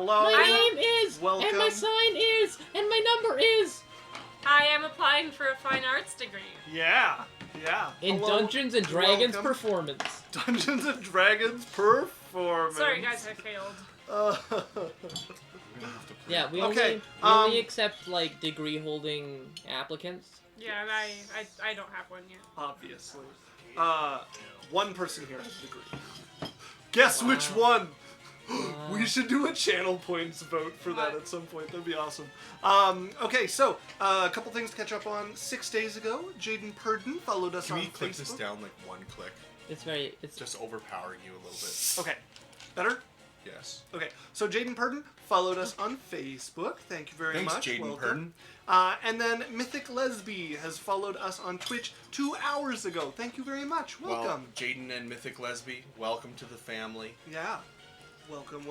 Hello. My name is, Welcome. and my sign is, and my number is. I am applying for a fine arts degree. Yeah. In Hello. Dungeons and Dragons Welcome. performance. Dungeons and Dragons performance. Sorry, guys, I failed. Yeah, we Okay, only accept, like, degree-holding applicants. Yeah, and I don't have one yet. Obviously. One person here has a degree. Guess which one? We should do a channel points vote for that at some point. That'd be awesome. Okay, so a couple things to catch up on. 6 days ago, Jaden Purdon followed us Can on we click Facebook. this down like one click? It's Just overpowering you a little bit. Okay, better? Yes. Okay, so Jaden Purdon followed us on Facebook. Thank you very Thanks, much. Jaden Welcome. Purdon. And then Mythic Lesby has followed us on Twitch 2 hours ago. Thank you very much. Welcome. Well, Jaden and Mythic Lesby, welcome to the family. Yeah. Welcome.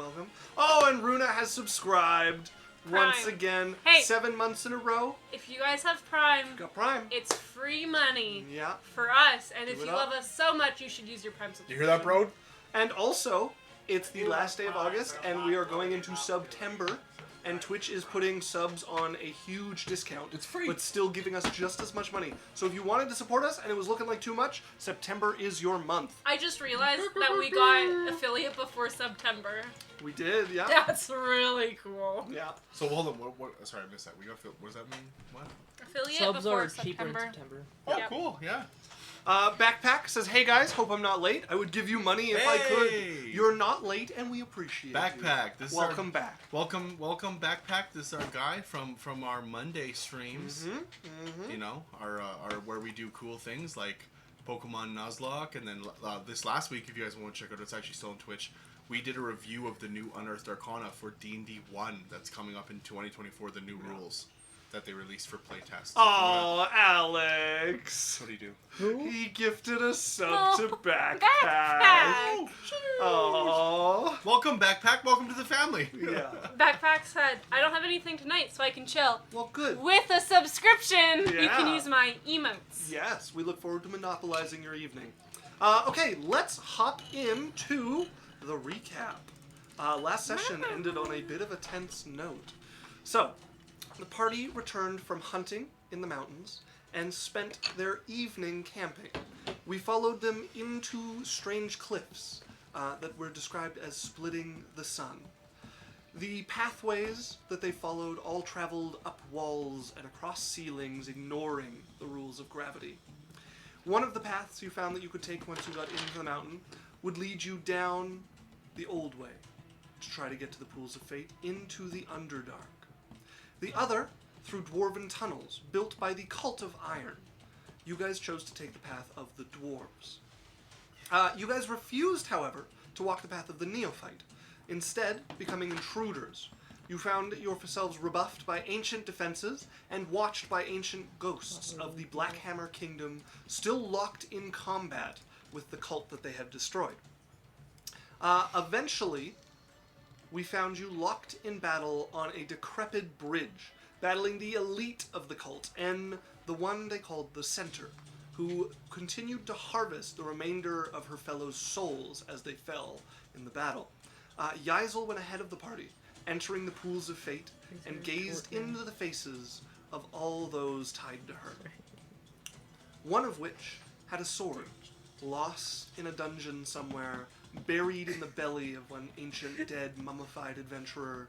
Oh, and Runa has subscribed once Prime. again. Hey. 7 months in a row. If you guys have Prime, Got Prime. it's free money Yeah. for us. And Do if it you up. love us so much, you should use your Prime Do subscription. you hear that, bro? And also, it's the last day of August, and we are going into September, and Twitch is putting subs on a huge discount. It's free. But still giving us just as much money. So if you wanted to support us and it was looking like too much, September is your month. I just realized that we got affiliate before September. We did, yeah. That's really cool. Yeah. So hold on, what sorry, I missed that. What does that mean? What? Affiliate subs before are cheaper in September. September. Oh, Yep. cool, yeah. Backpack says, hey guys, hope I'm not late. I would give you money if I could. Hey! You're not late, and we appreciate you. Backpack. This is Welcome back. Welcome, Backpack. This is our guy from our Monday streams. You know, our where we do cool things like Pokemon Nuzlocke, and then this last week, if you guys want to check out, it's actually still on Twitch. We did a review of the new Unearthed Arcana for D&D 1 that's coming up in 2024. The new rules that they released for playtest. Oh, Alex. What do you do? He gifted a sub Oh, to Backpack. Backpack. Oh. Welcome, Backpack. Welcome to the family. Yeah. Backpack said, I don't have anything tonight, so I can chill. Well, good. With a subscription, you can Yeah. use my emotes. Yes, we look forward to monopolizing your evening. Okay, let's hop into the recap. Last session ended on a bit of a tense note. So, the party returned from hunting in the mountains and spent their evening camping. We followed them into strange cliffs that were described as splitting the sun. The pathways that they followed all traveled up walls and across ceilings, ignoring the rules of gravity. One of the paths you found that you could take once you got into the mountain would lead you down the old way to try to get to the pools of fate into the Underdark. The other through dwarven tunnels built by the Cult of Iron. You guys chose to take the path of the dwarves. You guys refused, however, to walk the path of the neophyte, instead becoming intruders. You found yourselves rebuffed by ancient defenses and watched by ancient ghosts of the Blackhammer Kingdom, still locked in combat with the cult that they had destroyed. Eventually, we found you locked in battle on a decrepit bridge, battling the elite of the cult and the one they called the Center, who continued to harvest the remainder of her fellows' souls as they fell in the battle. Yaikzal went ahead of the party, entering the pools of fate, and gazed into the faces of all those tied to her. One of which had a sword, lost in a dungeon somewhere, buried in the belly of one ancient dead mummified adventurer,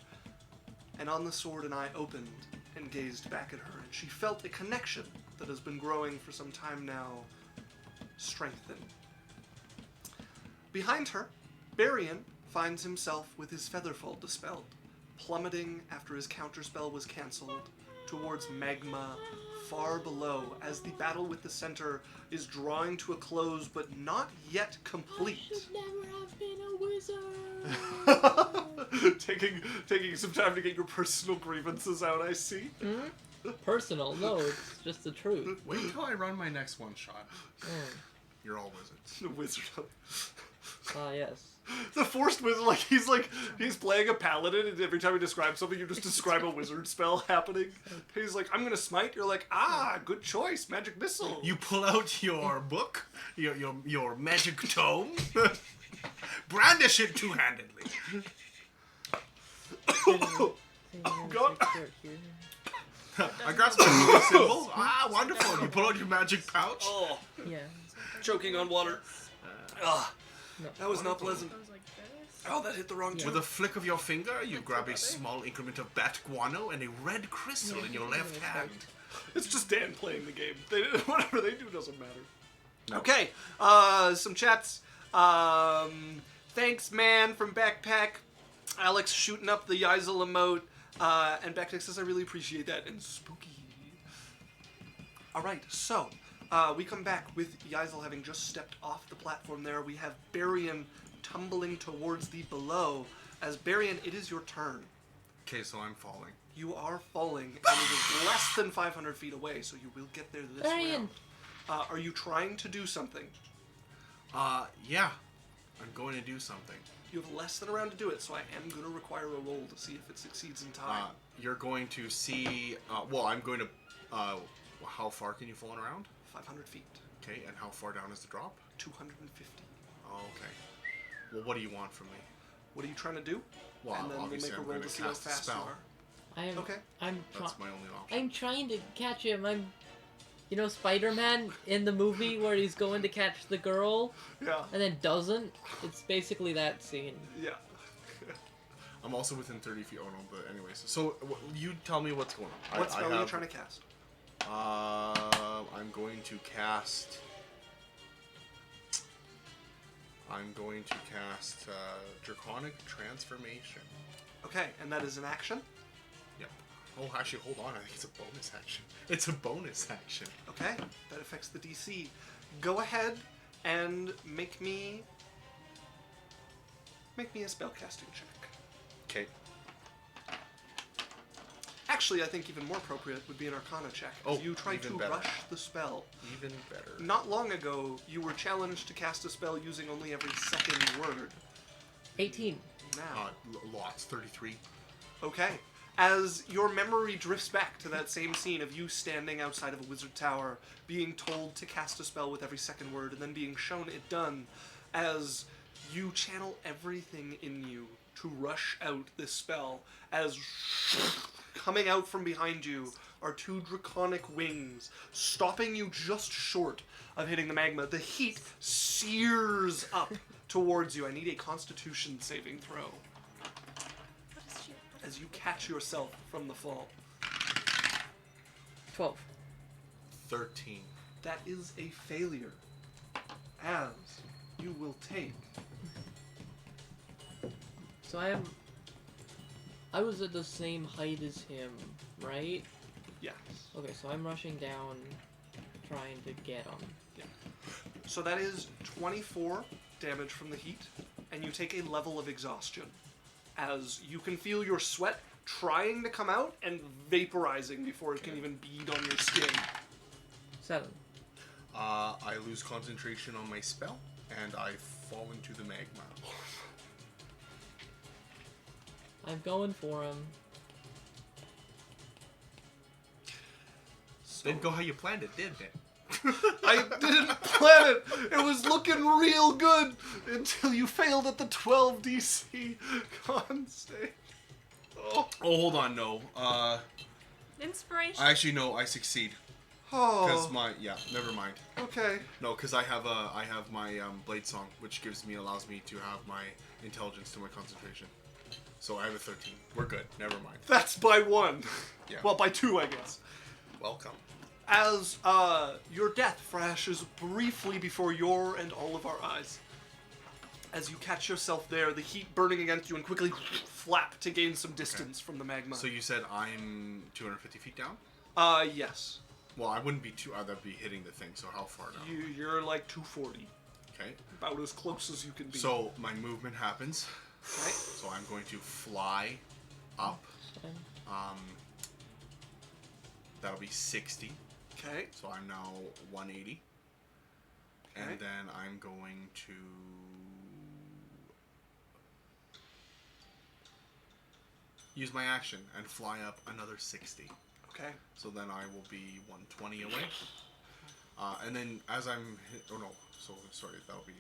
and on the sword an eye opened and gazed back at her, and she felt a connection that has been growing for some time now strengthen. Behind her, Berrian finds himself with his featherfall dispelled, plummeting after his counterspell was cancelled towards magma far below as the battle with the Center is drawing to a close but not yet complete. I should never have been a wizard. taking some time to get your personal grievances out, I see. Personal, no, it's just the truth. Wait until I run my next one shot. You're all wizards. The wizard. Ah, yes. The forced wizard, he's playing a paladin, and every time he describes something, you just describe a wizard spell happening. He's like, I'm gonna smite. You're like, good choice, magic missile. You pull out your book, your magic tome, brandish it two-handedly. God. I grasped my movie symbol. Ah, wonderful. You pull out your magic pouch. Oh, Yeah. choking on water. Ugh, No. that was not pleasant. I was like this. Oh, that hit the wrong tube. With a flick of your finger, you grab a small increment of bat guano and a red crystal in your left hand. It's just Dan playing the game. They, whatever they do doesn't matter. No. Okay, some chats. Thanks, man, from Backpack. Alex shooting up the Yaikzal emote. And Backpack says, I really appreciate that. And spooky. Alright, so, we come back with Yaikzal having just stepped off the platform there. We have Berrian tumbling towards the below. As Berrian, it is your turn. Okay, so I'm falling. You are falling, and it is less than 500 feet away, so you will get there this Berrian. round. Are you trying to do something? Yeah. I'm going to do something. You have less than a round to do it, so I am going to require a roll to see if it succeeds in time. You're going to see... well, I'm going to... how far can you fall around? 500 feet. Okay, and how far down is the drop? 250. Oh, okay. Well, what do you want from me? What are you trying to do? Well, and then we'll obviously make a I'm roll going to to see how cast a fast you spell. are. Okay. That's my only option. I'm trying to catch him. I'm, you know, Spider-Man in the movie where he's going to catch the girl Yeah. and then doesn't. It's basically that scene. Yeah. I'm also within 30 feet. Oh, no, but anyways. So, you tell me what's going on. What spell are you trying to cast? I'm going to cast... Draconic Transformation. Okay, and that is an action? Yep. Oh, actually, hold on. I think it's a bonus action. It's a bonus action. Okay, that affects the DC. Go ahead and make me a spellcasting check. Okay. Actually, I think even more appropriate would be an Arcana check. Oh, As you try even to better. rush the spell. Even better. Not long ago, you were challenged to cast a spell using only every second word. 18. Now, Lots. 33. okay. As your memory drifts back to that same scene of you standing outside of a wizard tower, being told to cast a spell with every second word, and then being shown it done, as you channel everything in you to rush out this spell, as coming out from behind you are two draconic wings, stopping you just short of hitting the magma. The heat sears up towards you. I need a Constitution saving throw What is she? as you catch yourself from the fall. 12. 13. That is a failure, as you will take... So I was at the same height as him, right? Yes. Okay, so I'm rushing down, trying to get him. So that is 24 damage from the heat, and you take a level of exhaustion, as you can feel your sweat trying to come out and vaporizing before it can even bead on your skin. 7. I lose concentration on my spell, and I fall into the magma. I'm going for him. Didn't go how you planned it, did it? I didn't plan it. It was looking real good until you failed at the 12 DC con save. Oh. Oh, hold on, no. Inspiration. Actually, no, I succeed. Because Oh. never mind. Okay. No, because I have my blade song, which allows me to have my intelligence to my concentration. So I have a 13. We're good. Never mind. That's by 1. Yeah. Well, by 2, I guess. Welcome. As your death flashes briefly before your and all of our eyes. As you catch yourself there, the heat burning against you, and quickly flap to gain some distance from the magma. So you said I'm 250 feet down? Yes. Well, I wouldn't be That'd be hitting the thing, so how far down? You're like 240. Okay. About as close as you can be. So my movement happens. Right? So I'm going to fly up. That'll be 60. Okay. So I'm now 180. Okay. And then I'm going to... use my action and fly up another 60. Okay. So then I will be 120 away. And then as I'm... oh no, so sorry, that'll be...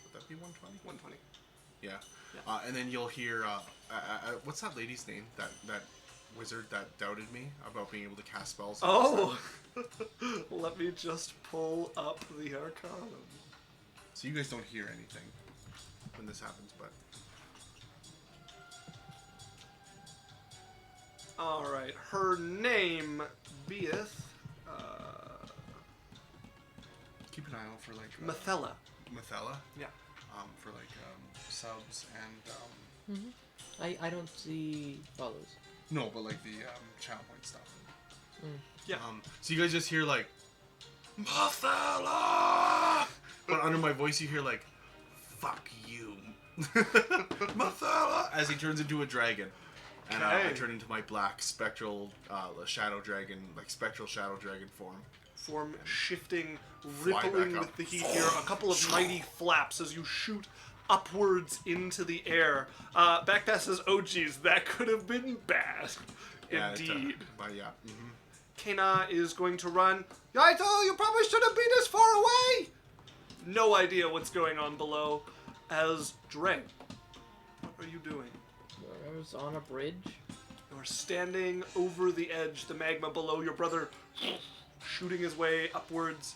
would that be 120? 120. Yeah. Yeah. And then you'll hear, what's that lady's name? That wizard that doubted me about being able to cast spells. Oh! Let me just pull up the Arcanum. So you guys don't hear anything when this happens, but... Alright, her name beeth... Keep an eye out for, like... Mathella. Mathella? Yeah. For, like, subs and, I don't see follows. No, but, like, the, channel point stuff. Yeah. So you guys just hear, like... Mathella! But under my voice you hear, like... Fuck you. Mathella! As he turns into a dragon. And I turn into my black spectral shadow dragon, like spectral shadow dragon form. Shifting, Fly rippling back with up. the heat here. A couple of mighty flaps as you shoot upwards into the air. Backpass says, oh geez, that could have been bad. Yeah, Indeed. But yeah. Kea'Na is going to run. Yaikzal, you probably shouldn't be this far away! No idea what's going on below. As Drae, what are you doing? I was on a bridge. You're standing over the edge, the magma below, your brother shooting his way upwards.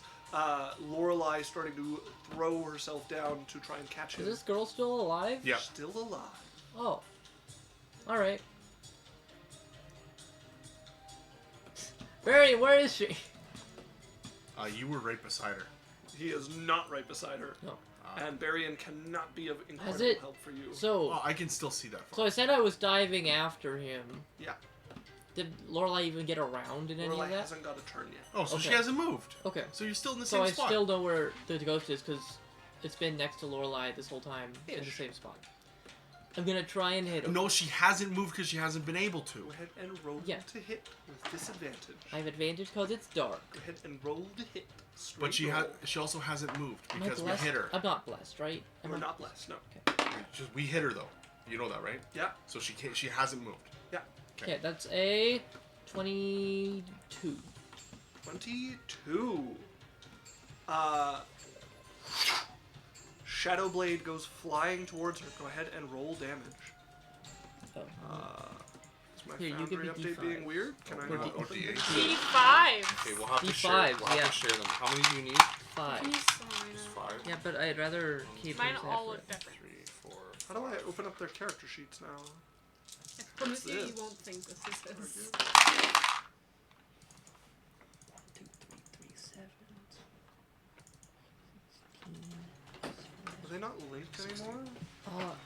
Lorelei starting to throw herself down to try and catch him. Is this girl still alive? Yeah. Still alive. Oh. Alright. Berrian, where is she? You were right beside her. He is not right beside her. No. And Berrian cannot be of Has incredible it? help for you. So, Oh, I can still see that so far. I said I was diving after him. Yeah. Did Lorelei even get around in any Lorelei of that? hasn't got a turn yet. Oh, so she Okay. hasn't moved. Okay. So you're still in the So same I spot. still know where the ghost is because it's been next to Lorelei this whole time in the Ish. same spot. I'm gonna try and hit him. No, she hasn't moved because she hasn't been able to. Go ahead and roll Yeah. to hit with disadvantage. I have advantage because it's dark. Go ahead and roll to hit. Straight But she roll. she also hasn't moved Am I because we blessed? hit her. I'm not blessed, right? We're not blessed, no. We hit her though. You know that, right? Yeah, So she hasn't moved. yeah. Okay, that's a 22. 22. Shadow Blade goes flying towards her. Go ahead and roll damage. Oh. Is my Here, you Foundry give me update D5. being weird? Can I Or not D- open D8. it? D5. Okay, we'll have to D5, share. We'll have yeah. to share them. How many do you need? 5. Please, Just Serena. 5. Yeah, but I'd rather keep Mine them all look separate. different. 3, 4. How do I open up their character sheets now? I promise you, you this? won't think this is his. 2, 3, 3, 7. Are they not linked anymore?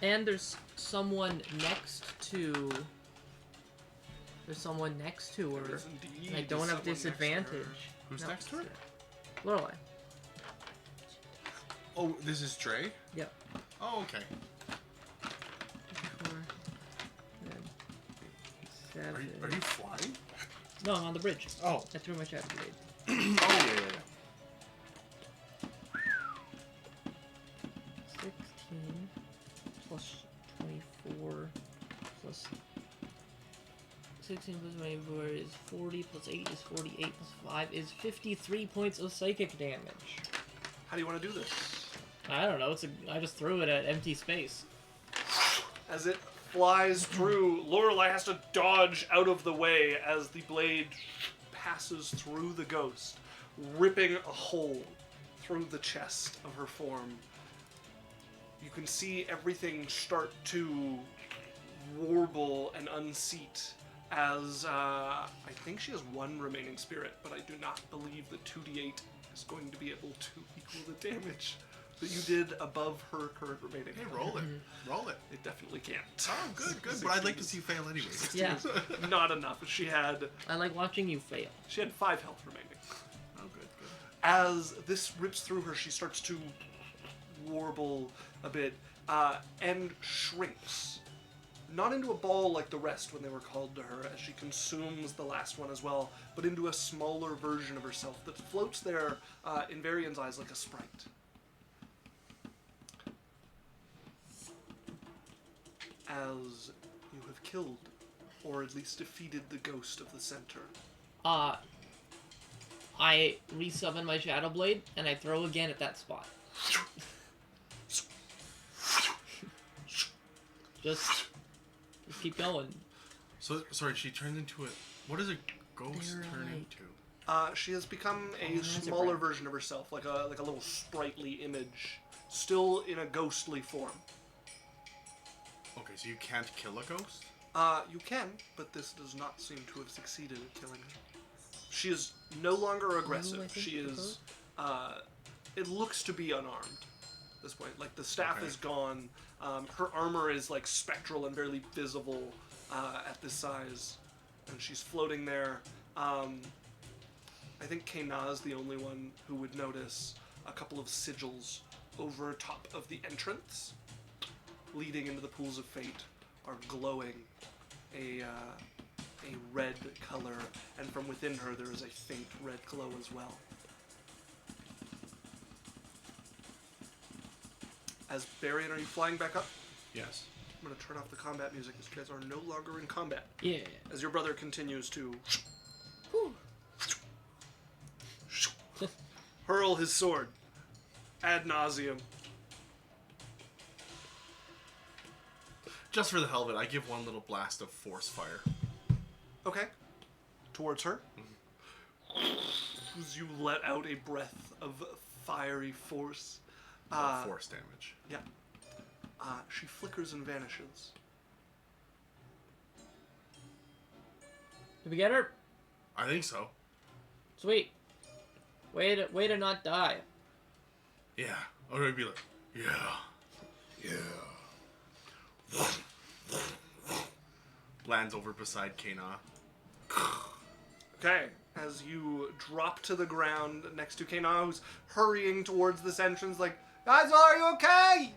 And there's someone next to. There's someone next to her. There is indeed I don't have someone next to her. disadvantage. Who's No, next to her? Lorelei. Oh, this is Drae? Yep. Oh, okay. 4, 7. Are you flying? No, I'm on the bridge. Oh. I threw my shadow blade. Oh, yeah. 16 plus 24 plus 16 plus 24 is 40 plus 8 is 48 plus 5 is 53 points of psychic damage. How do you want to do this? I don't know. I just threw it at empty space. As it flies through, Lorelei has to dodge out of the way as the blade passes through the ghost, ripping a hole through the chest of her form. You can see everything start to warble and unseat as I think she has one remaining spirit, but I do not believe that 2d8 is going to be able to equal the damage that you did above her current remaining. Hey, roll it. Roll it. It definitely can't. Oh, good, good. But I'd like to see you fail anyways. Yeah. Not enough. She had I like watching you fail. 5 health remaining. Oh, good, good. As this rips through her, she starts to warble a bit and shrinks. Not into a ball like the rest when they were called to her, as she consumes the last one as well, but into a smaller version of herself that floats there in Berrian's eyes like a sprite. As you have killed, or at least defeated the ghost of the center. I resummon my shadow blade and I throw again at that spot. Just keep going. So, sorry, she turned into a... What does a ghost They're turn like- into? She has become a that's a smaller brand. version of herself, like a little sprightly image, still in a ghostly form. Okay, so you can't kill a ghost? You can, but this does not seem to have succeeded at killing her. She is no longer aggressive. I think She the is, it looks to be unarmed at this point. Like, the staff Okay. is gone. Her armor is, like, spectral and barely visible at this size. And she's floating there. I think Kea'Na is the only one who would notice a couple of sigils over top of the entrance leading into the pools of fate are glowing a red color, and from within her there is a faint red glow as well. As Berrian, are you flying back up? Yes. I'm going to turn off the combat music as you guys are no longer in combat. Yeah. As your brother continues to Whew. hurl his sword ad nauseum. Just for the hell of it, I give one little blast of force fire. Okay. Towards her. As you let out a breath of fiery force. Force damage. Yeah. She flickers and vanishes. Did we get her? I think so. Sweet. Way to not die. Yeah. Or I'd be like, yeah. Lands over beside Kea'Na. Okay. As you drop to the ground next to Kea'Na, who's hurrying towards this entrance, like, guys, are you okay?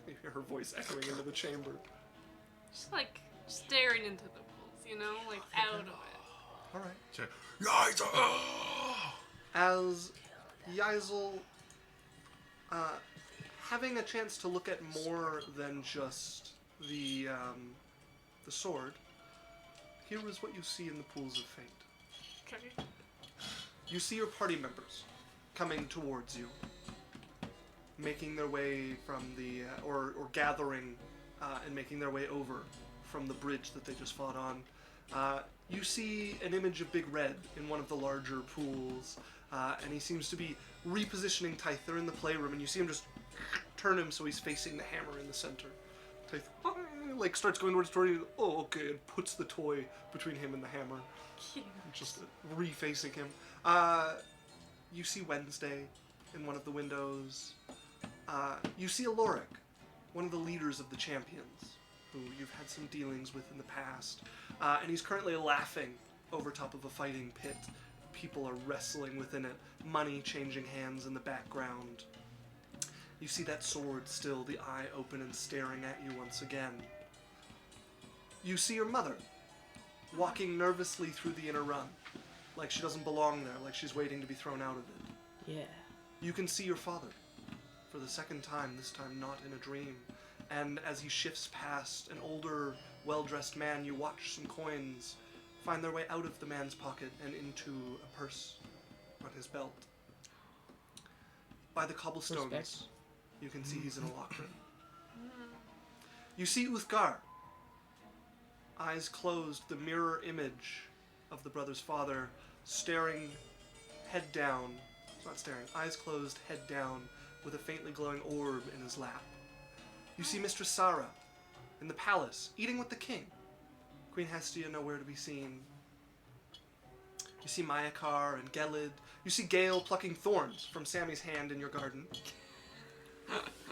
You hear her voice echoing into the chamber. Just like staring into the pools, you know, like out of it. All right. Say, Yaikzal! As Yaikzal, having a chance to look at more than just the sword, here is what you see in the pools of fate. Okay. You see your party members coming towards you, making their way from the or gathering and making their way over from the bridge that they just fought on. You see an image of Big Red in one of the larger pools, and he seems to be repositioning Tythe. They're in the playroom, and you see him just turn him so he's facing the hammer in the center. Tythe, like, starts going towards you. Oh, okay, and puts the toy between him and the hammer, Cute. just refacing him. You see Wednesday in one of the windows. You see Alochrin, one of the leaders of the champions, who you've had some dealings with in the past. And he's currently laughing over top of a fighting pit. People are wrestling within it, money changing hands in the background. You see that sword still, the eye open and staring at you once again. You see your mother, walking nervously through the inner run, like she doesn't belong there, like she's waiting to be thrown out of it. Yeah. You can see your father, for the second time, this time not in a dream. And as he shifts past an older, well-dressed man, you watch some coins find their way out of the man's pocket and into a purse on his belt. By the cobblestones, Respect. you can see he's in Alochrin. You see Uthgar, eyes closed, the mirror image of the brother's father, staring head down. It's not staring, eyes closed, head down, with a faintly glowing orb in his lap. You see Mistress Sarah in the palace, eating with the king. Queen Hestia nowhere to be seen. You see Mayakar and Gelid. You see Gale plucking thorns from Sammy's hand in your garden.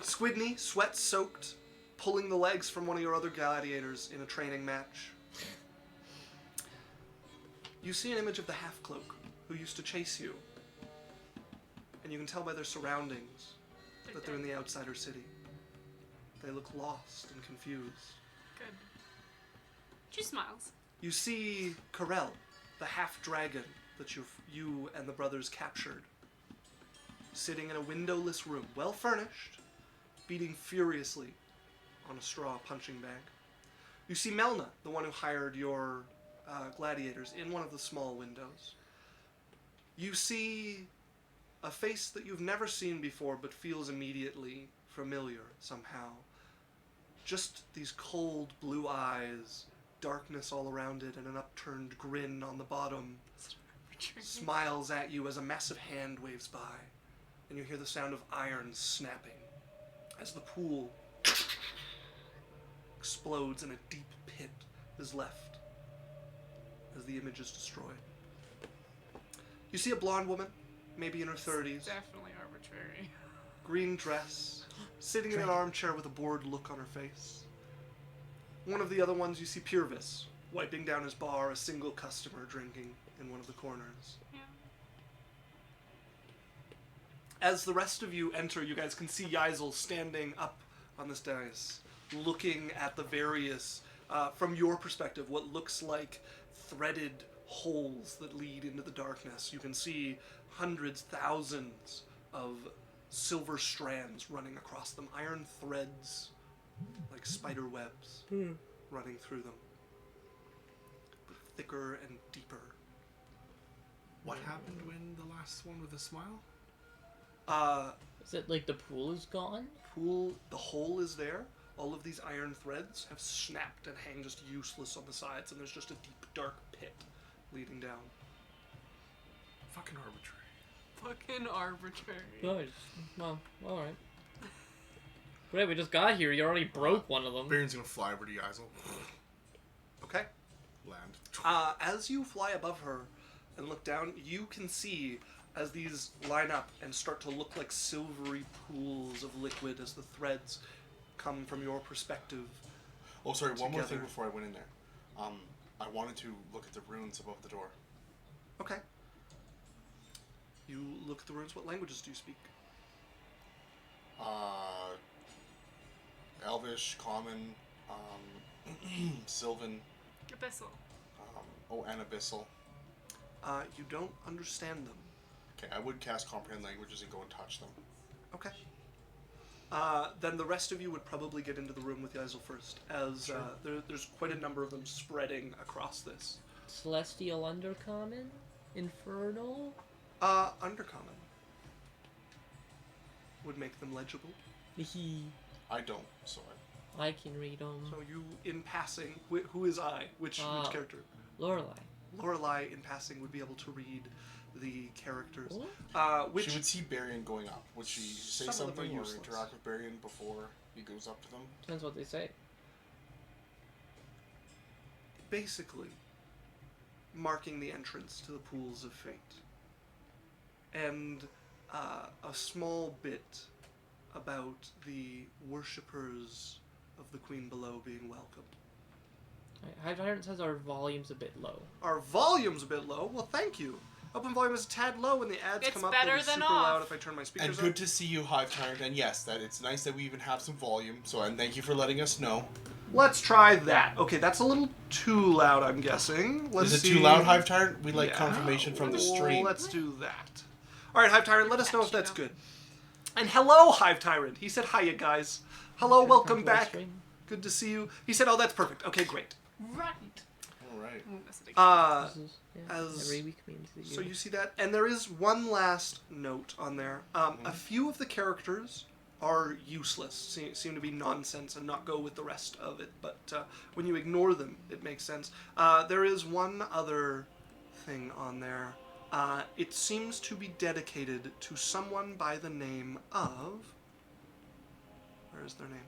Squidney, sweat-soaked, pulling the legs from one of your other gladiators in a training match. You see an image of the half-cloak who used to chase you. And you can tell by their surroundings that they're in the outsider city. They look lost and confused. Good. She smiles. You see Karel, the half-dragon that you and the brothers captured, sitting in a windowless room, well-furnished, beating furiously on a straw punching bag. You see Melna, the one who hired your gladiators, in one of the small windows. You see a face that you've never seen before but feels immediately familiar somehow. Just these cold blue eyes, darkness all around it, and an upturned grin on the bottom. Smiles at you as a massive hand waves by, and you hear the sound of iron snapping as the pool explodes and a deep pit is left as the image is destroyed. You see a blonde woman, maybe in her 30s, Definitely arbitrary. green dress, sitting in an armchair with a bored look on her face. One of the other ones you see Purvis, wiping down his bar, a single customer drinking in one of the corners. Yeah. As the rest of you enter, you guys can see Yaikzal standing up on this dais, looking at the various, from your perspective, what looks like threaded holes that lead into the darkness. You can see hundreds, thousands of silver strands running across them, iron threads like spider webs running through them, but thicker and deeper. What happened when the last one with a smile? Is it like the pool is gone? The hole is there. All of these iron threads have snapped and hang just useless on the sides, and there's just a deep, dark pit leading down. Fucking arbitrary. Fucking arbitrary. Good. Well, alright. Great, we just got here. You already broke one of them. Berrian's gonna fly over to Yaikzal. Okay. Land. As you fly above her and look down, you can see as these line up and start to look like silvery pools of liquid as the threads come from your perspective. Oh, sorry, one more thing together. before I went in there. I wanted to look at the runes above the door. Okay. You look at the runes. What languages do you speak? Elvish, Common, Sylvan, Abyssal. and Abyssal. You don't understand them. Okay, I would cast Comprehend Languages and go and touch them. Okay. Then the rest of you would probably get into the room with Yaikzal first, as Sure. there's quite a number of them spreading across this. Celestial Undercommon? Infernal? Undercommon would make them legible. I don't, so I can read them. So you, in passing, who is I? Which character? Lorelei. Lorelei, in passing, would be able to read the characters. Which she would see Berrian going up. Would she say Some of them are something or useless. interact with Berrian before he goes up to them? Depends what they say. basically marking the entrance to the pools of fate. And a small bit about the worshippers of the Queen below being welcomed. Hive Tyrant says our volume's a bit low. Our volume's a bit low? Well, thank you. Open volume is a tad low when the ads It's come up. better They'll be than super off. loud if I turn my speakers And up. good to see you, Hive Tyrant. And yes, that it's nice that we even have some volume. So, and thank you for letting us know. Let's try that. Okay, that's a little too loud, I'm guessing. Let's Is it see. too loud, Hive Tyrant? We'd like Yeah. confirmation from the stream. Let's do that. All right, Hive Tyrant, let us know if that's good. And hello, Hive Tyrant. He said, hiya, guys. Hello, welcome back. Good to see you. He said, oh, that's perfect. Okay, great. Right. All right. As every week means the so you see that, and there is one last note on there. A few of the characters are useless, seem to be nonsense and not go with the rest of it. But when you ignore them, it makes sense. There is one other thing on there. It seems to be dedicated to someone by the name of. Where is their name?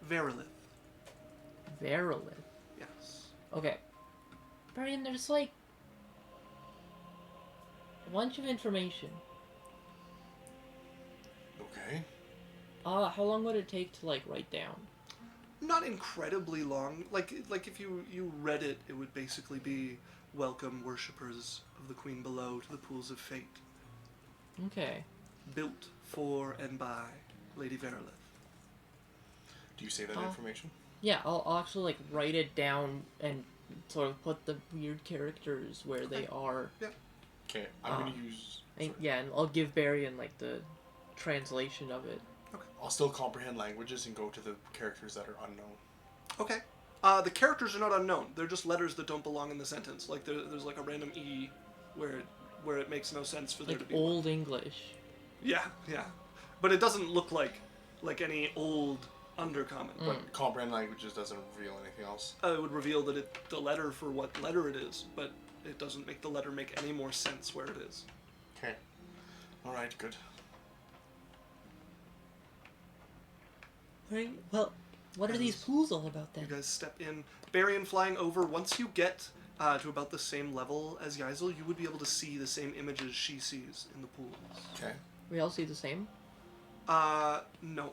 Vaerelith. Vaerelith. Yes. Okay. Berrian, there's like a bunch of information. Okay. How long would it take to like write down? Not incredibly long. Like if you read it, it would basically be welcome worshippers of the Queen below to the pools of fate. Okay. Built for and by Lady Vaerelith. Do you say that information? Yeah, I'll actually like write it down and sort of put the weird characters where they are. Yeah. Okay, I'm gonna use. And I'll give Berrian like the translation of it. Okay. I'll still comprehend languages and go to the characters that are unknown. Okay. The characters are not unknown. They're just letters that don't belong in the sentence. Like there's like a random E where where it makes no sense for there to Like be Old English. Yeah, yeah. But it doesn't look like any old undercommon. But Comprehend languages doesn't reveal anything else. it would reveal that the letter for what letter it is, but it doesn't make the letter make any more sense where it is. Okay. All right. Good. Right. Well, what are these pools all about You then? guys step in. Berrian flying over. Once you get to about the same level as Yaikzal, you would be able to see the same images she sees in the pools. Okay. We all see the same? No.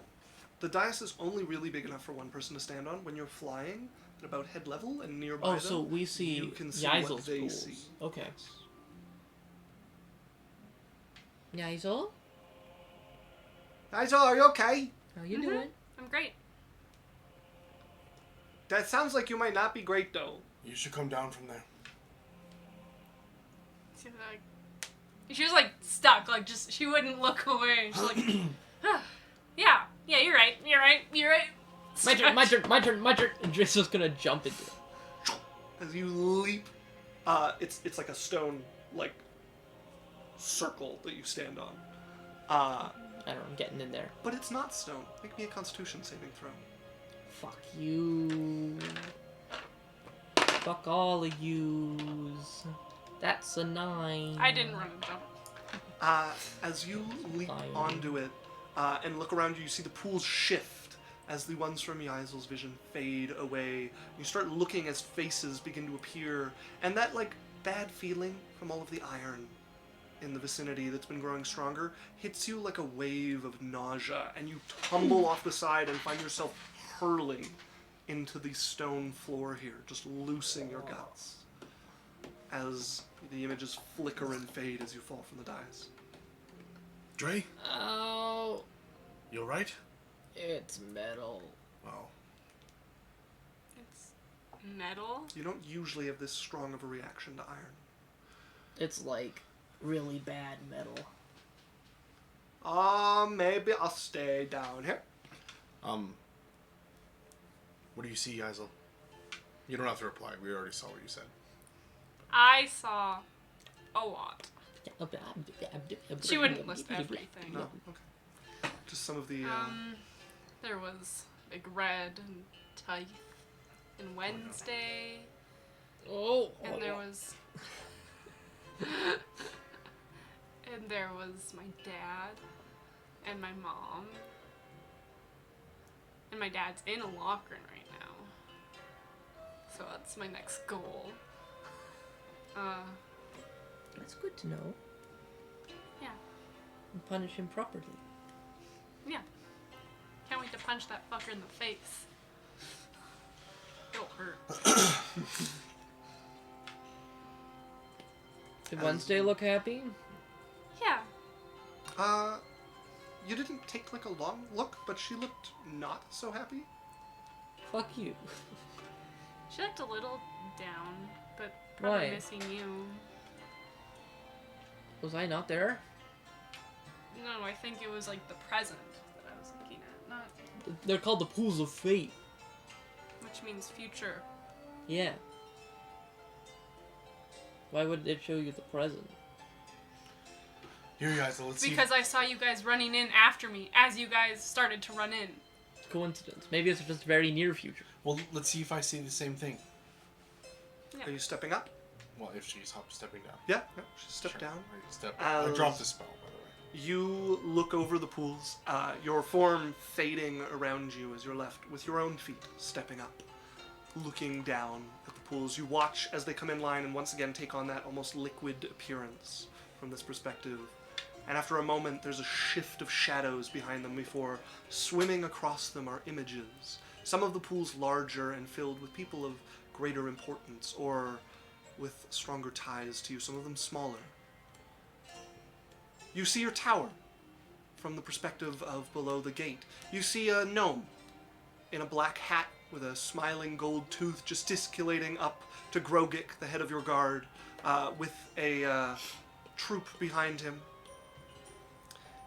The dais is only really big enough for one person to stand on. When you're flying at about head level and nearby Oh, them, so we see you can see what Yaikzal's they pools. see. Okay. Yes. Yaikzal? Yaikzal, are you okay? How you doing? I'm great. That sounds like you might not be great, though. You should come down from there. She was like stuck, like just she wouldn't look away. She's like, yeah, you're right. My turn. And Drake's just gonna jump into it. As you leap, it's like a stone like circle that you stand on. I don't know, I'm getting in there. But it's not stone. Make me a Constitution saving throw. Fuck you. Fuck all of yous. That's a 9. I didn't run and jump. As you leap Fine. onto it and look around you, you see the pools shift as the ones from Yaikzal's vision fade away. You start looking as faces begin to appear, and that like bad feeling from all of the iron in the vicinity that's been growing stronger hits you like a wave of nausea, and you tumble off the side and find yourself hurling into the stone floor here, just loosing your guts as the images flicker and fade as you fall from the dais. Drae, Oh, you alright? it's metal. Oh. It's metal. You don't usually have this strong of a reaction to iron. It's like really bad metal. Maybe I'll stay down here. What do you see, Yaikzal? You don't have to reply. We already saw what you said. I saw a lot. She wouldn't list No, everything. okay. Just some of the. There was Big Red and Tithe and Wednesday, Oh, and there was my dad and my mom, and my dad's in Alochrin right now, so that's my next goal. That's good to know. Yeah, And punish him properly. yeah. Can't wait to punch that fucker in the face. It'll hurt. Did Wednesday look happy? Yeah. You didn't take like a long look, but she looked not so happy. Fuck you. She looked a little down, but probably Why? missing you. Was I not there? No, I think it was like the present that I was looking at, not They're called the pools of fate. which means future. Yeah. Why would it show you the present? Here, Yaikzal, let's see. Because I saw you guys running in after me as you guys started to run in. Coincidence. Maybe it's just very near future. Well, let's see if I see the same thing. Yeah. Are you stepping up? Well, if she's stepping down. Yeah, she stepped Sure. down. I stepped down. I As- dropped the spell, by the way. You look over the pools, your form fading around you as you're left with your own feet stepping up, looking down at the pools. You watch as they come in line and once again take on that almost liquid appearance from this perspective. And after a moment, there's a shift of shadows behind them before swimming across them are images. Some of the pools larger and filled with people of greater importance or with stronger ties to you, some of them smaller. You see your tower from the perspective of below the gate. You see a gnome in a black hat with a smiling gold tooth gesticulating up to Grogik, the head of your guard, with a troop behind him.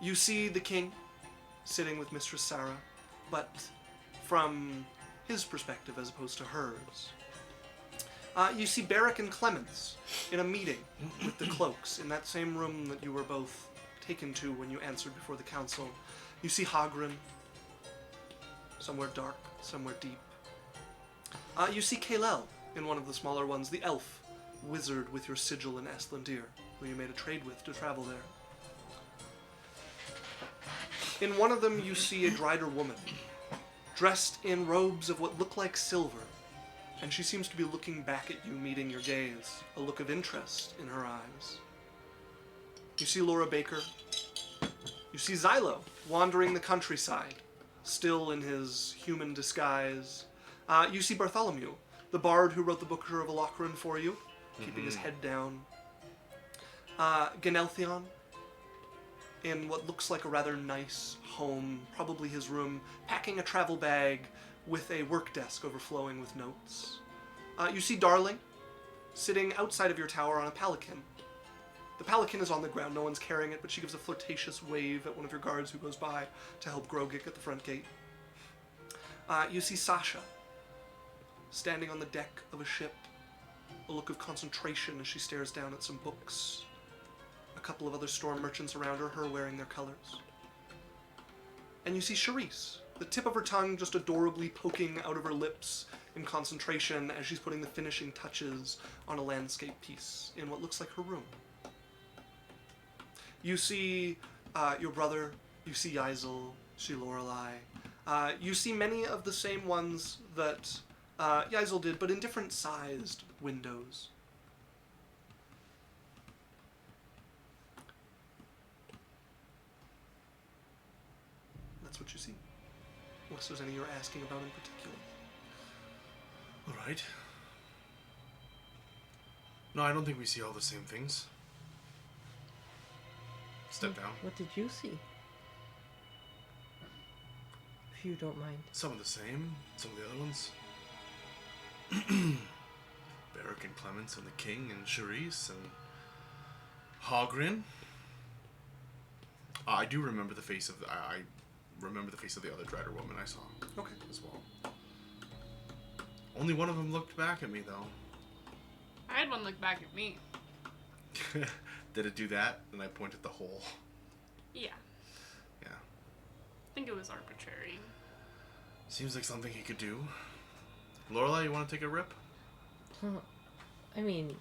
You see the king sitting with Mistress Sarah, but from his perspective as opposed to hers. You see Barrick and Clemens in a meeting with the cloaks in that same room that you were both taken to when you answered before the council. You see Hagrin, somewhere dark, somewhere deep. You see Kalel in one of the smaller ones, the elf wizard with your sigil in Estlandir, who you made a trade with to travel there. In one of them, you see a Drider woman, dressed in robes of what look like silver, and she seems to be looking back at you, meeting your gaze, a look of interest in her eyes. You see Laura Baker. You see Xylo wandering the countryside, still in his human disguise. You see Bartholomew, the bard who wrote the Book of Alochrin for you, keeping his head down. Genelthion, in what looks like a rather nice home, probably his room, packing a travel bag with a work desk overflowing with notes. You see Darling, sitting outside of your tower on a pelican. The pelican is on the ground, no one's carrying it, but she gives a flirtatious wave at one of your guards who goes by to help Grogik at the front gate. You see Sasha, standing on the deck of a ship, a look of concentration as she stares down at some books. A couple of other storm merchants around her wearing their colors. And you see Charisse, the tip of her tongue just adorably poking out of her lips in concentration as she's putting the finishing touches on a landscape piece in what looks like her room. You see your brother, you see Yaikzal, you see Lorelei. You see many of the same ones that Yaikzal did, but in different sized windows. That's what you see. Unless there's any you're asking about in particular. All right. No, I don't think we see all the same things. Step down. What did you see? If you don't mind. Some of the same, some of the other ones. Barrick and Clemens and the King and Charisse and Hagrin. I do remember the face of I remember the face of the other Drider woman I saw. Okay. As well. Only one of them looked back at me though. I had one look back at me. Did it do that? And I pointed at the hole. Yeah. Yeah. I think it was arbitrary. Seems like something he could do. Lorelei, you want to take a rip? I mean,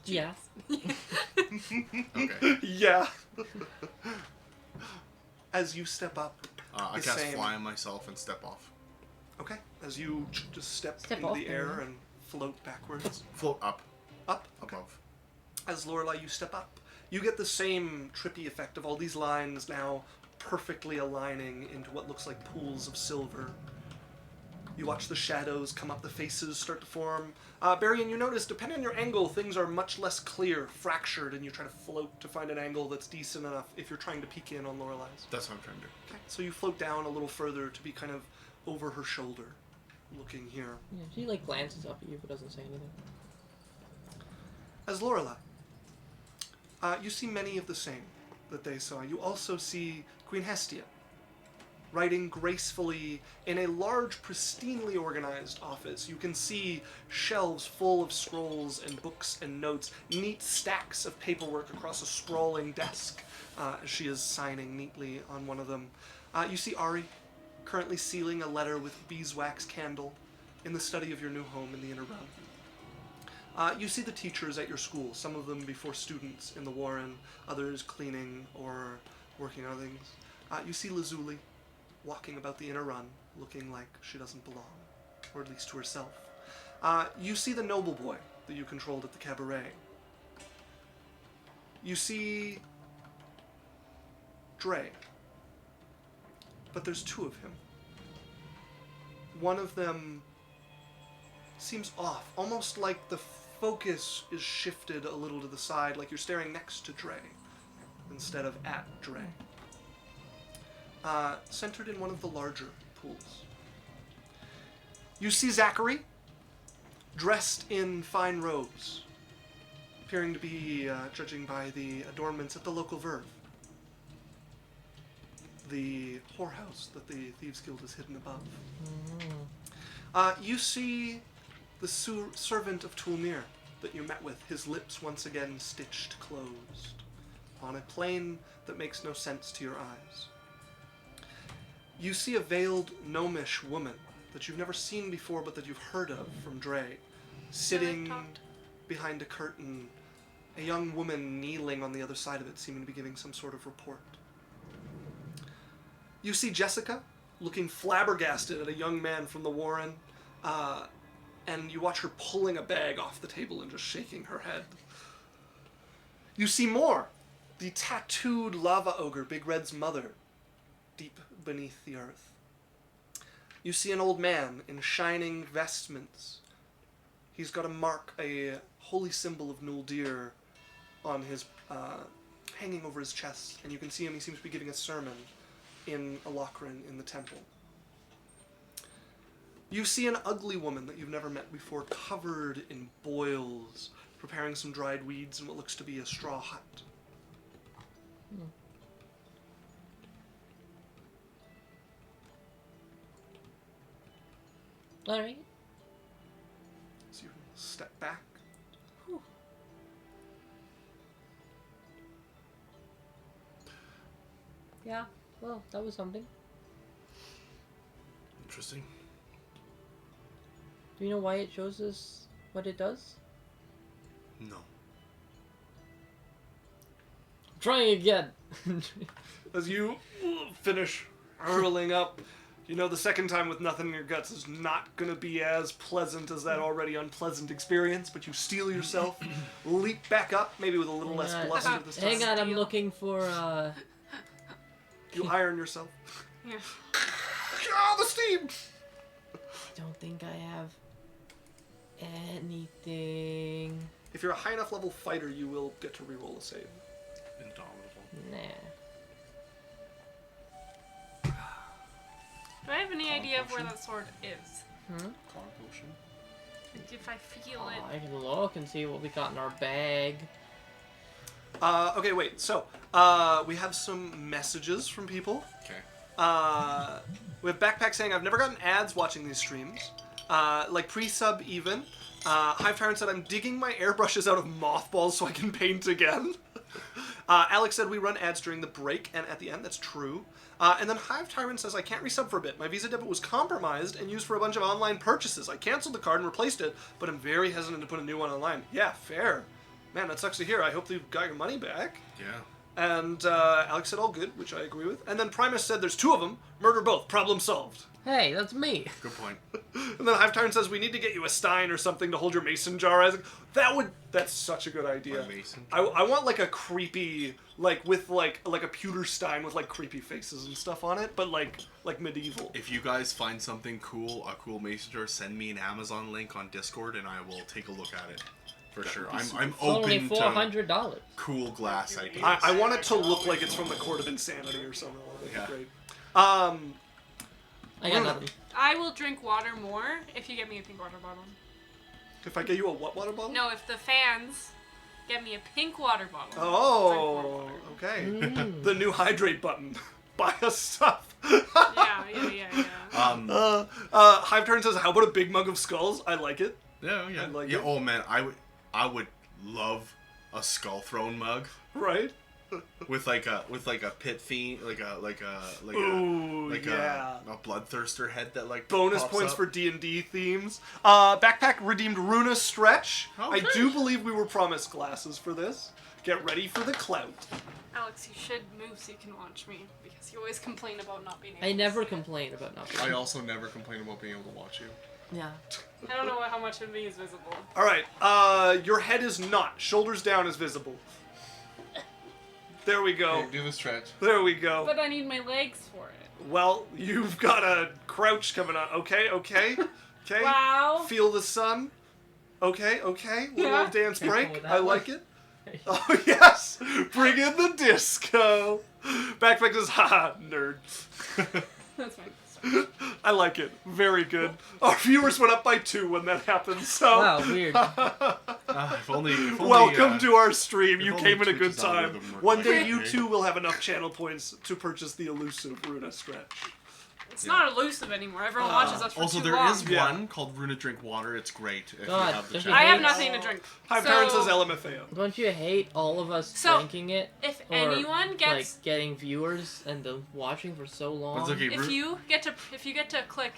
yes. Okay. Yeah. As you step up, I the cast same- fly on myself and step off. Okay. As you just step into off the then, air yeah. and float backwards. Float up. Up. Okay. Above. As Lorelei, you step up. You get the same trippy effect of all these lines now perfectly aligning into what looks like pools of silver. You watch the shadows come up, the faces start to form. Berrian, you notice, depending on your angle, things are much less clear, fractured, and you try to float to find an angle that's decent enough if you're trying to peek in on Lorelei's. That's what I'm trying to do. Okay, so you float down a little further to be kind of over her shoulder, looking here. Yeah, she like glances up at you but doesn't say anything. As Lorelei, you see many of the same that they saw. You also see Queen Hestia, writing gracefully in a large, pristinely organized office. You can see shelves full of scrolls and books and notes, neat stacks of paperwork across a sprawling desk as she is signing neatly on one of them. You see Ari currently sealing a letter with beeswax candle in the study of your new home in the Inner Realm. You see the teachers at your school, some of them before students in the Warren, others cleaning or working on things. You see Lazuli walking about the inner run, looking like she doesn't belong, or at least to herself. You see the noble boy that you controlled at the cabaret. You see Drae, but there's two of him. One of them seems off, almost like the focus is shifted a little to the side, like you're staring next to Drae instead of at Drae. Centered in one of the larger pools. You see Zachary, dressed in fine robes, appearing to be, judging by the adornments at the local Verve, the whorehouse that the Thieves Guild has hidden above. You see the servant of Tulmir that you met with, his lips once again stitched closed, on a plane that makes no sense to your eyes. You see a veiled gnomish woman that you've never seen before but that you've heard of from Drae, sitting behind a curtain, a young woman kneeling on the other side of it, seeming to be giving some sort of report. You see Jessica looking flabbergasted at a young man from the Warren, and you watch her pulling a bag off the table and just shaking her head. You see more. The tattooed lava ogre, Big Red's mother, deep beneath the earth. You see an old man in shining vestments. He's got a holy symbol of Nuldir on his, hanging over his chest, and you can see him, he seems to be giving a sermon in Alochrin in the temple. You see an ugly woman that you've never met before, covered in boils, preparing some dried weeds in what looks to be a straw hut. Alright. So you step back. Whew. Yeah, well, that was something. Interesting. Do you know why it shows us what it does? No. Trying again. As you finish hurling up, you know the second time with nothing in your guts is not going to be as pleasant as that already unpleasant experience, but you steel yourself, leap back up, maybe with a little less bluster this time. Hang on, I'm looking for, You iron yourself. Yeah. Ah, the steam! I don't think I have anything. If you're a high enough level fighter, you will get to reroll a save. Indomitable. Nah. Do I have any idea of where that sword is? Con potion. Like if I feel Oh, it. I can look and see what we got in our bag. Okay, wait. So, we have some messages from people. Okay. We have Backpack saying, I've never gotten ads watching these streams. Like pre-sub even. Hive Tyrant said, I'm digging my airbrushes out of mothballs so I can paint again. Alex said, we run ads during the break and at the end. That's true. And then Hive Tyrant says, I can't resub for a bit. My Visa debit was compromised and used for a bunch of online purchases. I canceled the card and replaced it, but I'm very hesitant to put a new one online. Yeah, fair. Man, that sucks to hear. I hope you got your money back. Yeah. And Alex said, all good, which I agree with. And then Primus said, there's two of them. Murder both. Problem solved. Hey, that's me. Good point. And then Hive Tyrant says, we need to get you a stein or something to hold your mason jar. I was like, that's such a good idea. A mason I want like a creepy, like with like a pewter stein with like creepy faces and stuff on it, but like medieval. If you guys find something cool, a cool mason jar, send me an Amazon link on Discord and I will take a look at it. For sure. I'm Only open to $400. cool glass ideas. I want it to look like it's from the Court of Insanity or something. That'd be Yeah. great. I got nothing. I will drink water more if you get me a pink water bottle. If I get you a what water bottle? No, if the fans get me a pink water bottle. Oh, okay. Mm. The new hydrate button. Buy us stuff. Yeah. Hive Turn says, how about a big mug of skulls? I like it. Yeah. I like yeah. it. Oh man, I would love a skull throne mug Right? with like a pit theme, like a Ooh, yeah. a bloodthirster head that like Bonus pops points up. for D&D themes. Backpack redeemed Runa Stretch. Oh, I nice. do believe we were promised glasses for this. Get ready for the clout. Alex, you should move so you can watch me because you always complain about not being able I to never see it. complain about nothing. I also never complain about being able to watch you. Yeah. I don't know how much of me is visible. All right. Your head is not. Shoulders down is visible. There we go. Hey, do the stretch. There we go. But I need my legs for it. Well, you've got a crouch coming on. Okay. Wow. Feel the sun. Okay. Little Yeah. dance Careful break. with that I one. like it. Oh, yes! Bring in the disco! Backpack says, haha, nerd. That's fine. I like it. Very good. Our viewers went up by 2 when that happened, so... Wow, weird. If only, Welcome to our stream. if You only came in a good Twitch's time. algorithm worked One like day that, you eh? too will have enough channel points to purchase the elusive Runa Stretch. It's not elusive anymore. Everyone watches us for Also, too there long. is one called Runa Drink Water. It's great if God, you have the if chance. you I have hate- nothing to drink. Hive So- Tyrant says LMFAO. Don't you hate all of us So, drinking it? If Or, anyone gets, like getting viewers and them watching for so long. But it's okay. if you get to click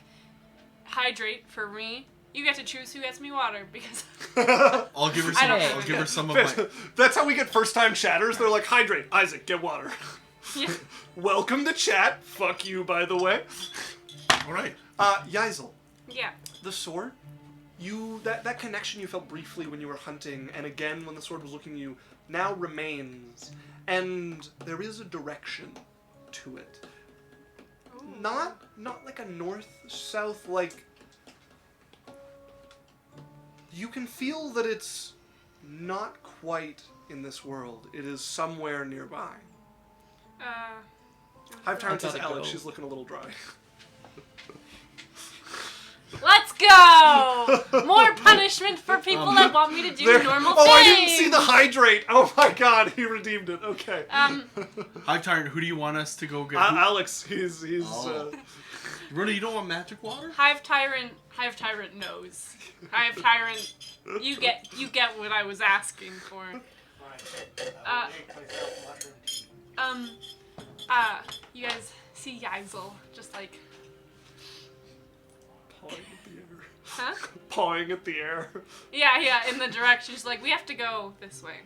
hydrate for me, you get to choose who gets me water because I'll give her I some. don't I'll have give her it. some of my. That's how we get first time chatters. They're like, hydrate, Isaac, get water. yeah. Welcome to chat. Fuck you, by the way. All right. Yaikzal, Yeah. the sword. That connection you felt briefly when you were hunting, and again when the sword was looking at you, now remains, and there is a direction to it. Not like a north-south, like... You can feel that it's not quite in this world. It is somewhere nearby. Hive Tyrant says gotta Alex, go. she's looking a little dry. Let's go! More punishment for people that want me to do normal things. Oh, I didn't see the hydrate! Oh my god, he redeemed it. Okay. Hive Tyrant, who do you want us to go get? Alex, he's Oh. Runa, you don't want magic water? Hive Tyrant knows. Hive Tyrant, you get what I was asking for. You guys see Yaikzal just like, Pawing at the air. huh? Pawing at the air. Yeah, in the direction. She's like, we have to go this way.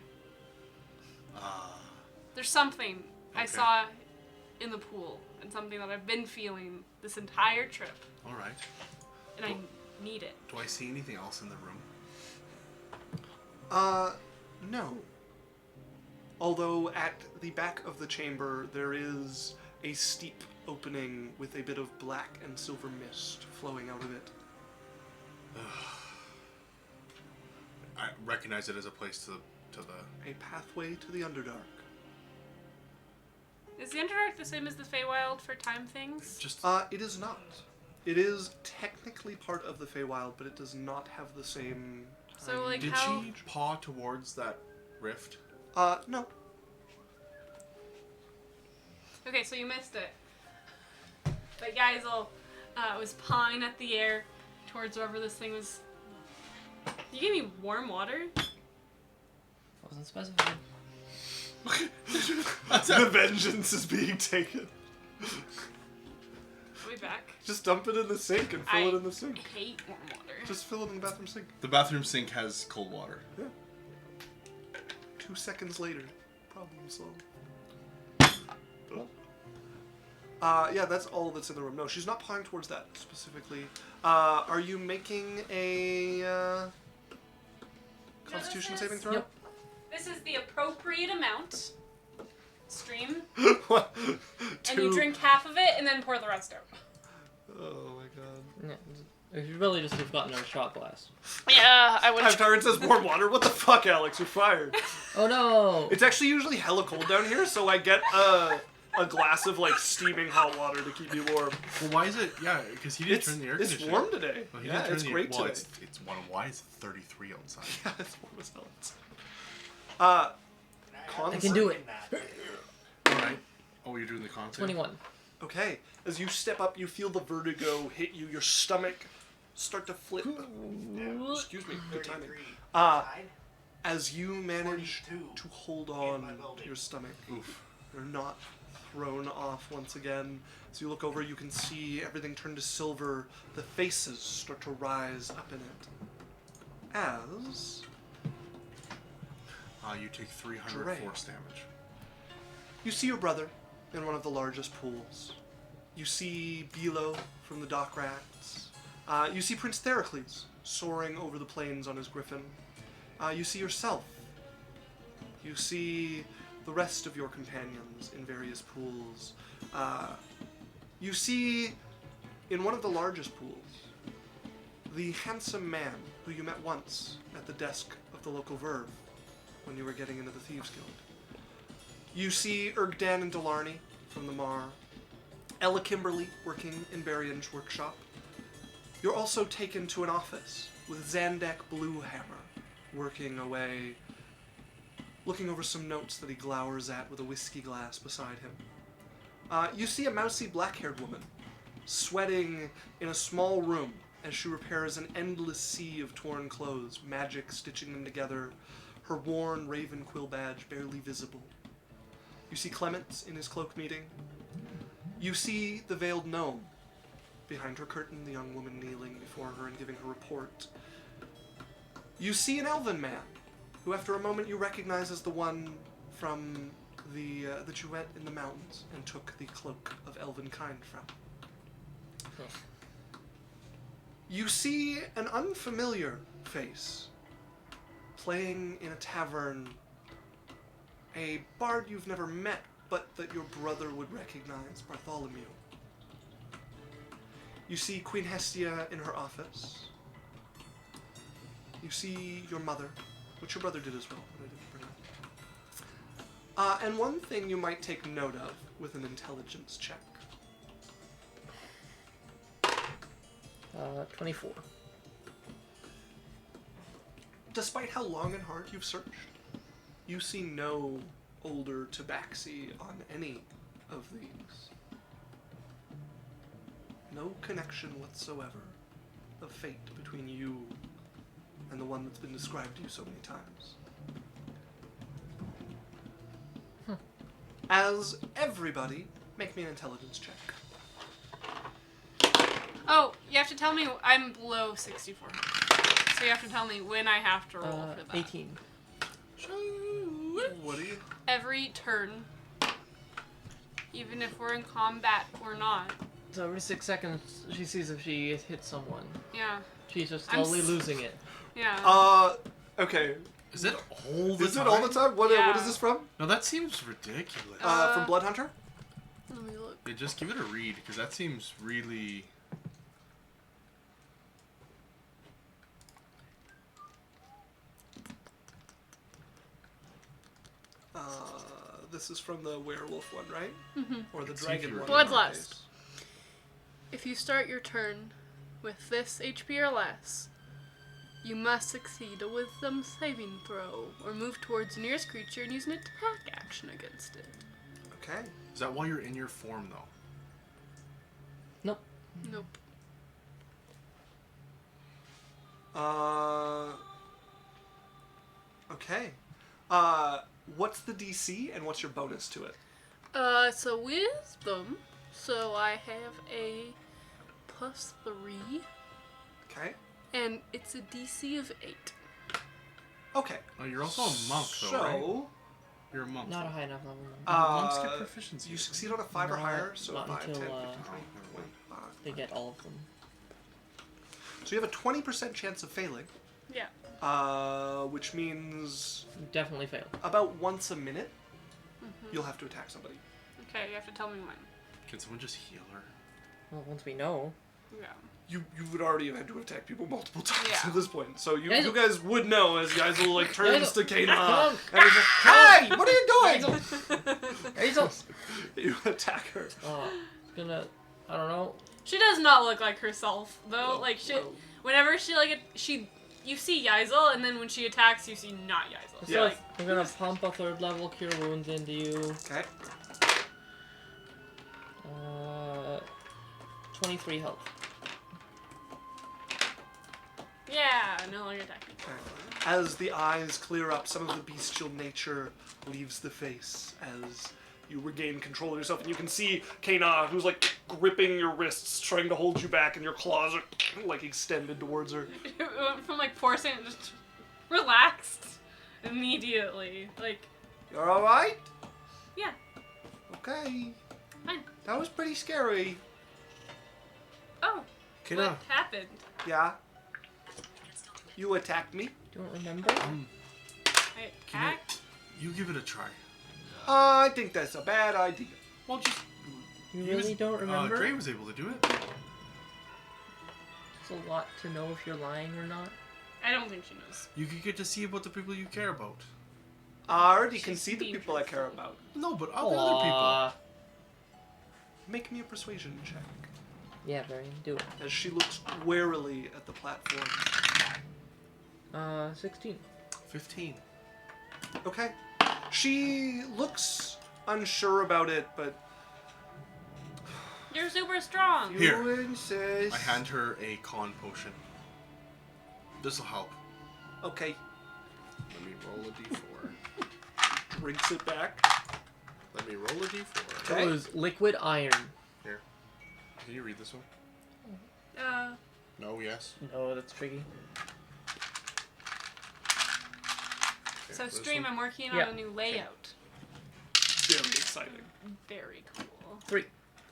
There's something I Okay. saw in the pool, and something that I've been feeling this entire trip, All right. and I need it. Do I see anything else in the room? No. Although at the back of the chamber there is a steep opening with a bit of black and silver mist flowing out of it. I recognize it as a place to the. A pathway to the Underdark. Is the Underdark the same as the Feywild for time things? Just. It is not. It is technically part of the Feywild, but it does not have the same... So, like, Did how... she paw towards that rift? No. Okay, so you missed it. But Yaikzal was pawing at the air towards wherever this thing was. You gave me warm water? Wasn't specified. The vengeance is being taken. Are we back? Just dump it in the sink and fill it in the I sink. hate warm water. Just fill it in the bathroom sink. The bathroom sink has cold water. Yeah. 2 seconds later, problem solved. Yeah, that's all that's in the room. No, she's not pawing towards that specifically. Are you making a Constitution this saving is- throw? Yep. This is the appropriate amount. Stream. What? And you drink half of it and then pour the rest out. Oh my god. Yeah, you really just have gotten our shot glass. Yeah, I would. Hive Tyrant says warm water. What the fuck, Alex? You're fired. Oh no! It's actually usually hella cold down here, so I get a glass of like steaming hot water to keep me warm. Well, why is it? Yeah, because he didn't turn the air It's conditioner. warm today. Well, he Yeah, didn't turn it's the- great well, today. It's one. Why is it 33 outside? Yeah, it's warm as hell. I can do it. All right. Oh, you're doing the con save? 21. Okay, as you step up, you feel the vertigo hit you. Your stomach start to flip. Excuse me, good timing. As you manage to hold on to your stomach, Oof. you're not thrown off once again. As you look over, you can see everything turn to silver. The faces start to rise up in it. As You take 300 Drae. force damage. you see your brother in one of the largest pools. You see Bilo from the dock rats. You see Prince Theracles soaring over the plains on his griffin. You see yourself. You see the rest of your companions in various pools. You see, in one of the largest pools, the handsome man who you met once at the desk of the local Verve when you were getting into the Thieves Guild. You see Ergdan and Delarney from the Mar. Ella Kimberly working in Berrian's workshop. You're also taken to an office with Zandek Bluehammer working away, looking over some notes that he glowers at with a whiskey glass beside him. You see a mousy black-haired woman sweating in a small room as she repairs an endless sea of torn clothes, magic stitching them together, her worn raven quill badge barely visible. You see Clements in his cloak meeting. You see the veiled gnome. Behind her curtain, the young woman kneeling before her and giving her report. You see an elven man, who after a moment you recognize as the one from that you met in the mountains and took the cloak of elven kind from. You see an unfamiliar face playing in a tavern, a bard you've never met, but that your brother would recognize, Bartholomew. You see Queen Hestia in her office. You see your mother, which your brother did as well, but I didn't bring up. And one thing you might take note of with an intelligence check. 24. Despite how long and hard you've searched, you see no older tabaxi on any of these. No connection whatsoever of fate between you and the one that's been described to you so many times. As everybody, make me an intelligence check. Oh, you have to tell me I'm below 64. So you have to tell me when I have to roll for that. 18. What do you? Every turn, even if we're in combat or not. So every 6 seconds, she sees if she hits someone. Yeah. She's just I'm slowly losing it. Yeah. Okay. Is it all the time? Is it all the time? What is this from? No, that seems ridiculous. From Bloodhunter? Let me look. Yeah, just give it a read, because that seems really... This is from the werewolf one, right? Mm-hmm. Or the Let's see dragon if you're one. right. Bloodlust. If you start your turn with this HP or less, you must succeed a wisdom saving throw or move towards the nearest creature and use an attack action against it. Okay. Is that while you're in your form, though? Nope. Nope. Okay. What's the DC and what's your bonus to it? So wisdom. So I have a +3, Okay. and it's a DC of 8. Okay. Oh, you're also a monk, though, right? So, You're a monk. Not a high enough level. monks get proficiency. you succeed on a 5 or Not- higher, so not 5, 10, until, 15, 20, 25. They get all of them. So you have a 20% chance of failing, Yeah. which means You definitely fail. about once a minute, you'll have to attack somebody. Okay, you have to tell me when. Can someone just heal her? Well, once we know. Yeah. You would already have had to attack people multiple times Yeah. at this point. So you Yaikzal. guys would know as Yaikzal like turns to Yaikzal. Kea'Na Come on. and he's like, "Hey, what are you doing?" Hazel! You attack her. It's gonna... I don't know. She does not look like herself, though. Whoa, Like, she, whoa. whenever you see Yaikzal, and then when she attacks, you see not Yaikzal. So Yeah. Like, I'm gonna pump a 3rd level cure wounds into you. Okay. 23 health. yeah, no longer attacking. As the eyes clear up, some of the bestial nature leaves the face as you regain control of yourself, and you can see Kea'Na, who's like gripping your wrists, trying to hold you back, and your claws are like extended towards her. It went from like forcing it just relaxed immediately. Like, You're all right? yeah, Okay. fine. That was pretty scary. Oh, Kea'Na. what happened? Yeah. You attacked me. Don't remember? I attacked? You give it a try. I think that's a bad idea. Well, just... You he really was- don't remember? Drae was able to do it. It's a lot to know if you're lying or not. I don't think she knows. You could get to see about the people you care about. I already can She's see the being people I care truthful. about. No, but other people. Aw. Make me a persuasion check. Yeah, Berrian, do it. As she looks warily at the platform. 16. 15. Okay. She looks unsure about it, but You're super strong. Here. You insist. I hand her a con potion. This'll help. Okay. Let me roll a d4. Drinks it back. Let me roll a d4. Okay. It was liquid iron. Here. Can you read this one? No, yes. No, that's tricky. Okay, So this stream, one? I'm working on Yeah. a new layout. Very exciting. Very cool. 3.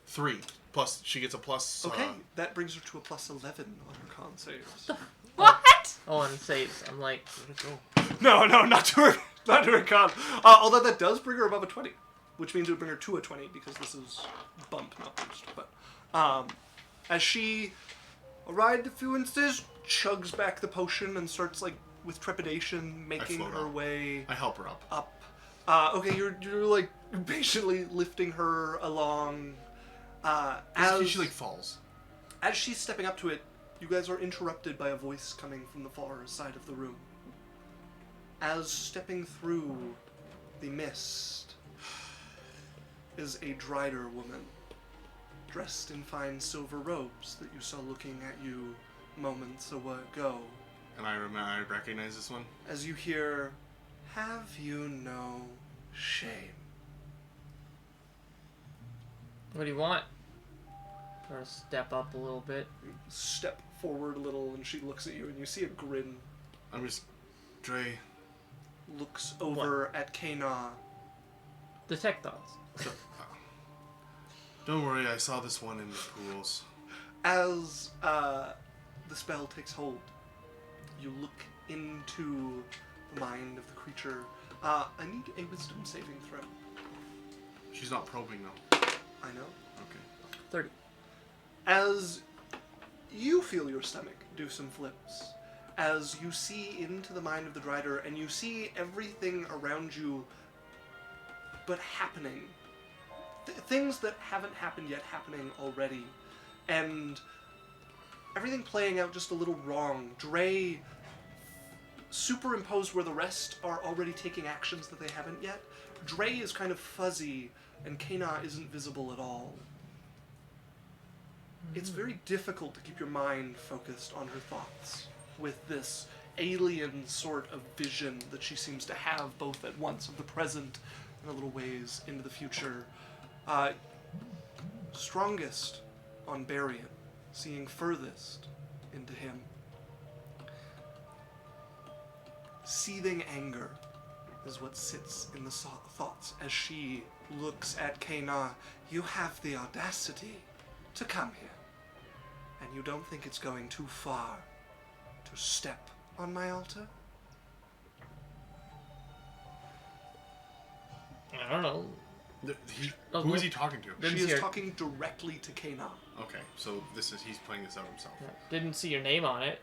3. Plus, she gets a plus. Okay, that brings her to a plus 11 on her con saves. What? Oh, and saves. I'm like, Where'd it go? No, not to her con. Although that does bring her above a 20, which means it would bring her to a 20 because this is bump, not boost. But as she arrived a few instances, chugs back the potion and starts like with trepidation making float her up. way I help her up. up. Okay, you're like patiently lifting her along. Basically, she like falls. As she's stepping up to it, you guys are interrupted by a voice coming from the far side of the room. As stepping through the mist is a Drider woman, dressed in fine silver robes that you saw looking at you moments ago. And I recognize this one. As you hear, "Have you no shame?" what do you want? Or step up a little bit. Step forward a little, and she looks at you, and you see a grin. I'm just. Drae. Looks over at Kea'Na. Detect thoughts. Don't worry, I saw this one in the pools. As the spell takes hold, you look into the mind of the creature. I need a wisdom saving throw. She's not probing though. I know. Okay. 30. As you feel your stomach do some flips, as you see into the mind of the Drider, and you see everything around you but happening. Things that haven't happened yet happening already. And everything playing out just a little wrong. Drae superimposed where the rest are already taking actions that they haven't yet. Drae is kind of fuzzy, and Kea'Na isn't visible at all. It's very difficult to keep your mind focused on her thoughts with this alien sort of vision that she seems to have both at once of the present and a little ways into the future. Strongest on Berrian, seeing furthest into him. Seething anger is what sits in the thoughts as she looks at Kea'Na. You have the audacity to come here, and you don't think it's going too far to step on my altar? I don't know. Who is he talking to? Didn't She see is her- talking directly to Kea'Na. Okay, so he's playing this out himself. Didn't see your name on it.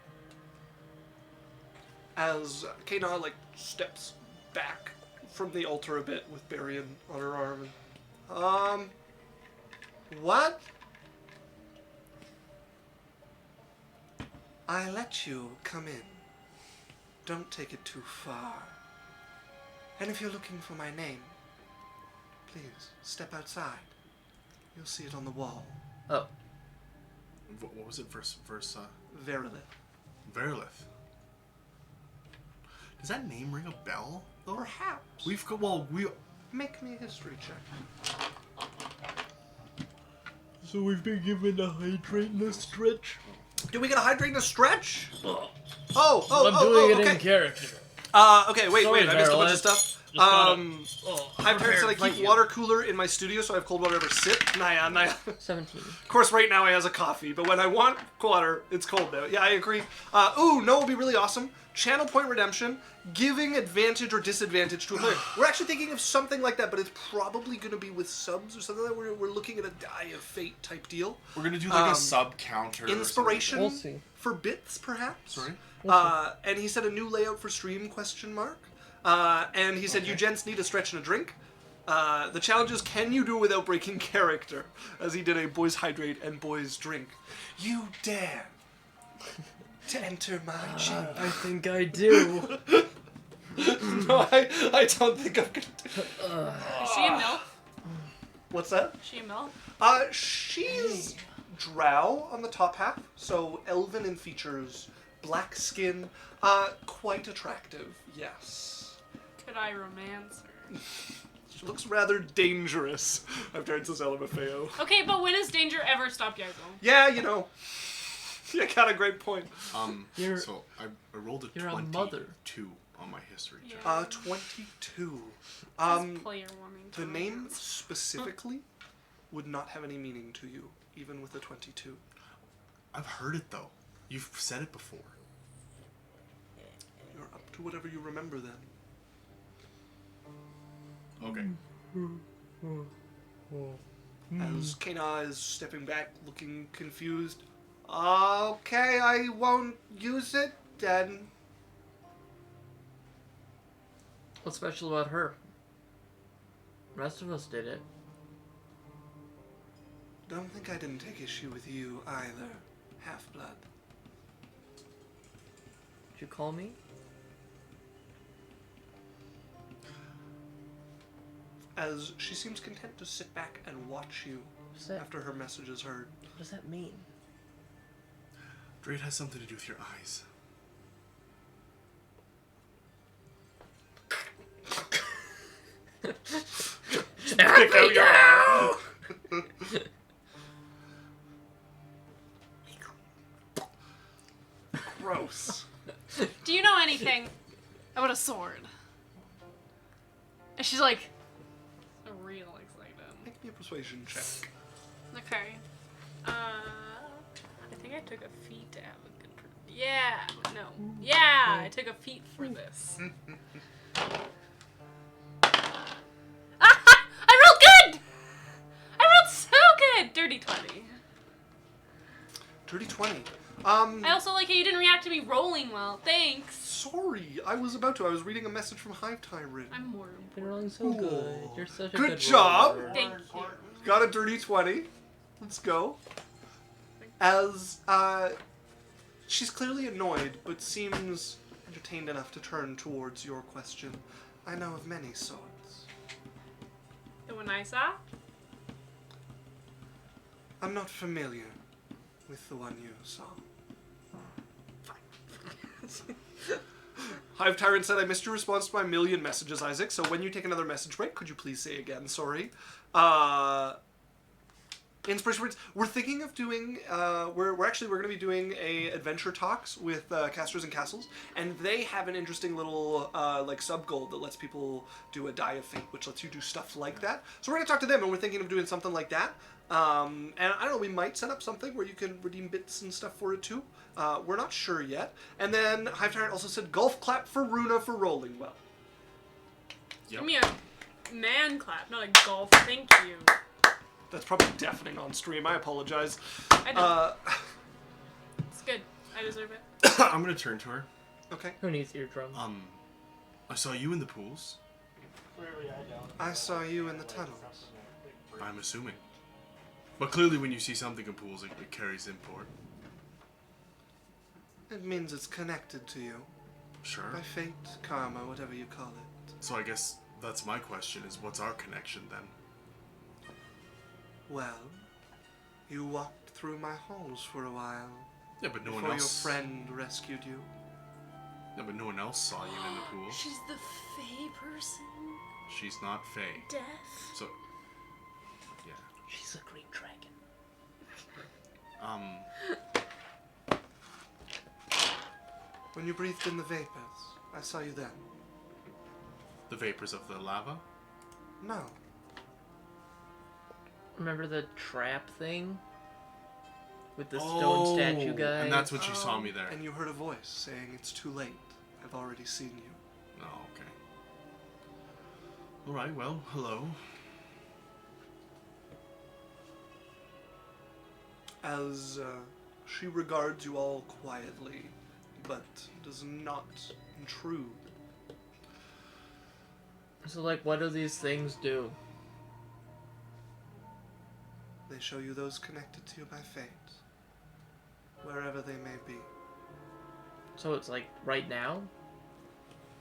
As Kea'Na steps back from the altar a bit with Berrian on her arm. What? I let you come in. Don't take it too far. And if you're looking for my name, please step outside. You'll see it on the wall. Oh. What was it? Verse Vaerelith. Vaerelith. Does that name ring a bell? Though? Perhaps. We've got Make me a history check. So we've been given a hydrate and a stretch. Do we get a hydrate and a stretch? I'm Oh, doing it in okay. character. Okay, wait, Sorry, I missed a bunch of Vaerelith. stuff. Just My parents said I fight keep you. water cooler in my studio so I have cold water ever sit. Naya. 17. Of course, right now I has a coffee, but when I want water, it's cold now. Yeah, I agree. No, would be really awesome. Channel point redemption, giving advantage or disadvantage to a player. We're actually thinking of something like that, but it's probably going to be with subs or something like that. We're looking at a Die of Fate type deal. We're gonna do a sub counter. Inspiration We'll see. for bits, perhaps. Sorry? And he said a new layout for stream, ? And he said, you gents need a stretch and a drink. The challenge is, can you do it without breaking character? As he did a boys hydrate and boys drink. You dare to enter my chamber. I think I do. No, I don't think I'm gonna do it. Is she a MILF? What's that? She a milk? She's drow on the top half, so elven in features, black skin, quite attractive, yes. Could I romance her? She looks rather dangerous. I've tried to sell LMFAO. Okay, but when has danger ever stopped Yaikzal? Yeah, you know. You got a great point. You're- So I rolled a you're a 22 mother. on my history check. Yeah. 22. This player wanting to The name romance. specifically would not have any meaning to you, even with a 22. I've heard it though. You've said it before. You're up to whatever you remember then. Okay. As Kea'Na is stepping back, looking confused. Okay, I won't use it then. What's special about her? The rest of us did it. Don't think I didn't take issue with you either, Half-Blood. Did you call me? As she seems content to sit back and watch you What's that? after her message is heard. What does that mean? Drae has something to do with your eyes. Pick out your eye. Gross. Do you know anything about a sword? And she's like, real excited. Make me a persuasion check. Okay. I think I took a feat to have a good. Yeah. No. Yeah. I took a feat for this. I rolled good. I rolled so good. Dirty 20. Dirty 20. I also like how you didn't react to me rolling well. Thanks. Sorry, I was about to. I was reading a message from Hive Tyrant. I'm more You're important. rolling so good. You're such a Good good job. roller. Thank you. Got a dirty 20. Let's go. As, she's clearly annoyed, but seems entertained enough to turn towards your question. I know of many swords. The one I saw? I'm not familiar with the one you saw. Hive Tyrant said, I missed your response to my million messages, Isaac, so when you take another message break, could you please say again? Sorry. Inspiration words. We're thinking of doing, we're going to be doing a adventure talks with Casters and Castles, and they have an interesting little, like, sub-goal that lets people do a Die of Fate, which lets you do stuff like that. So we're going to talk to them, and we're thinking of doing something like that. And I don't know, we might set up something where you can redeem bits and stuff for it too. We're not sure yet. And then Hive Tyrant also said golf clap for Runa for rolling well. Yep. Give me a man clap, not a golf. Thank you. That's probably deafening on stream. I apologize. I know. It's good. I deserve it. I'm gonna turn to her. Okay. Who needs eardrums? I saw you in the pools. I saw you in the tunnels. I'm assuming. But clearly when you see something in pools, it carries import. It means it's connected to you. Sure. By fate, karma, whatever you call it. So I guess that's my question, is what's our connection then? Well, you walked through my halls for a while. Yeah, but no before one else... your friend rescued you. Yeah, but no one else saw you in the pool. She's the Fae person. She's not Fae. Death. So... Yeah. She's a great dragon. When you breathed in the vapors, I saw you then. The vapors of the lava? No. Remember the trap thing? With the stone statue guy? And that's when she saw me there. And you heard a voice saying, it's too late. I've already seen you. Oh, okay. Alright, well, hello. As she regards you all quietly, but does not intrude. So, like, what do these things do? They show you those connected to you by fate, wherever they may be. So it's like right now?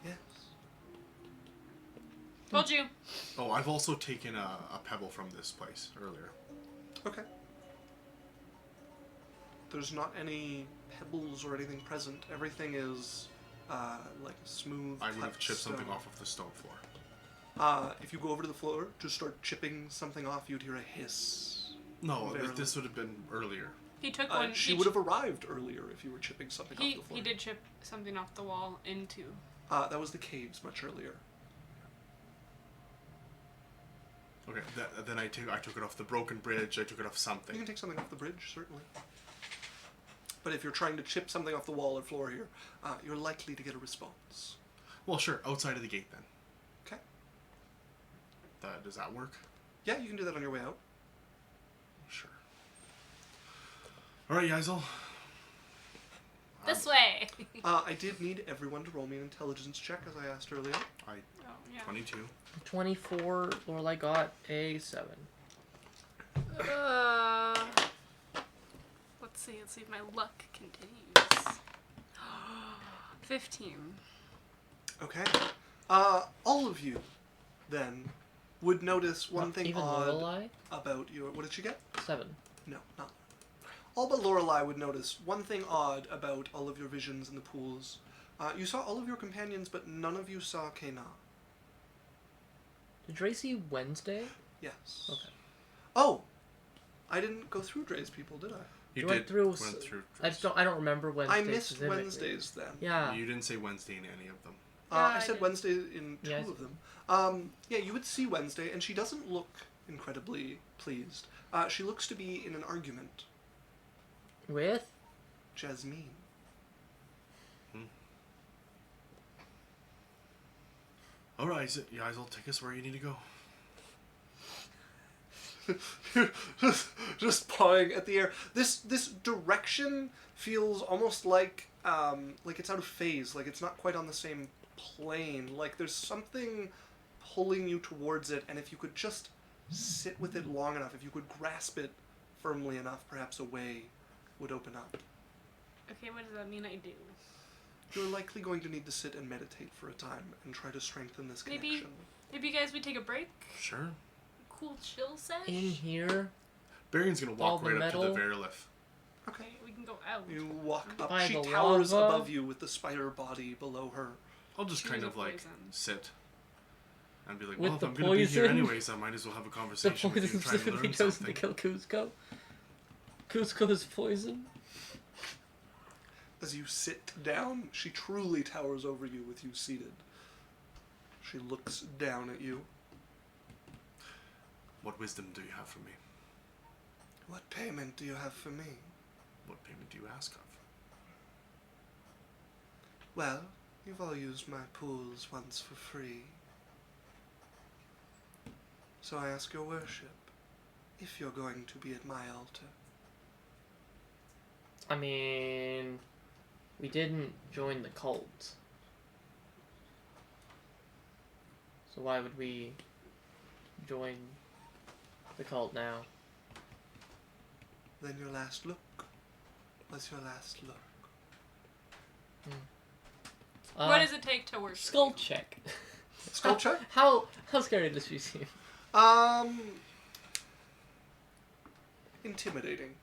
Yes. Told you. Oh, I've also taken a pebble from this place earlier. Okay. There's not any pebbles or anything present. Everything is like smooth. I would have cut chipped something stone. off of the stone floor. If you go over to the floor to start chipping something off, you'd hear a hiss. No, Verily. this would have been earlier. He took one. She would have arrived earlier if you were chipping something off the floor. He did chip something off the wall into. That was the caves much earlier. Okay, then I took it off the broken bridge. I took it off You something. can take something off the bridge, certainly. But if you're trying to chip something off the wall or floor here, you're likely to get a response. Well, sure, outside of the gate then. Okay. Does that work? Yeah, you can do that on your way out. Sure. All right, Yaikzal. This way. I did need everyone to roll me an intelligence check, as I asked earlier. Oh, yeah. 22. 24. Lorelei got a 7. Let's see if my luck continues. 15. Okay. All of you, then, would notice one Not thing even odd Lorelei? about your... What did she get? 7. No, not. All but Lorelei would notice one thing odd about all of your visions in the pools. You saw all of your companions, but none of you saw Kea'Na. Did Drae see Wednesday? Yes. Okay. Oh! I didn't go through Dre's people, did I? You went through. went through. I don't remember Wednesday. I missed specifically. Wednesdays then. Yeah. You didn't say Wednesday in any of them. Yeah, I I said did. Wednesday in two Yeah, I of them. Yeah, you would see Wednesday, and she doesn't look incredibly pleased. She looks to be in an argument. With? Jasmine. All right, Yaikzal, take us where you need to go. just pawing at the air. This direction feels almost like it's out of phase. Like it's not quite on the same plane. Like there's something pulling you towards it, and if you could just sit with it long enough, if you could grasp it firmly enough, perhaps a way would open up. Okay, what does that mean I do? You're likely going to need to sit and meditate for a time and try to strengthen this connection. Maybe you guys would take a break? Sure. Cool chill sesh? In here? Berrian's gonna All walk the right up to metal? the Verelith. Okay. Okay, we can go out. You walk up. By She the towers lava? above you with the spider body below her. I'll just Choose kind a of like poison. sit and be like, With well, if the I'm gonna be here poison? anyways, I might as well have a The conversation with poison you, try and specifically learn chosen to something. kill Cusco. Cusco's poison? As you sit down, she truly towers over you with you seated. She looks down at you. What wisdom do you have for me? What payment do you have for me? What payment do you ask of? Well, you've all used my pools once for free. So I ask your worship, if you're going to be at my altar. I mean, we didn't join the cult. So why would we join the cult now? Then your last look was your last look. What does it take to worship? Skull check. Skull check? How scary does she seem? Intimidating.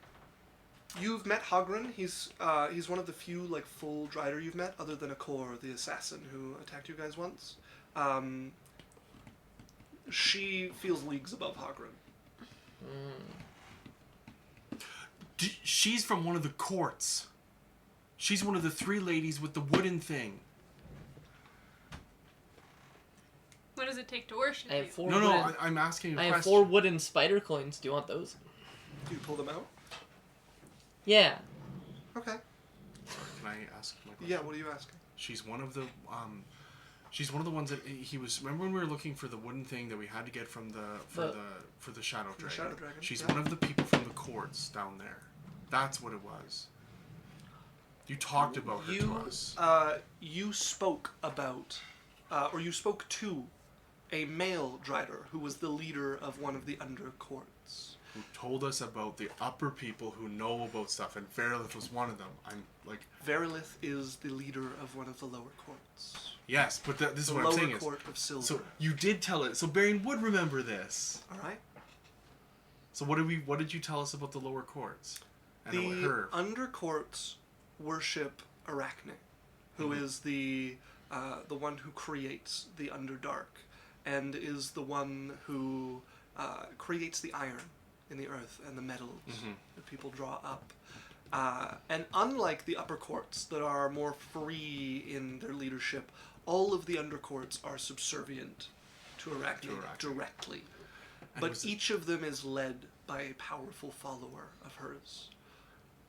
You've met Alochrin. He's one of the few like full Drider you've met, other than Akor, the assassin who attacked you guys once. She feels leagues above Alochrin. She's from one of the courts. She's one of the 3 ladies with the wooden thing. What does it take to worship I have you? 4 No, wooden, I'm asking a I have question. 4 wooden spider coins. Do you want those? Do you pull them out? Yeah. Okay. Can I ask my question? Yeah. What are you asking? She's one of the ones that he was. Remember when we were looking for the wooden thing that we had to get from for the shadow dragon? Shadow Dragon, She's yeah. one of the people from the courts down there. That's what it was. You talked about her to us. You spoke about, or you spoke to, a male Drider who was the leader of one of the undercourts. who told us about the upper people who know about stuff, and Vaerelith was one of them. I'm like... Vaerelith is the leader of one of the lower courts. Yes, but this is The what I'm saying lower is... court of silver. So you did tell it. So Berrian would remember this. All right. So what did you tell us about the lower courts? And about The her? undercourts worship Arachne, who is the one who creates the Underdark, and is the one who creates the iron in the earth and the metals that people draw up. And unlike the upper courts that are more free in their leadership, all of the undercourts are subservient to Arachne directly. And But each of them is led by a powerful follower of hers.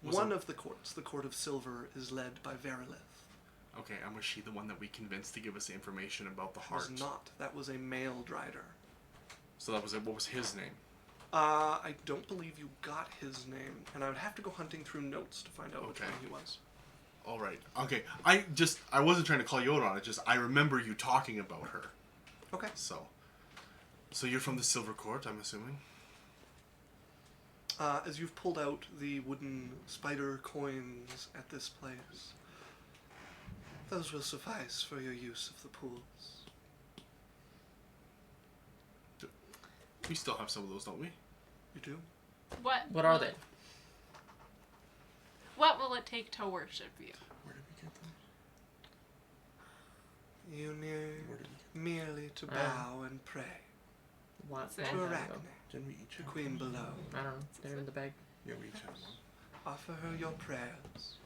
Was One it- of the courts, the Court of Silver, is led by Vaerelith. Okay, and was she the one that we convinced to give us the information about the heart? Was not. That was a male Drider. So that was it. What was his name? I don't believe you got his name, and I would have to go hunting through notes to find out which Okay. one he was. All right. Okay. I wasn't trying to call you out on it. Just I remember you talking about her. Okay. So you're from the Silver Court, I'm assuming. As you've pulled out the wooden spider coins at this place, those will suffice for your use of the pools. We still have some of those, don't we? You do? What are they? What will it take to worship you? Where did we get them? You need Where did we get merely to bow and pray What? To to Long time Arachne, ago. Didn't we each the have queen below. I don't know. They're in the bag. Yeah, we each have one. Offer her your prayers.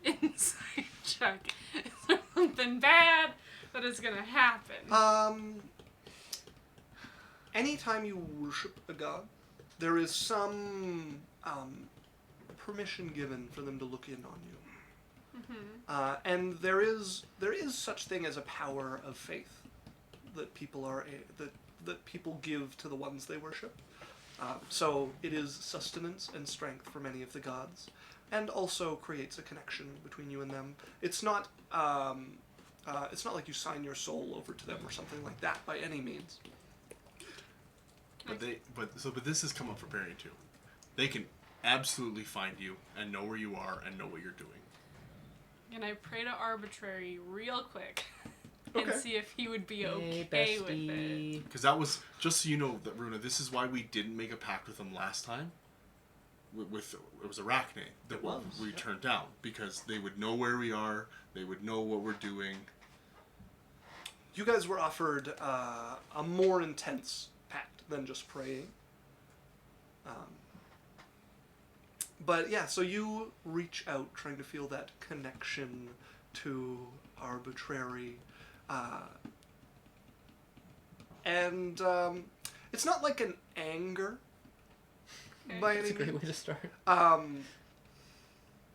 Inside check. Is there something bad that is gonna happen? Anytime you worship a god, there is some permission given for them to look in on you. And there is such thing as a power of faith that people that people give to the ones they worship. So it is sustenance and strength for many of the gods, and also creates a connection between you and them. It's not like you sign your soul over to them or something like that by any means. But this has come up for Berrian too. They can absolutely find you and know where you are and know what you're doing. Can I pray to Arbitrary real quick Okay. and see if he would be Hey, okay with it? bestie. Because that was, just so you know, that Runa, this is why we didn't make a pact with them last time. With it was Arachne that we turned down, because they would know where we are, they would know what we're doing. You guys were offered a more intense pact than just praying. But yeah, so you reach out trying to feel that connection to Arbitrary. And it's not like an anger by That's any a great means. way to start.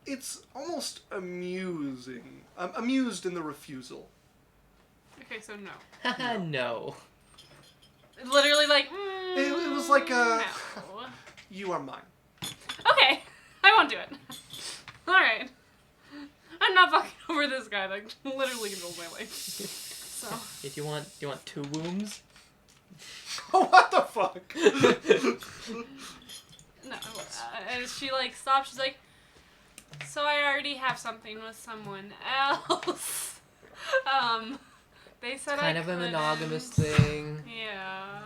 It's almost amusing. Amused in the refusal. Okay, so no. Haha, no. Literally like, It was like a... no. You are mine. Okay, I won't do it. Alright. I'm not fucking over this guy that literally controls my life. So. If you want 2 wombs? What the fuck? No. And she like stops, she's like, so I already have something with someone else. They said Kind I of a couldn't. monogamous thing. Yeah.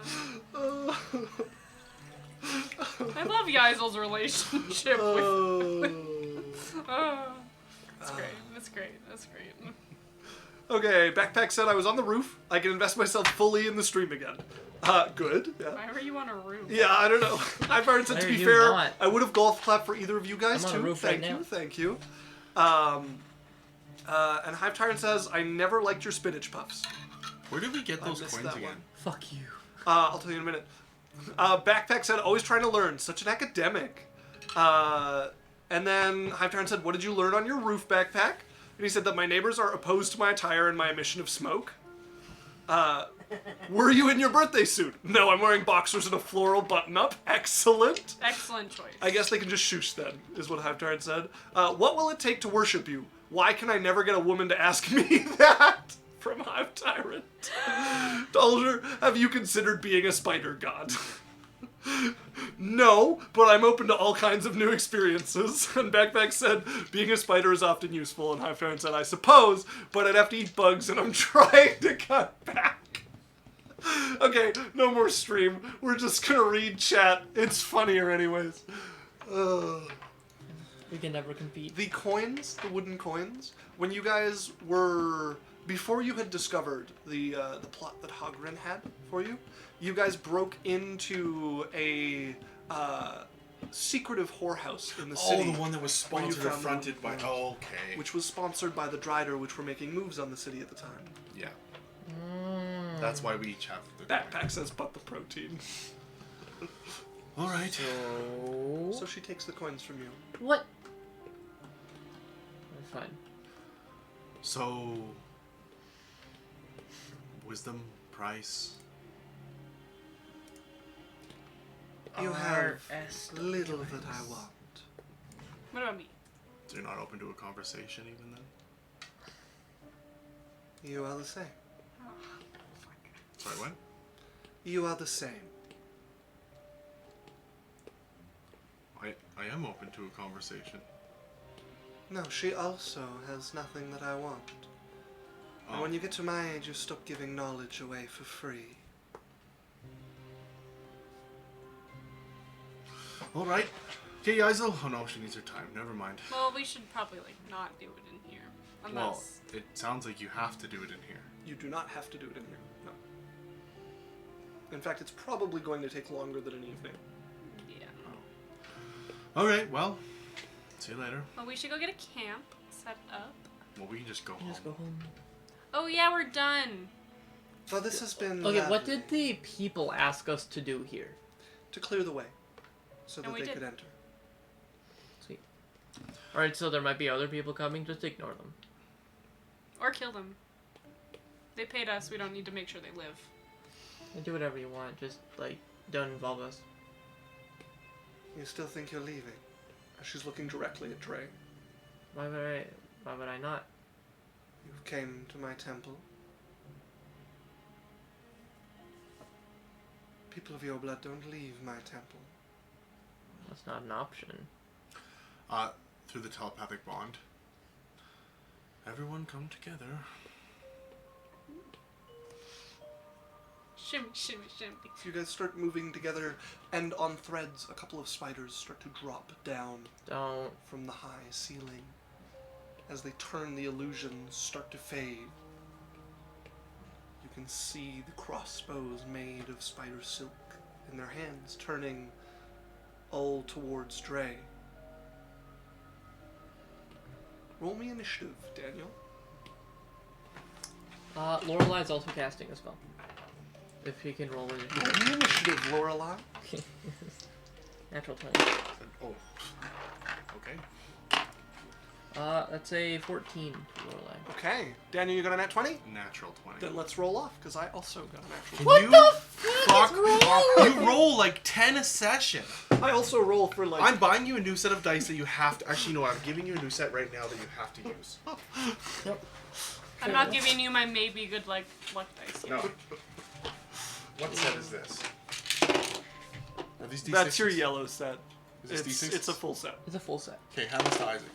I love Yaikzal's relationship with. Oh, that's great. That's great. That's great. Okay, Backpack said I was on the roof. I can invest myself fully in the stream again. Good. Yeah. Why were you on a roof? Yeah, I don't know. I've heard said Why to are be you fair, not? I would have golf clapped for either of you guys I'm on too. a roof Thank right you, now. thank you. And Hive Tyrant says I never liked your spinach puffs. Where did we get I those missed coins that again? one. Fuck you. I'll tell you in a minute. Backpack said always trying to learn, such an academic. And then Hive Tyrant said, what did you learn on your roof, Backpack? And he said that my neighbors are opposed to my attire and my emission of smoke. Were you in your birthday suit? No, I'm wearing boxers and a floral button-up. Excellent. Excellent choice. I guess they can just shoosh then, is what Hive Tyrant said. What will it take to worship you? Why can I never get a woman to ask me that? From Hive Tyrant. Dolger, have you considered being a spider god? No, but I'm open to all kinds of new experiences. And Backpack said, being a spider is often useful. And Hightower said, I suppose, but I'd have to eat bugs and I'm trying to cut back. Okay, no more stream. We're just gonna read chat. It's funnier anyways. We can never compete. The coins, the wooden coins, when you guys were... Before you had discovered the plot that Hogrin had for you, you guys broke into a secretive whorehouse in the city. Oh, the one that was sponsored or fronted by... Oh, okay. Which was sponsored by the Drider, which were making moves on the city at the time. Yeah. That's why we each have the Backpack says, but the protein. All right. So she takes the coins from you. What? Fine. So... Wisdom, price... You have little that I want. What about me? So you're not open to a conversation even then? You are the same. Oh, fuck. Sorry, what? You are the same. I am open to a conversation. No, she also has nothing that I want. And when you get to my age, you stop giving knowledge away for free. Alright. Okay, Yaikzal. Oh no, she needs her time. Never mind. Well, we should probably like not do it in here, unless. Well, it sounds like you have to do it in here. You do not have to do it in here. No. In fact, it's probably going to take longer than an evening. Yeah. Alright, well. See you later. Well, we should go get a camp set up. Well, we can just go home. Just go home. Oh yeah, we're done. So this has been... Okay, what did the people ask us to do here? To clear the way. So that And we they did. could enter. Sweet. Alright, so there might be other people coming, just ignore them. Or kill them. They paid us. We don't need to make sure they live. And do whatever you want, just, like, don't involve us. You still think you're leaving? She's looking directly at Drae. Why would I not? You came to my temple. People of your blood don't leave my temple. That's not an option. Through the telepathic bond. Everyone come together. Shimmy, shimmy, shimmy. So you guys start moving together, and on threads, a couple of spiders start to drop down Don't. from the high ceiling. As they turn, the illusions start to fade. You can see the crossbows made of spider silk in their hands, turning all towards Drae. Roll me initiative, Daniel. Lorelei's also casting a spell. If he can roll it. Roll me initiative, Lorelei. Natural 20. Oh. Okay. That's a 14 for Lorelei. Okay. Daniel, you got a nat 20? Natural 20. Then let's roll off, because I also got a natural 20. What the fuck? You roll like 10 a session. I also roll for like... I'm buying you a new set of dice that you have to... Actually, no, I'm giving you a new set right now that you have to use. Yep. I'm not giving you my maybe good luck dice yet. No. What set is this? Are these D6s? That's your yellow set. Is this D6s? It's a full set. It's a full set. Okay, hand this to Isaac.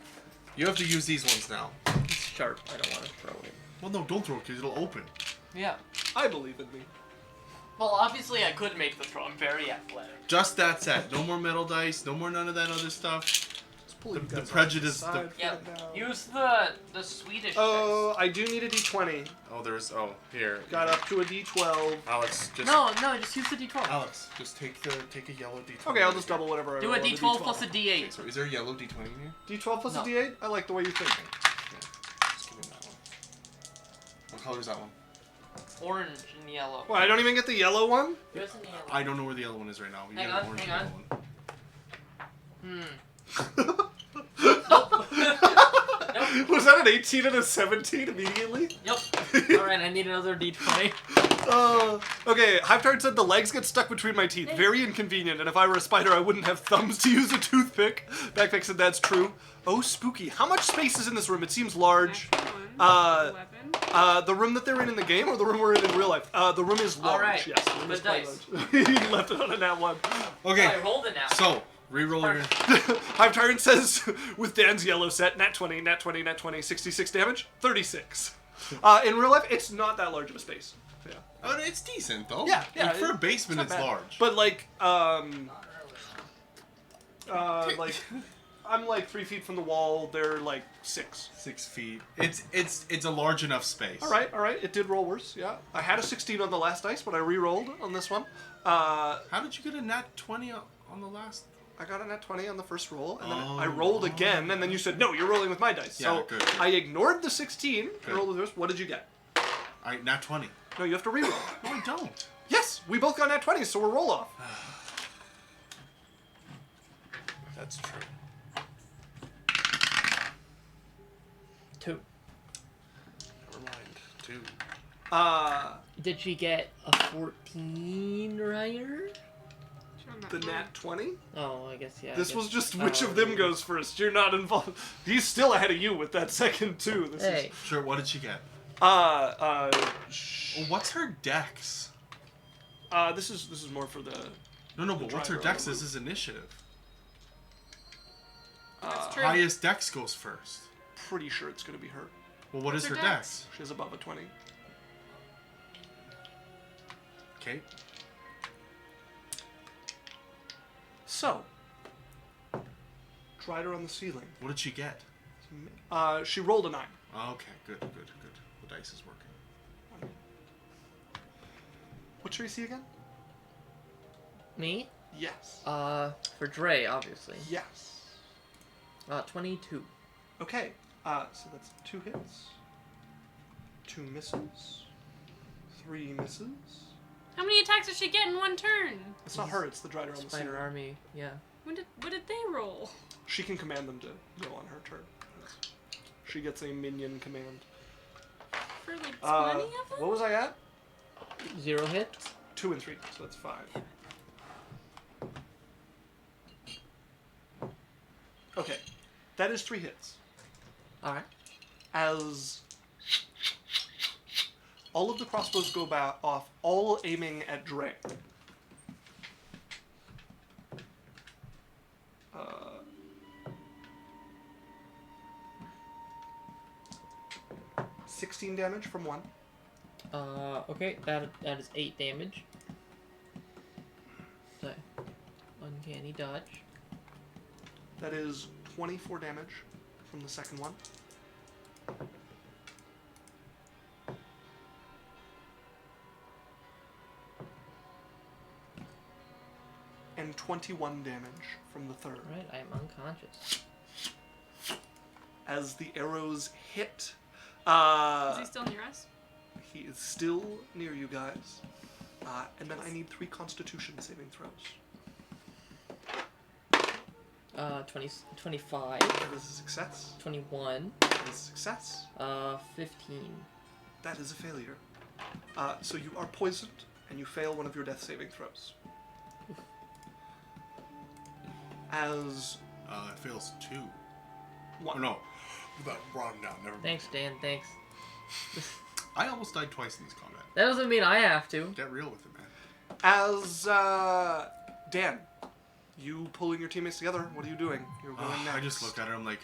You have to use these ones now. It's sharp. I don't want to throw it. Well, no, don't throw it because it'll open. Yeah. I believe in me. Well, obviously I could make the throw. I'm very athletic. Just that set. No more metal dice. No more none of that other stuff. Just pull The- you the guys off prejudice- to the side Yeah. for now. Use the Swedish. Oh, I do need a d20. Oh, here. Got up to a d12. Alex, just... No, just use the D12. Alex, just take a yellow D20. Okay, I'll just double whatever I Do roll a on the D12 plus a Okay, D8. so is there a yellow D20 in here? D12 plus No. a d8? I like the way you think. Just give me that one. What color is that one? Orange and yellow. Well, I don't even get the yellow one? Yours and yellow. I don't know where the yellow one is right now. You Hang get on, an orange hang and yellow one. Was that an 18 and a 17 immediately? Yep. Alright, I need another D20. Okay, Hivetard said the legs get stuck between my teeth. Very inconvenient, and if I were a spider, I wouldn't have thumbs to use a toothpick. Backpack said that's true. Oh, spooky. How much space is in this room? It seems large. Natural one. Weapon. The room that they're in the game, or the room we're in real life? The room is large. Alright, Yes, the room the is quite dice. large. He left it on a nat 1. Okay. I rolled it now. So, reroll your... Hive Tyrant says, with Dan's yellow set, nat 20, nat 20, nat 20, 66 damage, 36. In real life, it's not that large of a space. Yeah. Oh, it's decent, though. Yeah. Like, for a basement, not it's bad. large. But, like, I'm like 3 feet from the wall. They're like 6. 6 feet. It's a large enough space. All right. It did roll worse. Yeah, I had a 16 on the last dice, but I re-rolled on this one. How did you get a nat 20 on the last? I got a nat 20 on the first roll, and then I rolled again, and then you said, no, you're rolling with my dice. Yeah, so good. I ignored the 16 Good. and rolled with yours. What did you get? Nat 20. No, you have to re-roll. No, I don't. Yes, we both got nat 20s, so we're roll off. That's true. 2. Never mind. 2. Did she get a 14 higher? The nat 20? Oh, I guess, yeah. I This guess. was just which of them goes first. You're not involved. He's still ahead of you with that second, too. This Hey. Sure, what did she get? What's her dex? This is more for the... No, but what's her driver dex? on the This is initiative. That's true. Highest dex goes first. Pretty sure it's going to be her. Well, what is her her dex? She has above a 20. Okay. So, tried her on the ceiling. What did she get? She rolled a 9. Okay, good. The dice is working. What's your AC again? Me? Yes. For Drae, obviously. Yes. 22. Okay, so that's 2 hits, 2 misses, 3 misses. How many attacks does she get in one turn? It's not her, it's the Drider on the Spider ceiling. Army, yeah. What did they roll? She can command them to go on her turn. She gets a minion command. For like 20 of them? What was I at? 0 hits? 2 and 3, so that's 5. Okay, that is 3 hits. Alright. As all of the crossbows go off, all aiming at Drae. 16 damage from 1. Okay, that is 8 damage. So, uncanny dodge. That is 24 damage from the second one. And 21 damage from the third. Right, I am unconscious. As the arrows hit, Is he still near us? he is still near you guys. And then I need 3 Constitution saving throws. 25, That is a success. 21, That is a success. 15. That is a failure. So you are poisoned, and you fail one of your death saving throws. As It fails 2. one. Oh, no. That brought him down. Never mind. Thanks, Dan, thanks. I almost died twice in this combat. That doesn't mean I have to. Get real with it, man. As Dan, you pulling your teammates together. What are you doing? You're going next. I just look at her. I'm like,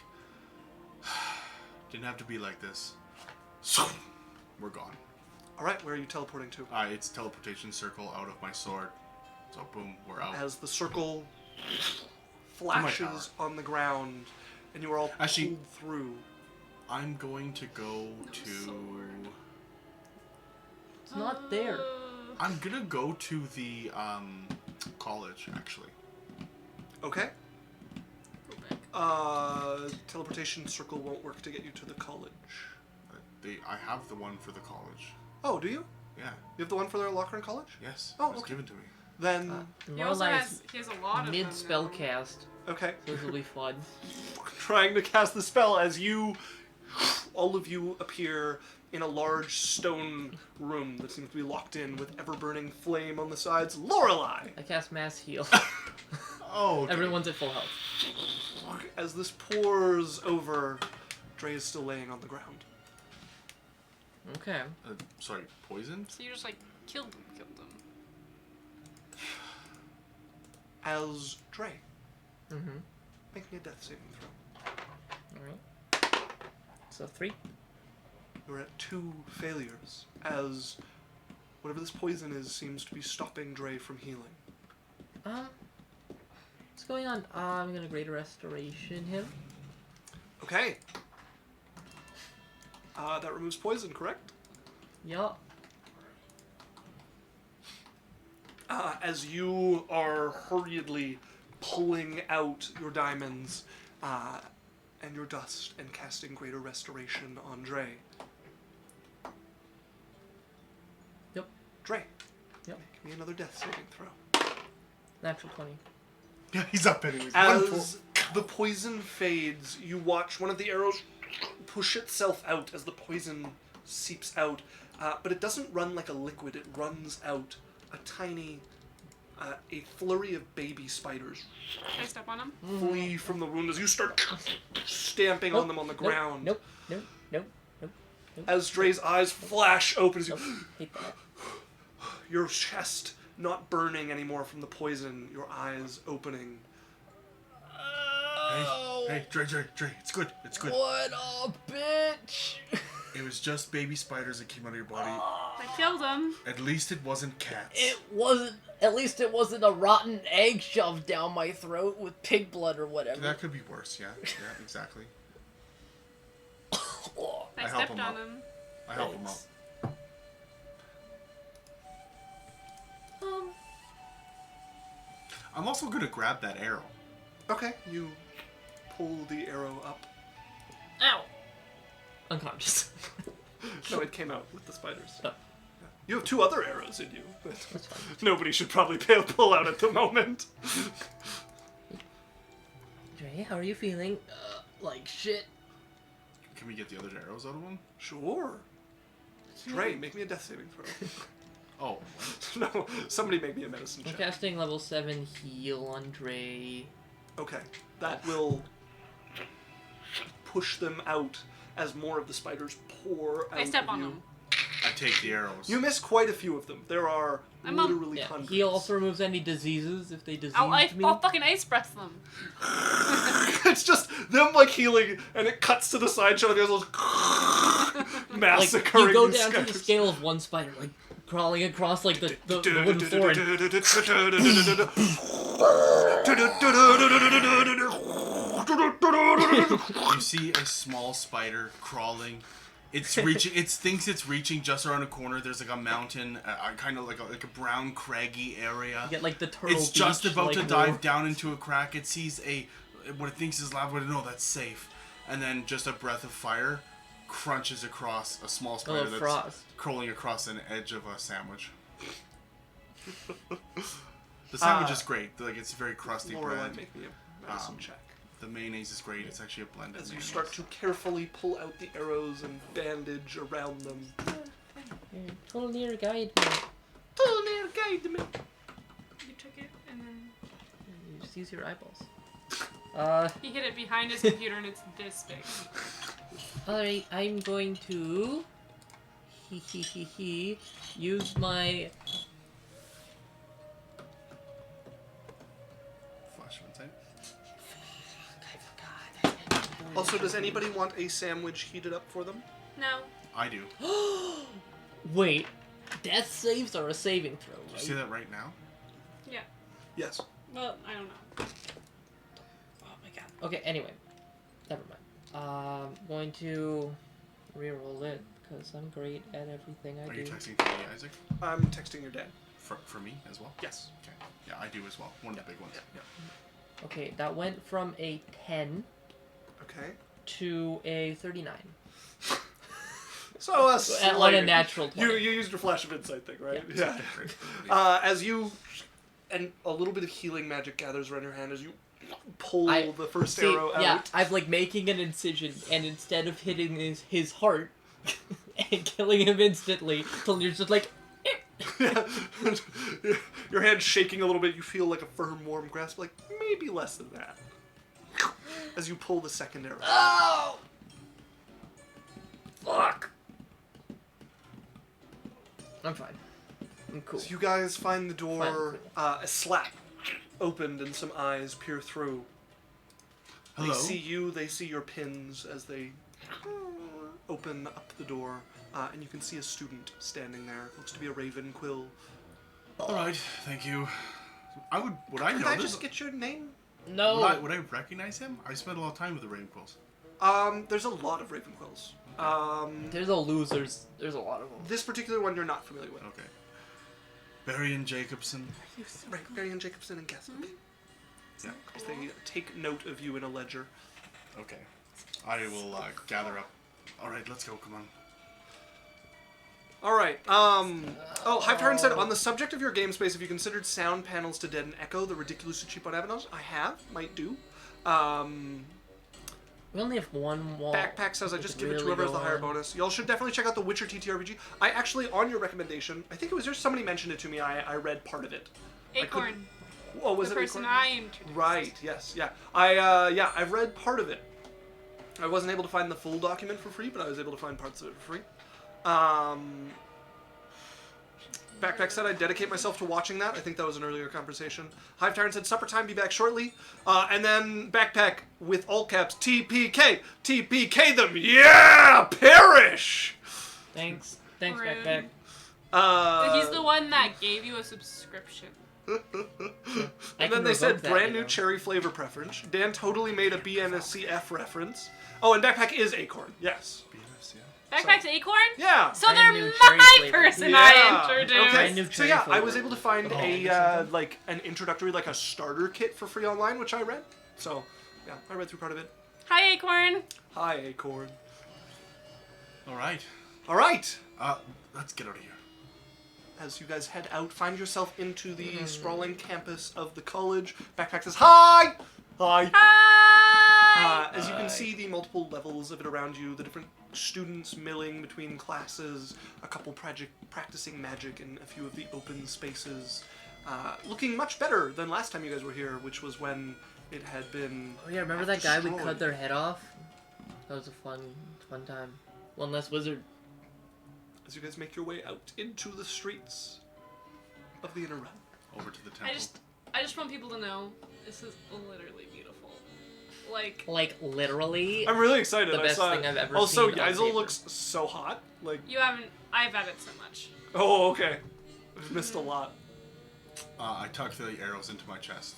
didn't have to be like this. We're gone. All right, where are you teleporting to? It's teleportation circle out of my sword. So boom, we're out. As the circle flashes on the ground, and you are all Actually- pulled through. I'm going to go to. It's not there. I'm gonna go to the college actually. Okay. Go back. Teleportation circle won't work to get you to the college. I have the one for the college. Oh, do you? Yeah. You have the one for the Alochrin college? Yes. Oh, it was okay. given to me. Then, He also Lorelai's has a lot of mid them spell now. cast, okay. so this will be fun. Trying to cast the spell as all of you appear in a large stone room that seems to be locked in with ever-burning flame on the sides. Lorelei! I cast mass heal. Oh. Okay. Everyone's at full health. As this pours over, Drae is still laying on the ground. Okay. Sorry, poison? So you just like killed them. As Drae, Mm-hmm. make me a death saving throw. Alright. So 3. You're at 2 failures, as whatever this poison is seems to be stopping Drae from healing. What's going on? I'm gonna greater restoration him. Okay. That removes poison, correct? Yup. As you are hurriedly pulling out your diamonds and your dust and casting greater restoration on Drae. Yep. Drae, Yep. make me another death saving throw. Natural 20. Yeah, he's up anyways. As the poison fades, you watch one of the arrows push itself out as the poison seeps out, but it doesn't run like a liquid. It runs out a tiny, a flurry of baby spiders Can I step on them? flee from the wound as you start stamping on them on the ground. Nope. As Dre's eyes flash open as you, Hate that. your chest not burning anymore from the poison, your eyes opening. Hey, Drae, it's good. What a bitch! It was just baby spiders that came out of your body. I killed them. At least it wasn't cats. It wasn't. At least it wasn't a rotten egg shoved down my throat with pig blood or whatever. That could be worse, yeah. Yeah, exactly. I I help stepped him on out. them. I help him out. Thanks. I'm also gonna grab that arrow. Okay, you pull the arrow up. Ow! Unconscious. No, it came out with the spiders. Oh. You have 2 other arrows in you that That's fine. nobody should probably pull out at the moment. Drae, how are you feeling? Like shit. Can we get the other arrows out of him? Sure. Drae, make me a death saving throw. Oh, No, somebody make me a medicine I'm check. casting level 7 heal on Drae. Okay, that will push them out as more of the spiders pour out I step of on you. them. I take the arrows. You miss quite a few of them. There are I'm on- literally Yeah, hundreds. heal also removes any diseases if they disease me. I'll fucking ice breath them. It's just them like healing, and it cuts to the side shot of the others Like, massacring you go these down to the guys. scale of one spider, like crawling across like the wooden floor. You see a small spider crawling. It's reaching. It thinks it's reaching just around a corner. There's like a mountain, kind of like a brown craggy area. You get like the turtle. It's just beach, about like, to dive roar. down into a crack. It sees what it thinks is lava. No, that's safe. And then just a breath of fire crunches across a small spider that's frost. crawling across an edge of a sandwich. The sandwich is great. Like it's very crusty Lorelei, bread. make me a medicine check. The mayonnaise is great. It's actually a blended As you mayonnaise. start to carefully pull out the arrows and bandage around them. Total near guide me. You took it and then You just use your eyeballs. he hit it behind his computer and it's this big. Alright, I'm going to use my Flash of insight. Also, does anybody want a sandwich heated up for them? No. I do. Wait, death saves are a saving throw, Did you right? say that right now? Yeah. Yes. Well, I don't know. Oh my god. Okay, anyway. Never mind. I'm going to reroll it because I'm great at everything I Are do. you texting to me, Isaac? I'm texting your dad. For me as well? Yes. Okay. Yeah, I do as well. One of the big ones. Yeah. Okay, that went from a 10 Okay. to a 39. So On a natural 20. You used your flash of insight thing, right? Yeah. Yeah. As you and a little bit of healing magic gathers around your hand as you pull the first arrow out. Yeah, I'm like making an incision, and instead of hitting his heart and killing him instantly, you're just like, Yeah. Your hand's shaking a little bit. You feel like a firm, warm grasp, like maybe less than that. As you pull the second arrow. oh, fuck. I'm fine. I'm cool. So you guys find the door, Fine, a slap opened and some eyes peer through. Hello. They see you, they see your pins as they open up the door, and you can see a student standing there. Looks to be a raven quill. All right, thank you. Would I Could know I this? just get your name? No. Would I recognize him? I spent a lot of time with the Ravenquills. There's a lot of raven quills. There's a losers. There's a lot of them. This particular one you're not familiar with. Okay. Berrian Jacobson. Right, Berrian Jacobson and Guess. Okay. Yeah. They take note of you in a ledger. Okay. I will gather up. All right, let's go. Come on. All right. Hive Tyrant said, on the subject of your game space, have you considered sound panels to deaden echo? The ridiculously cheap on Abaddon? I have. Might do. We only have one wall. Backpack says, I just give it to Really whoever has go the higher on. bonus. Y'all should definitely check out the Witcher TTRPG. I actually, on your recommendation, I think it was yours, somebody mentioned it to me. I read part of it. Acorn. Oh, was The it person Acorn? I introduced. Right, yes, yeah. I've read part of it. I wasn't able to find the full document for free, but I was able to find parts of it for free. Backpack said, I dedicate myself to watching that. I think that was an earlier conversation. Hive Tyrant said, supper time, be back shortly. And then Backpack, with all caps, TPK. TPK them, yeah! Perish! Thanks, Rude. Backpack. He's the one that gave you a subscription. And then they said brand new cherry flavor preference. Dan totally made a BNSCF reference. Oh, and Backpack is Acorn. Yes. BNS, yeah. Backpack's Acorn? Yeah. So Brand they're new cherry my flavor. person Yeah. I introduced. Brand new So cherry yeah, I flavor. was able to find Oh. like an introductory, like a starter kit for free online, which I read. So yeah, I read through part of it. Hi, Acorn. Hi, Acorn. All right. All right. Let's get out of here. As you guys head out, find yourself into the sprawling campus of the college. Backpack says, hi! Hi! Hi. As you can see, the multiple levels of it around you, the different students milling between classes, a couple practicing magic in a few of the open spaces, looking much better than last time you guys were here, which was when it had been Oh yeah, remember that guy we destroyed. cut their head off? That was a fun time. One less wizard. As you guys make your way out into the streets of the inner realm. Over to the temple. I just want people to know this is literally beautiful. Like Like literally. I'm really excited. The I best saw thing I've ever also, seen on Yaikzal paper. looks so hot. Like, I've had it so much. oh, okay. I've missed a lot. I tuck the arrows into my chest.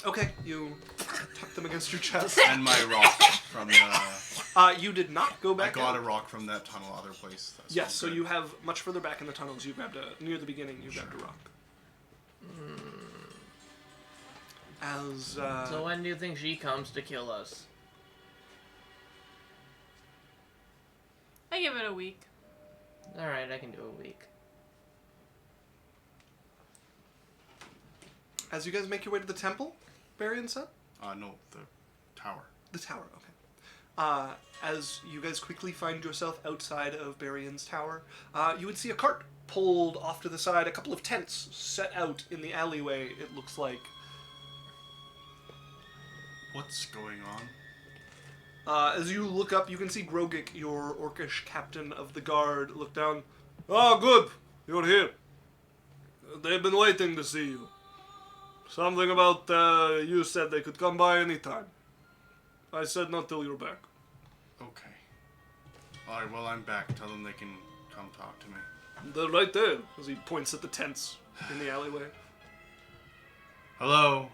Okay, you tuck them against your chest. And my rock from the... You did not go I back got out. a rock from that tunnel other place. That's Yes, so good. you have much further back in the tunnels. You grabbed near the beginning. You grabbed a rock. As So when do you think she comes to kill us? I give it a week. Alright, I can do a week. as you guys make your way to the temple, Berrian said? No, the tower. The tower, okay. As you guys quickly find yourself outside of Berrian's tower, you would see a cart pulled off to the side, a couple of tents set out in the alleyway, it looks like. What's going on? As you look up, you can see Grogic, your orcish captain of the guard, look down. Oh, good. You're here. They've been waiting to see you. Something about, you said they could come by any time. I said not till you're back. Okay. Alright, well, I'm back. Tell them they can come talk to me. They're right there, as he points at the tents in the alleyway. Hello?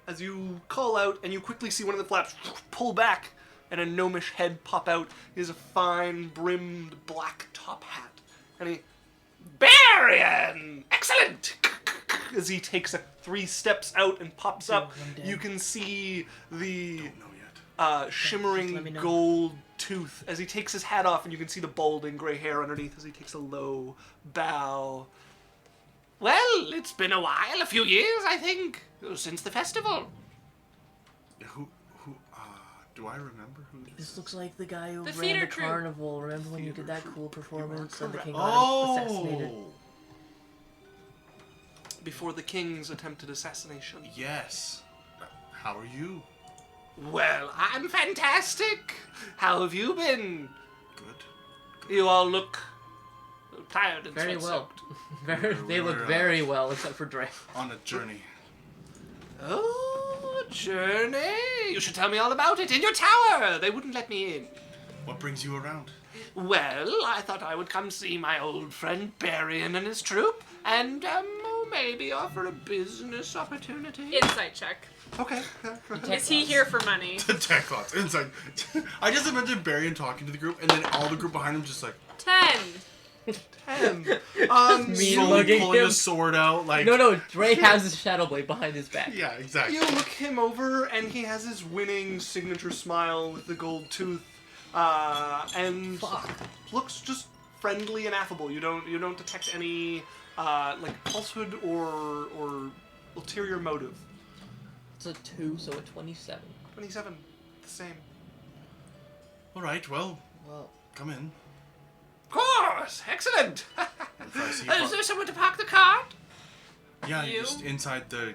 As you call out, and you quickly see one of the flaps pull back, and a gnomish head pop out. He has a fine, brimmed, black top hat. And he... Berrian! Excellent! As he takes 3 steps out and pops up, you can see the Don't know yet. shimmering let me know. gold tooth as he takes his hat off, and you can see the balding gray hair underneath as he takes a low bow. Well, it's been a while, a few years, I think, since the festival. Do I remember who this This is? looks like the guy who The ran theater the troupe. carnival. Remember when you did that Theater cool performance and the correct. king got assassinated? Oh! Before the king's attempted assassination. Yes. How are you? Well, I'm fantastic. How have you been? Good. You all look look tired and Very well. sweat-soaked. They look very well, except for Drae. On a journey. Oh, a journey! You should tell me all about it in your tower! They wouldn't let me in. What brings you around? Well, I thought I would come see my old friend Berrian and his troop, and, maybe offer a business opportunity. Insight check. Okay. Is he here for money? The tech thoughts inside. I just imagined Berrian talking to the group, and then all the group behind him just like 10. 10. Me slowly lugging pulling him. a sword out, like No, Drae has his shadow blade behind his back. Yeah, exactly. You look him over, and he has his winning signature smile with the gold tooth, and Fuck. looks just friendly and affable. You don't detect any falsehood or ulterior motive. It's a 2, so a 27. 27, the same. All right, well, Well, come in. Of course, excellent. If I see Is there somewhere to park the cart? Yeah, You? just inside the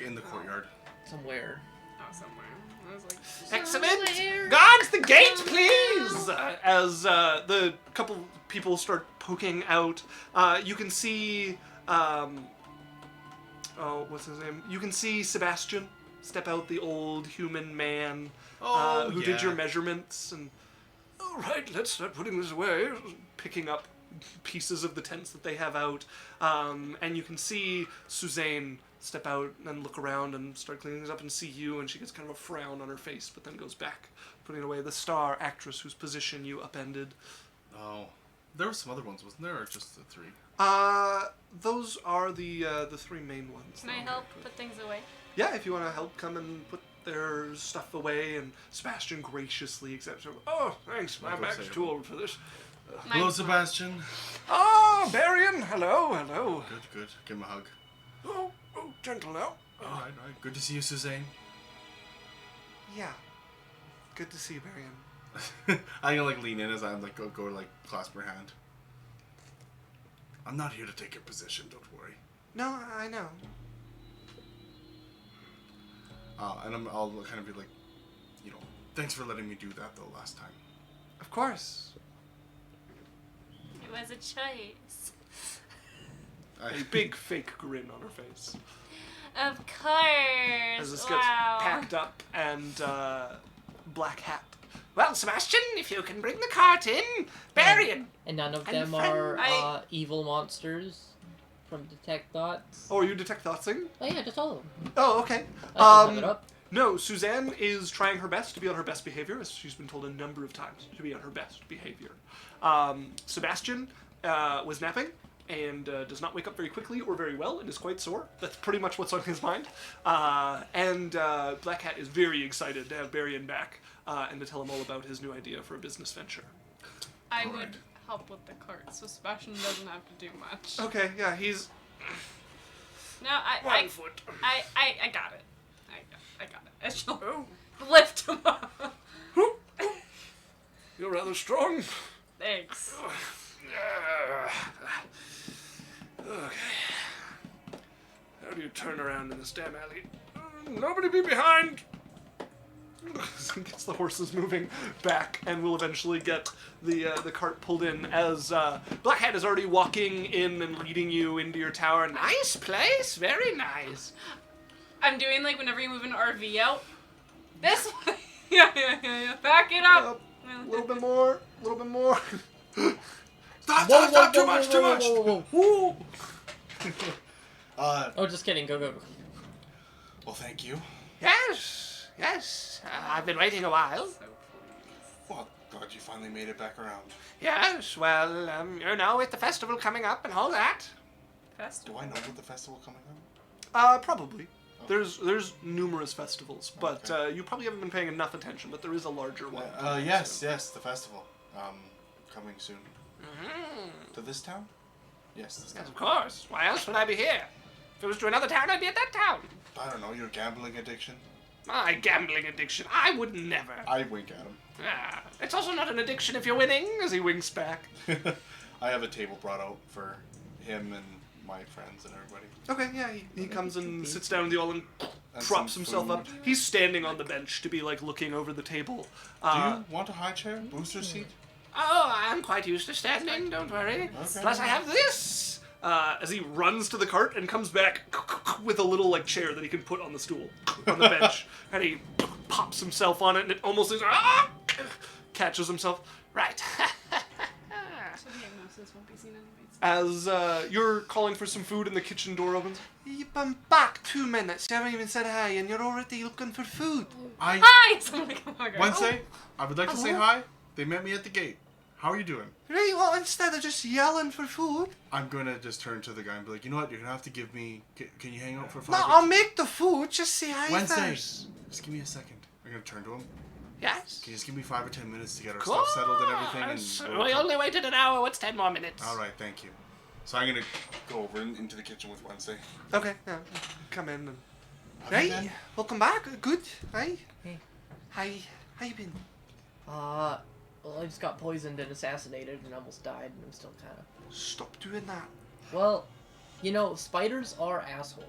in the courtyard. somewhere. Oh, somewhere. I was like, Excellent. somewhere. Guards, the gate, please. As the couple people start poking out, you can see. What's his name? You can see Sebastian step out, the old human man who did your measurements. And all right, let's start putting this away. Picking up pieces of the tents that they have out, and you can see Suzanne step out and look around and start cleaning things up and see you, and she gets kind of a frown on her face, but then goes back, putting away the star actress whose position you upended. Oh, there were some other ones, wasn't there, or just the 3? Those are the 3 main ones. Can I help put things away? Yeah, if you want to help, come and put their stuff away, and Sebastian graciously accepts it. Oh, thanks, my I'll go back's say too hello. old for this. Hello, Mine's Sebastian. Oh, Berrian, hello. Good. Give him a hug. Oh, gentle now. All right. Good to see you, Suzanne. Yeah, good to see you, Berrian. I'm gonna lean in as I'm go clasp her hand. I'm not here to take your position. Don't worry. No, I know. And I'll kind of be like, thanks for letting me do that though last time. Of course. It was a choice. A big fake grin on her face. Of course. As this gets packed up and black hat. Well, Sebastian, if you can bring the cart in, Berrian. And none of And them friend- are evil monsters from Detect Thoughts. Oh, are you detect thoughtsing? Oh yeah, just all of them. Oh, okay. I still have it up. No, Suzanne is trying her best to be on her best behavior, as she's been told a number of times to be on her best behavior. Sebastian was napping and does not wake up very quickly or very well and is quite sore. That's pretty much what's on his mind. And Black Hat is very excited to have Berrian back and to tell him all about his new idea for a business venture. I All would right. help with the cart, so Sebastian doesn't have to do much. Okay, yeah, he's No, I 1 foot. got it. I got it. I shall lift him up. You're rather strong. Thanks. Okay. How do you turn around in this damn alley? Nobody be behind! Gets the horses moving back, and we'll eventually get the cart pulled in as Black Hat is already walking in and leading you into your tower. Nice place, very nice. I'm doing like whenever you move an RV out. This way. Yeah. Back it up. A little bit more, a little bit more. Stop! Too much! Whoa. Oh, Just kidding. Go. well, thank you. Yes. I've been waiting a while. So please. Well, glad you finally made it back around. Yes, well, with the festival coming up and all that. Do Festival. I know about the festival coming up? Probably. There's numerous festivals, but you probably haven't been paying enough attention. But there is a larger one. Yes, the festival. Coming soon. Mm-hmm. To this town? Yes, this town. Yes, of course. Why else would I be here? If it was to another town, I'd be at that town. I don't know, your gambling addiction? My gambling addiction. I would never. I wink at him. It's also not an addiction if you're winning, as he winks back. I have a table brought out for him and my friends and everybody. Okay, yeah, he comes and sits down with you all and And props some himself up. food. He's standing on the bench to be like looking over the table. Do you want a high chair? Booster seat? Oh, I'm quite used to standing, don't worry. Okay. Plus I have this! As he runs to the cart and comes back with a little, like, chair that he can put on the stool, on the bench. And he pops himself on it, and it almost is, catches himself. Right. So diagnosis won't be seen As anyways. you're calling for some food and the kitchen door opens. You've been back 2 minutes, you haven't even said hi, and you're already looking for food. Hi! Somebody come over. Wednesday, I would like to say Hello? hi. They met me at the gate. How are you doing? Right, well, instead of just yelling for food. I'm gonna just turn to the guy and be like, you know what? You're gonna have to give me. Can you hang out for 5 No, minutes? I'll make the food, just say hi Wednesday. first. Just give me a second. I'm gonna turn to him. Yes? Can you just give me 5 or 10 minutes to get our stuff settled and everything? And We only waited an hour, what's 10 more minutes? All right, thank you. So I'm gonna go over into the kitchen with Wednesday. Okay, yeah, come in. And... Have you Hey, been? welcome back. Good. Hi. Hey. Hi. How you been? Well, I just got poisoned and assassinated and almost died, and I'm still kind of... Stop doing that. Well, you know, spiders are assholes.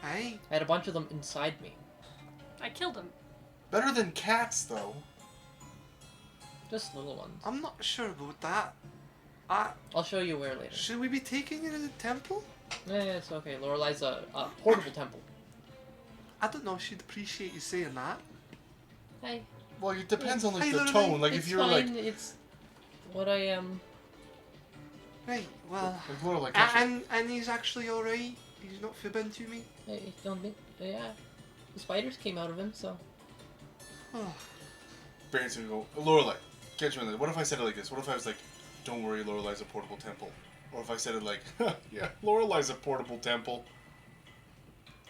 Hey. I had a bunch of them inside me. I killed him. Better than cats, though. Just little ones. I'm not sure about that. I'll show you where later. Should we be taking it to the temple? Yeah, it's okay. Lorelei's a portable temple. I don't know if she'd appreciate you saying that. Hey, Well, it depends on like Hey, the Lorelei, tone. Like it's if you're fine. like It's what I am. Right, well... Lorelei, And he's actually alright? He's not fibbing to me? I don't think. Yeah, the spiders came out of him, so. Oh. Berrian's gonna go, Lorelei, catch me on this. What if I said it like this? What if I was like, don't worry, Lorelei's a portable temple? Or if I said it like, yeah, Lorelei's a portable temple.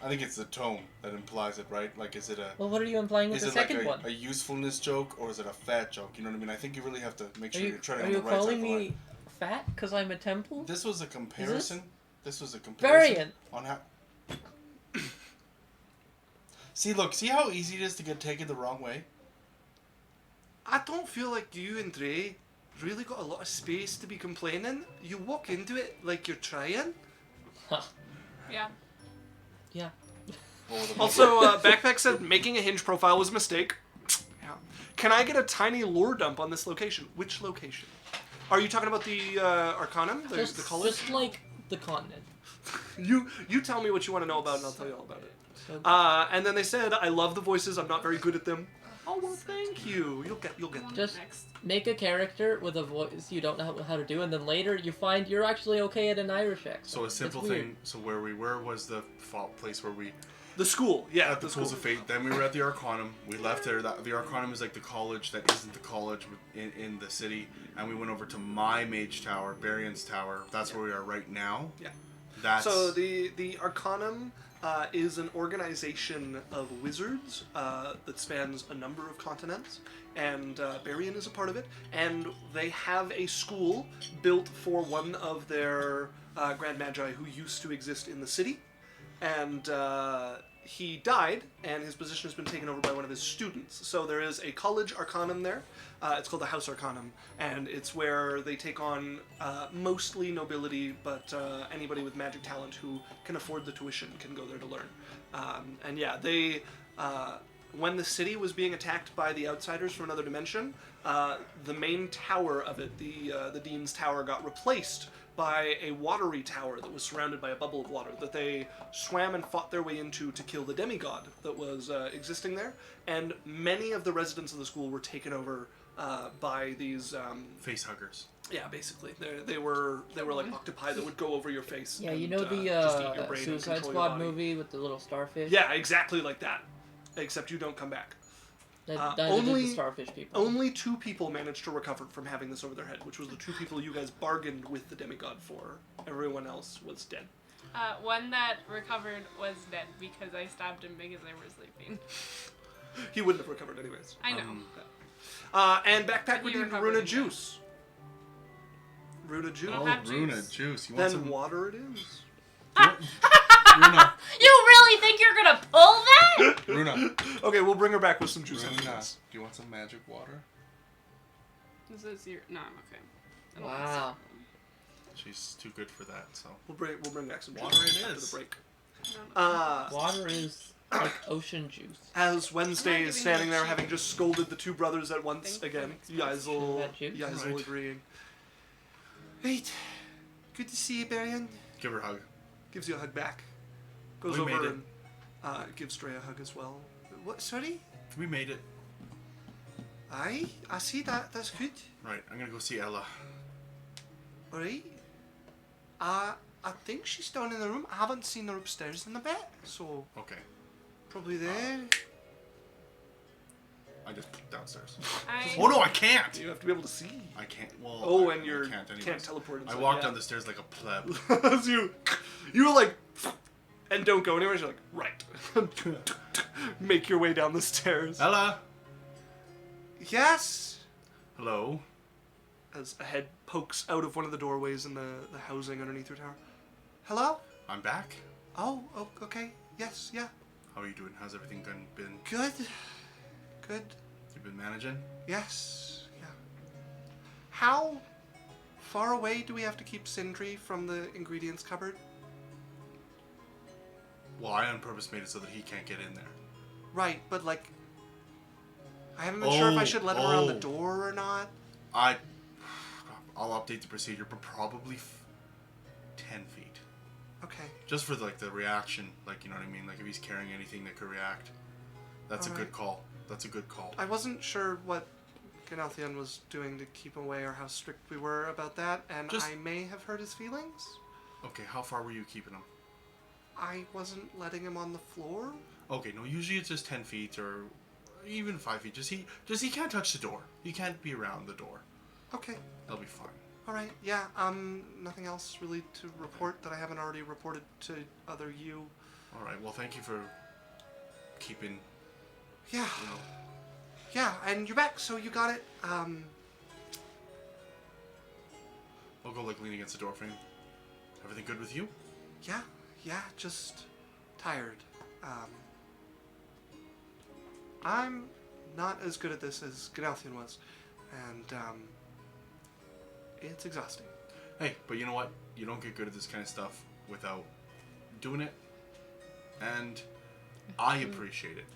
I think it's the tone that implies it, right? Like, is it a... Well, what are you implying with Is the it second like one? a usefulness joke, or is it a fat joke? You know what I mean? I think you really have to make sure you're treading Are on you the right side calling of the line. me fat because I'm a temple? This was a comparison. This was a comparison Berrian. on how... See, look, see how easy it is to get taken the wrong way? I don't feel like you and Drae really got a lot of space to be complaining. You walk into it like you're trying. Yeah. Yeah. Also, Backpack said making a hinge profile was a mistake. Yeah. Can I get a tiny lore dump on this location? Which location? Are you talking about the Arcanum? The college? Just like the continent. You tell me what you want to know about, and I'll tell you all about it. So, And then they said, I love the voices. I'm not very good at them. Oh well, thank you. You'll get. just Next. make a character with a voice you don't know how to do, and then later you find you're actually okay at an Irish accent. So a simple It's weird. thing. So where we were was the place where we The school, yeah. at the Schools of Fate. Then we were at the Arcanum. We left there. The Arcanum is like the college that isn't the college in the city. And we went over to my mage tower, Berrian's tower. That's where we are right now. Yeah. That's So the Arcanum is an organization of wizards that spans a number of continents, and Berrian is a part of it. And they have a school built for one of their Grand Magi who used to exist in the city, and he died, and his position has been taken over by one of his students. So there is a college Arcanum there. It's called the House Arcanum, and it's where they take on mostly nobility, but anybody with magic talent who can afford the tuition can go there to learn. And yeah, they when the city was being attacked by the outsiders from another dimension, the main tower of it, the Dean's Tower, got replaced by a watery tower that was surrounded by a bubble of water that they swam and fought their way into to kill the demigod that was existing there. And many of the residents of the school were taken over by these face huggers. yeah, basically they were like octopi that would go over your face. Yeah, you and, know just eat your the brain and Suicide control your Squad body. movie with the little starfish? Yeah, exactly like that, except you don't come back. That only- did the starfish people. Only 2 people managed to recover from having this over their head, which was the 2 people you guys bargained with the demigod for. Everyone else was dead. One that recovered was dead because I stabbed him because they were sleeping. He wouldn't have recovered anyways. I know. And Backpack would He need recovered Runa again. juice. Runa juice. Oh, Oh, have Runa juice. juice. You want Then some water it is. Runa? You really think you're gonna pull that? Runa. Okay, we'll bring her back with some juice. Runa. afterwards. Do you want some magic water? This is your. No, I'm okay. I don't Wow. want She's too good for that. So We'll bring back some juice Water it after is. the break. to- I don't know. Water is Like ocean juice. As Wednesday I'm is not standing giving there, you having just scolded the two brothers at once Thank again. you. Yaikzal Right. agreeing. Right. Good to see you, Berrian. Give her a hug. Gives you a hug back. Goes We over made it. and gives Drae a hug as well. What? Sorry? We made it. Aye, I see that. That's good. Right, I'm gonna go see Ella. Alright. I think she's down in the room. I haven't seen her upstairs in the bed, so Okay. probably there. I just downstairs. I, Oh no, I can't! You have to be able to see. I can't. Well, Oh, I and you can't anyways. can't teleport. I inside, walked yeah. down the stairs like a pleb. As you were like, and don't go anywhere. You're like, right. Make your way down the stairs. Ella! Yes. Hello? As a head pokes out of one of the doorways in the housing underneath your tower. Hello? I'm back. Oh, okay. Yes, yeah. How are you doing? How's everything been? Good. Good. You've been managing? Yes, yeah. How far away do we have to keep Sindri from the ingredients cupboard? Well, I on purpose made it so that he can't get in there. Right, but like, I haven't been sure if I should let him around the oh. door or not. I'll update the procedure, but probably 10 feet. Okay. Just for like the reaction, like, you know what I mean? Like if he's carrying anything that could react. That's a Alright. good call. That's a good call. I wasn't sure what Ganalthian was doing to keep him away or how strict we were about that, and Just- I may have hurt his feelings. Okay, how far were you keeping him? I wasn't letting him on the floor. Okay, no, usually it's just 10 feet or even 5 feet. Just he can't touch the door. He can't be around the door. Okay. He'll be fine. All right. Yeah. Nothing else really to report that I haven't already reported to other you. All right. Well, thank you for keeping. Yeah. You know. Yeah. And you're back, so you got it. I'll go like lean against the door frame. Everything good with you? Yeah. Yeah. Just tired. I'm not as good at this as Ganalthian was, and it's exhausting. Hey, but you know what? You don't get good at this kind of stuff without doing it, and I appreciate it.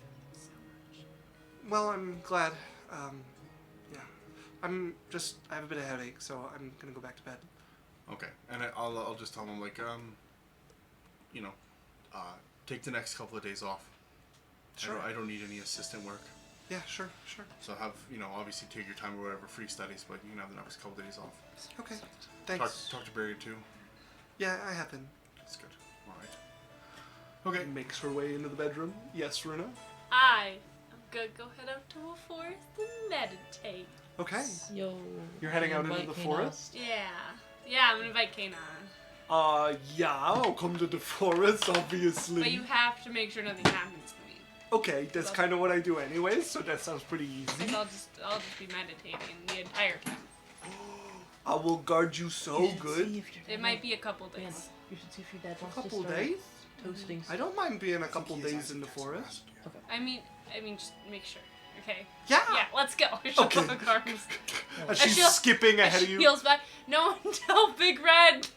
Well, I'm glad. Yeah. I have a bit of headache, so I'm gonna go back to bed. Okay, and I'll just tell him like you know, take the next couple of days off. Sure. I don't need any assistant work. Yeah, sure. So have, you know, obviously take your time or whatever, free studies, but you can have the next couple of days off. Okay. Thanks. Talk to Berrian too. Yeah, I have been. That's good. All right. Okay. Makes her way into the bedroom. Yes, Runa. I'm gonna go head out to a forest and meditate. Okay. Yo. You're heading out into invite the Kea'Na. forest? Yeah, I'm gonna invite Kea'Na. Yeah, I'll come to the forest, obviously. But you have to make sure nothing happens to me. Okay, that's kind of what I do anyways, so that sounds pretty easy. Because I'll just be meditating the entire time. I will guard you so should good. see if your It dad might be a couple days. wants- You should see if your dad A wants couple to start days? toasting. I don't mind being a couple days in the forest. I mean, just make sure. Okay. Yeah. Yeah, let's go. She'll Okay. put the cards. As she's she'll- skipping ahead of She you. heals back. No one tell Big Red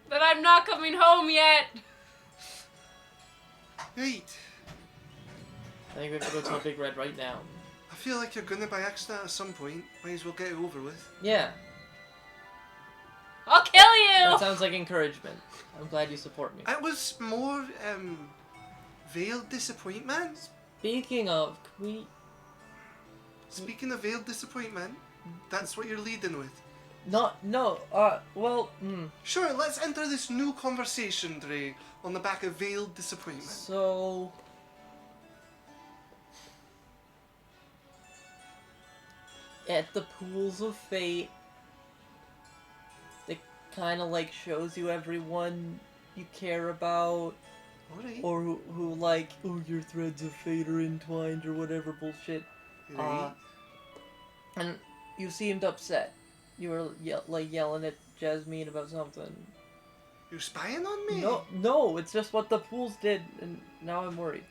that I'm not coming home yet. Wait. I think we have to go tell Big Red right now. I feel like you're gonna by accident at some point. Might as well get it over with. Yeah, I'll kill that you. sounds like encouragement. I'm glad you support me. It was more, veiled disappointment. Speaking of, can we... Speaking of veiled disappointment, that's what you're leading with. Sure, let's enter this new conversation, Drae, on the back of veiled disappointment. So... At the Pools of Fate, it kind of like shows you everyone you care about, Alright. or who like, oh, your threads of fate are entwined, or whatever bullshit. Right. And you seemed upset. You were yelling at Jasmine about something. You're spying on me? No, it's just what the Pools did, and now I'm worried.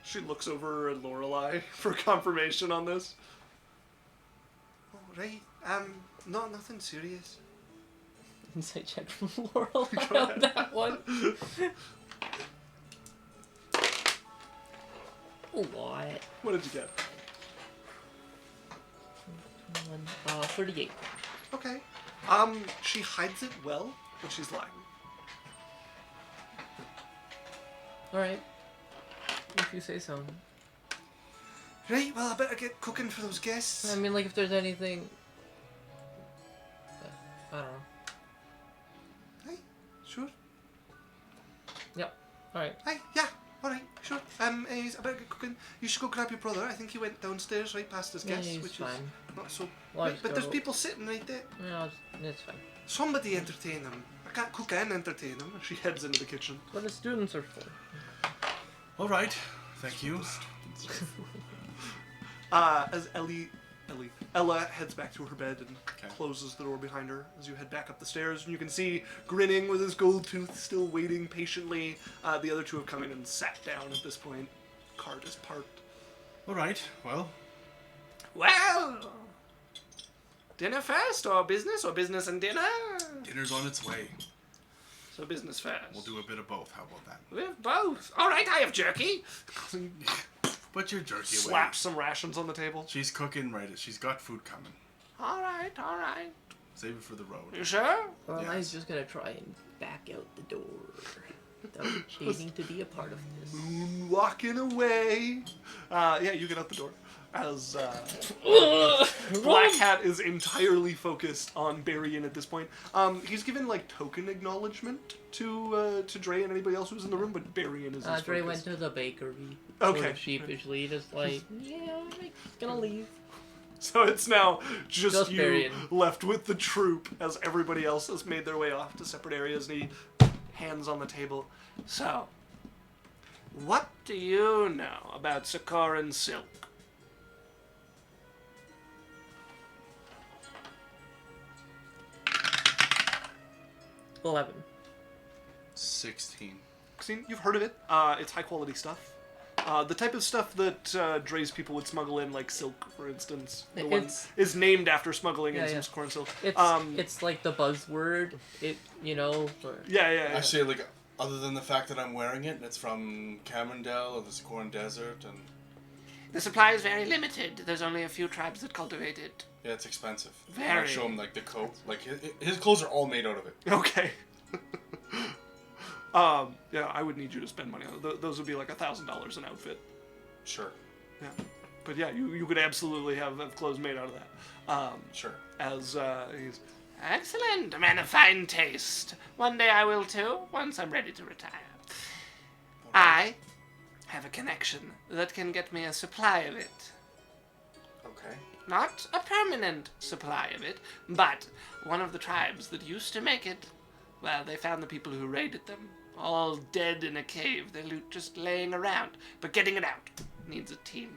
She looks over at Lorelei for confirmation on this. Alright, nothing serious. Insight check from Lorelei on that one. What? What did you get? 38. Okay. She hides it well, but she's lying. Alright. If you say so. Right, well, I better get cooking for those guests. I mean, like, if there's anything... I don't know. Hey, sure. Yep. Alright. Hey, yeah, alright, sure. Anyways, I better get cooking. You should go grab your brother. I think he went downstairs right past his guests, he's which fine. is not so... Well, Right, but there's people sitting right there. No, it's fine. Somebody entertain them. I can't cook and entertain them. She heads into the kitchen. What the students are for. All right. Thank you. As Ella heads back to her bed and Okay. closes the door behind her as you head back up the stairs, and you can see, grinning with his gold tooth, still waiting patiently. The other two have come in and sat down at this point. Cart is parked. All right. Well, Well, dinner first, or business and dinner? dinner's on its way. So business first. We'll do a bit of both. How about that? With both. All right, I have jerky. Put your jerky away. Slap some rations on the table. She's cooking right. She's got food coming. All right, all right. Save it for the road. You sure? Well, Yes. I was just gonna try and back out the door. Without needing to be a part of this. Walking away. Yeah, you get out the door. As Black Hat is entirely focused on Berrian at this point. He's given like token acknowledgement to Drae and anybody else who's in the room, but Berrian is his Drae focus. went to the bakery. Okay. Sort of sheepishly, just like, yeah, I'm gonna leave. So it's now just you Berrian. left with the troop as everybody else has made their way off to separate areas, and he hands on the table. So, what do you know about Sakkoran silk? 11. 16. Christine, you've heard of it. It's high quality stuff. The type of stuff that Dre's people would smuggle in, like silk, for instance. The one It's- is named after smuggling in Yeah, some Sakkoran silk. It's like the buzzword. For... Yeah. Actually, like, other than the fact that I'm wearing it, it's from Camrondale or the Sakkoran Desert, and The supply is very limited. There's only a few tribes that cultivate it. yeah, it's expensive. Very. I show him like the coat. Like his clothes are all made out of it. Okay. Yeah, I would need you to spend money on it. Those would be like $1,000 an outfit. Sure. Yeah. But yeah, you could absolutely have clothes made out of that. Sure. As he's... Excellent, a man of fine taste. One day I will too, once I'm ready to retire. I have a connection that can get me a supply of it. Okay. Not a permanent supply of it, but one of the tribes that used to make it, well, they found the people who raided them, all dead in a cave, their loot just laying around. But getting it out needs a team.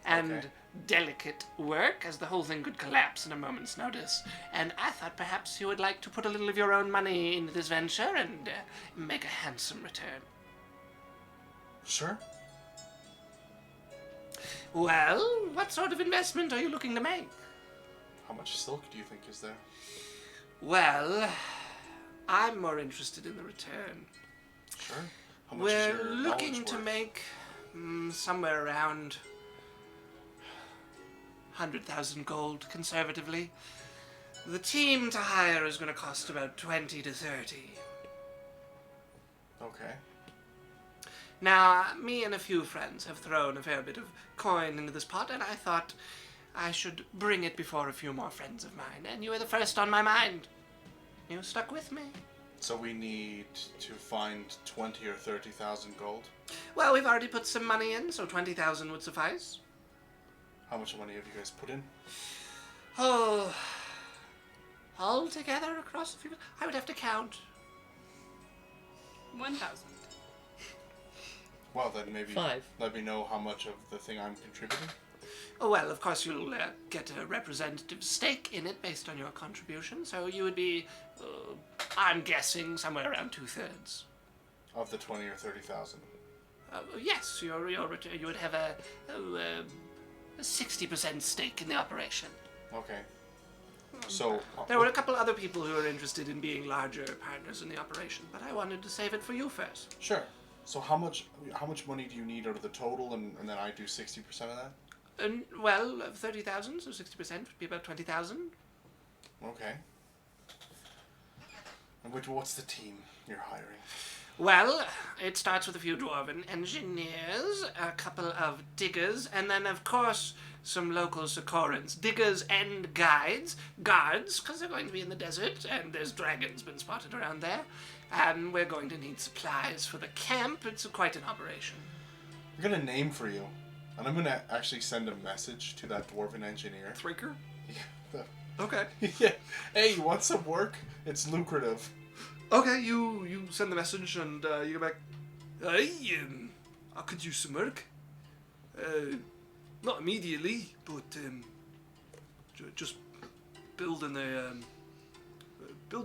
And Okay. delicate work, as the whole thing could collapse in a moment's notice. And I thought perhaps you would like to put a little of your own money into this venture and make a handsome return. Sure. Well, what sort of investment are you looking to make? How much silk do you think is there? Well, I'm more interested in the return. Sure. How much is We're your looking knowledge to worth? make somewhere around 100,000 gold, conservatively. The team to hire is going to cost about 20 to 30. Okay. Now, me and a few friends have thrown a fair bit of coin into this pot, and I thought I should bring it before a few more friends of mine, and you were the first on my mind. You stuck with me. So we need to find 20 or 30,000 gold. Well, we've already put some money in, so 20,000 would suffice. How much money have you guys put in? Oh, all together across a few... I would have to count. 1,000. Well, then maybe 5. let me know how much of the thing I'm contributing. Oh, well, of course you'll get a representative stake in it based on your contribution, so you would be, I'm guessing, somewhere around 2/3. Of the 20 or 30,000. Yes, you would have a 60% stake in the operation. Okay. So There were a couple other people who were interested in being larger partners in the operation, but I wanted to save it for you first. Sure. So how much money do you need out of the total, and then I do 60% of that? Well, 30,000, so 60% would be about 20,000. Okay. And what's the team you're hiring? Well, it starts with a few dwarven engineers, a couple of diggers, and then, of course, some local Sakkorans. Diggers and guards, because they're going to be in the desert, and there's dragons been spotted around there. And we're going to need supplies for the camp. It's quite an operation. I'm going to name for you, and I'm going to actually send a message to that dwarven engineer. Thraker? Yeah. Okay. Yeah. Hey, you want some work? It's lucrative. Okay, you send the message and you go back. I could use some work. Not immediately, but just building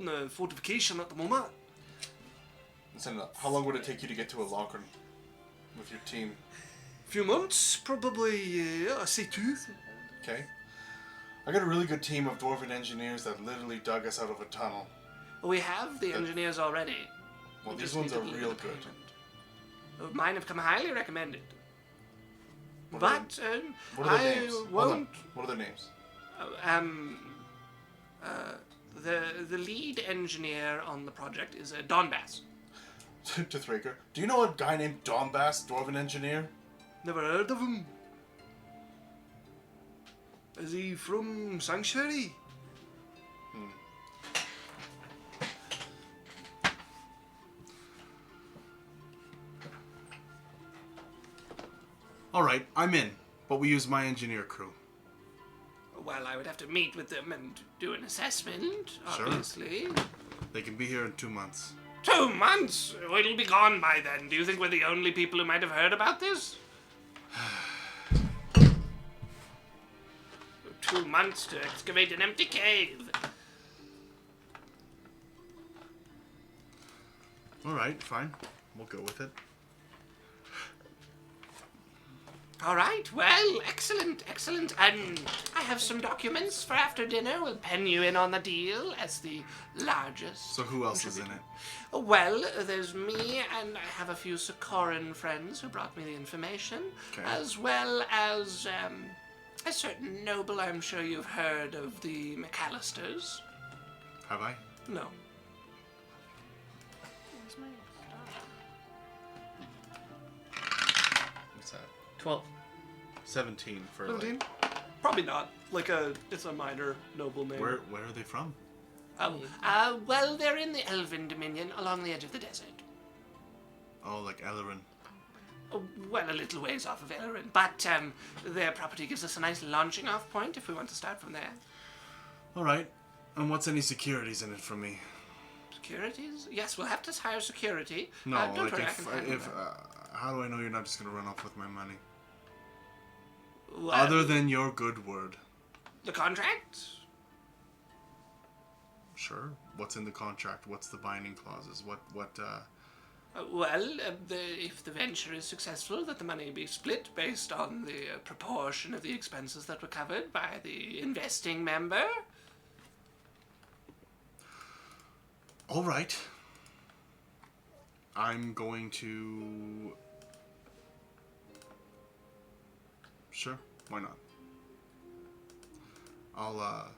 a fortification at the moment. How long would it take you to get to Alochrin with your team? Few months, probably. I say 2. Okay. I got a really good team of dwarven engineers that literally dug us out of a tunnel. We have the engineers already. Well, We these just ones need are to deliver real the good. payment. Mine have come highly recommended. What But What are their I names? Hold on. won't. What are their names? The lead engineer on the project is Donbass. To Thraker. Do you know a guy named Donbass, dwarven engineer? Never heard of him. Is he from Sanctuary? Alright, I'm in. But we use my engineer crew. Well, I would have to meet with them and do an assessment, Sure. obviously. They can be here in 2 months. 2 months? It'll be gone by then. Do you think we're the only people who might have heard about this? 2 months to excavate an empty cave. Alright, fine. We'll go with it. All right, well, excellent. And I have some documents for after dinner. We'll pen you in on the deal as the largest. So who else is in it? Well, there's me, and I have a few Sakkoran friends who brought me the information, Okay. as well as a certain noble. I'm sure you've heard of the McAllisters. Have I? No. Where's my What's that? 12. 17 for 17? Probably not. It's a minor noble name. Where are they from? Well, they're in the Elven Dominion along the edge of the desert. Oh, like Alochrin. Well, a little ways off of Elrin, but their property gives us a nice launching off point if we want to start from there. Alright. And what's any securities in it for me? Securities? Yes, we'll have to hire security. No, Don't like worry, I can handle if that. how do I know you're not just gonna run off with my money? Well, Other than your good word. the contract? Sure. What's in the contract? What's the binding clauses? If the venture is successful, that the money be split based on the proportion of the expenses that were covered by the investing member. All right. I'm going to... Sure, why not? I'll,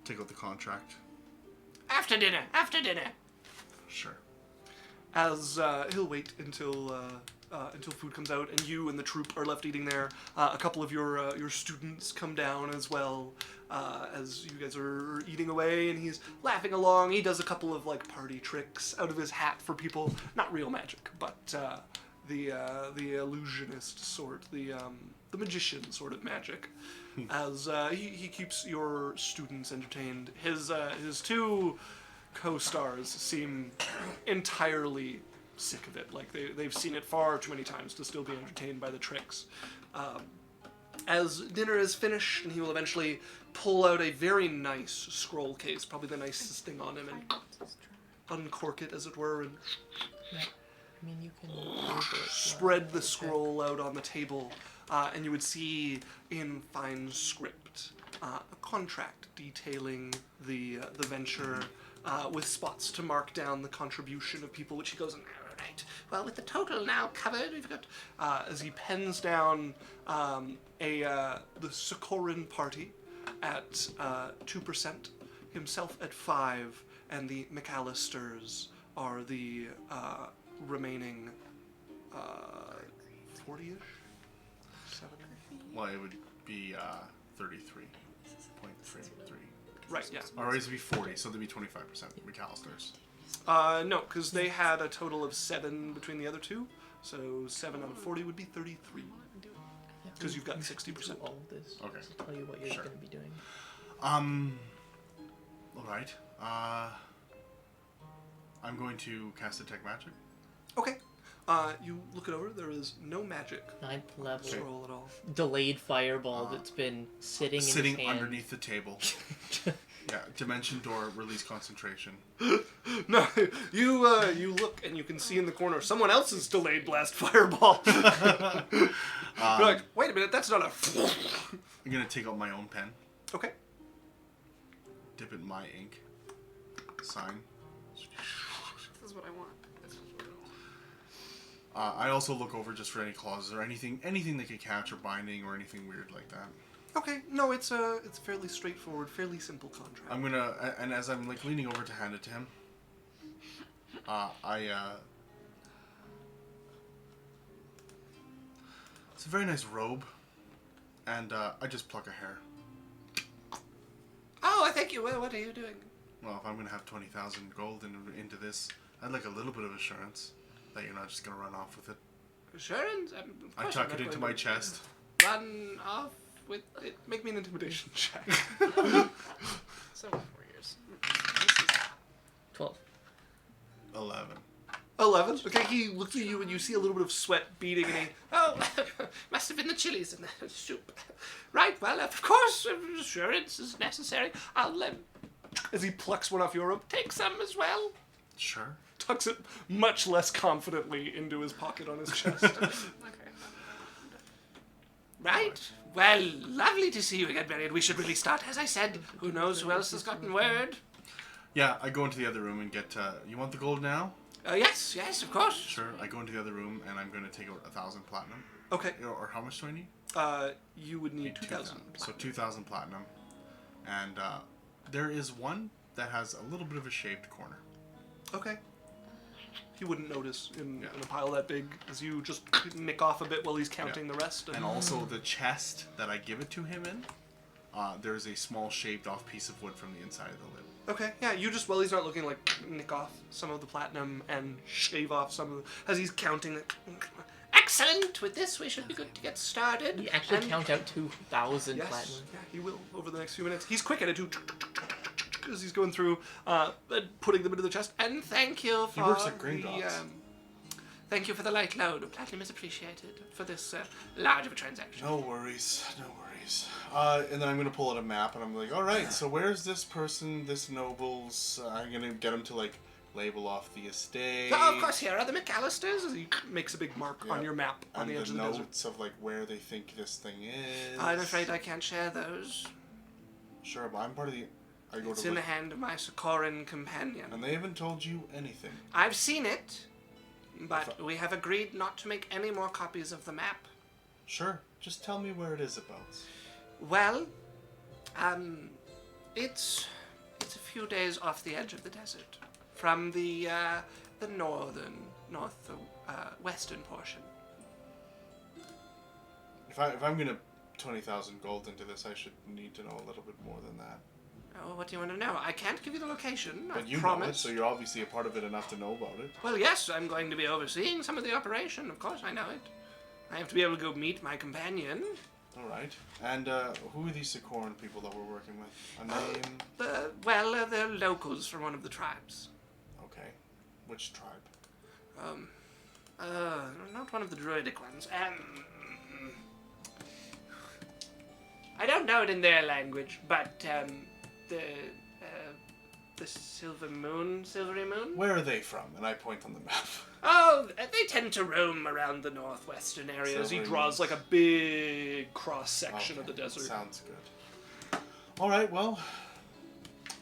take out the contract. After dinner. Sure. As he'll wait until food comes out, and you and the troop are left eating there. A couple of your students come down as well, as you guys are eating away, and he's laughing along. He does a couple of party tricks out of his hat for people. Not real magic, but the illusionist sort, the magician sort of magic. As he keeps your students entertained. His 2 co-stars seem entirely sick of it. They've seen it far too many times to still be entertained by the tricks. As dinner is finished, and he will eventually pull out a very nice scroll case, probably the nicest thing on him, and uncork it, as it were, and Yeah. I mean, you can Google it. spread the scroll out on the table, and you would see in fine script a contract detailing the venture, with spots to mark down the contribution of people, which he goes and right. Well, with the total now covered, we've got, as he pens down the Sakkoran party at 2%, himself at 5%, and the McAllisters are the remaining 40-ish? 7? Well, it would be 33.33. Right, yeah. Or it would be 40, so there'd be 25% McAllisters. No, because they had a total of 7 between the other two, so 7 out of 40 would be 33. Because you've got 60%. All of this. Okay. To tell you what you're Sure. going to be doing. Alright. I'm going to cast Detect Magic. Okay. You look it over, there is no magic 9th level. scroll at all. Delayed fireball that's been sitting in his hand. Underneath the table. Yeah, dimension door, release concentration. No, you look and you can see in the corner someone else's delayed blast fireball. You're like, wait a minute, that's not a... I'm going to take out my own pen, Okay. dip it in my ink, sign. This is what I want. I also look over just for any clauses or anything they could catch or binding or anything weird like that. Okay, no, it's fairly straightforward, fairly simple contract. I'm gonna, and as I'm like leaning over to hand it to him, it's a very nice robe, and I just pluck a hair. Oh, thank you. Well, what are you doing? Well, if I'm gonna have 20,000 gold into this, I'd like a little bit of assurance that you're not just gonna run off with it. Assurance? I tuck it into my chest. Run off with it. Make me an intimidation check. 7 warriors. 12. 11. 11. Okay, he looks at you and you see a little bit of sweat beading and he... Oh, must have been the chilies in the soup. Right, well, of course, assurance is necessary. I'll, as he plucks one off your robe, take some as well. Sure. Tucks it much less confidently into his pocket on his chest. Okay. Right. Well, lovely to see you again, Berrian. We should really start, as I said. Who knows who else has gotten word? Yeah, I go into the other room and get, you want the gold now? Yes, of course. Sure. I go into the other room and I'm going to take out 1,000 platinum. Okay. Or how much do I need? You would need 2,000. So 2,000 platinum. And there is one that has a little bit of a shaped corner. Okay. He wouldn't notice in a pile that big, as you just nick off a bit while he's counting the rest. And also the chest that I give it to him in, there's a small shaved off piece of wood from the inside of the lid. Okay, yeah, you just, while he's not looking, like, nick off some of the platinum and shave off some of the... As he's counting... Excellent! With this, we should be good to get started. You actually count out 2,000 Yes, platinum. yeah, he will over the next few minutes. He's quick at it, too. As he's going through, putting them into the chest. And thank you for works at Green Dots. thank you for the light load. Platinum is appreciated for this large of a transaction. No worries, no worries. And then I'm going to pull out a map and I'm like, alright, so where's this person, this noble's... I'm going to get him to, like, label off the estate. Oh, of course, here are the McAllisters. As he makes a big mark on your map on the edge of the desert. notes of, like, where they think this thing is. I'm afraid I can't share those. Sure, but I'm part of the... It's in the hand of my Sakkoran companion. And they haven't told you anything. I've seen it, but we have agreed not to make any more copies of the map. Sure, just tell me where it is about. Well, it's a few days off the edge of the desert, from the western portion. If I'm gonna 20,000 gold into this, I should need to know a little bit more than that. Oh, what do you want to know? I can't give you the location. But I you promise. know it, so you're obviously a part of it enough to know about it. Well, yes, I'm going to be overseeing some of the operation. Of course, I know it. I have to be able to go meet my companion. All right. And who are these Sakkoran people that we're working with? A name? They're locals from one of the tribes. Okay. Which tribe? Not one of the druidic ones. I don't know it in their language, but the silvery moon. Where are they from? And I point on the map. Oh, they tend to roam around the northwestern areas. He Silvery draws like a big cross section of the Okay, desert. Sounds good. All right, well,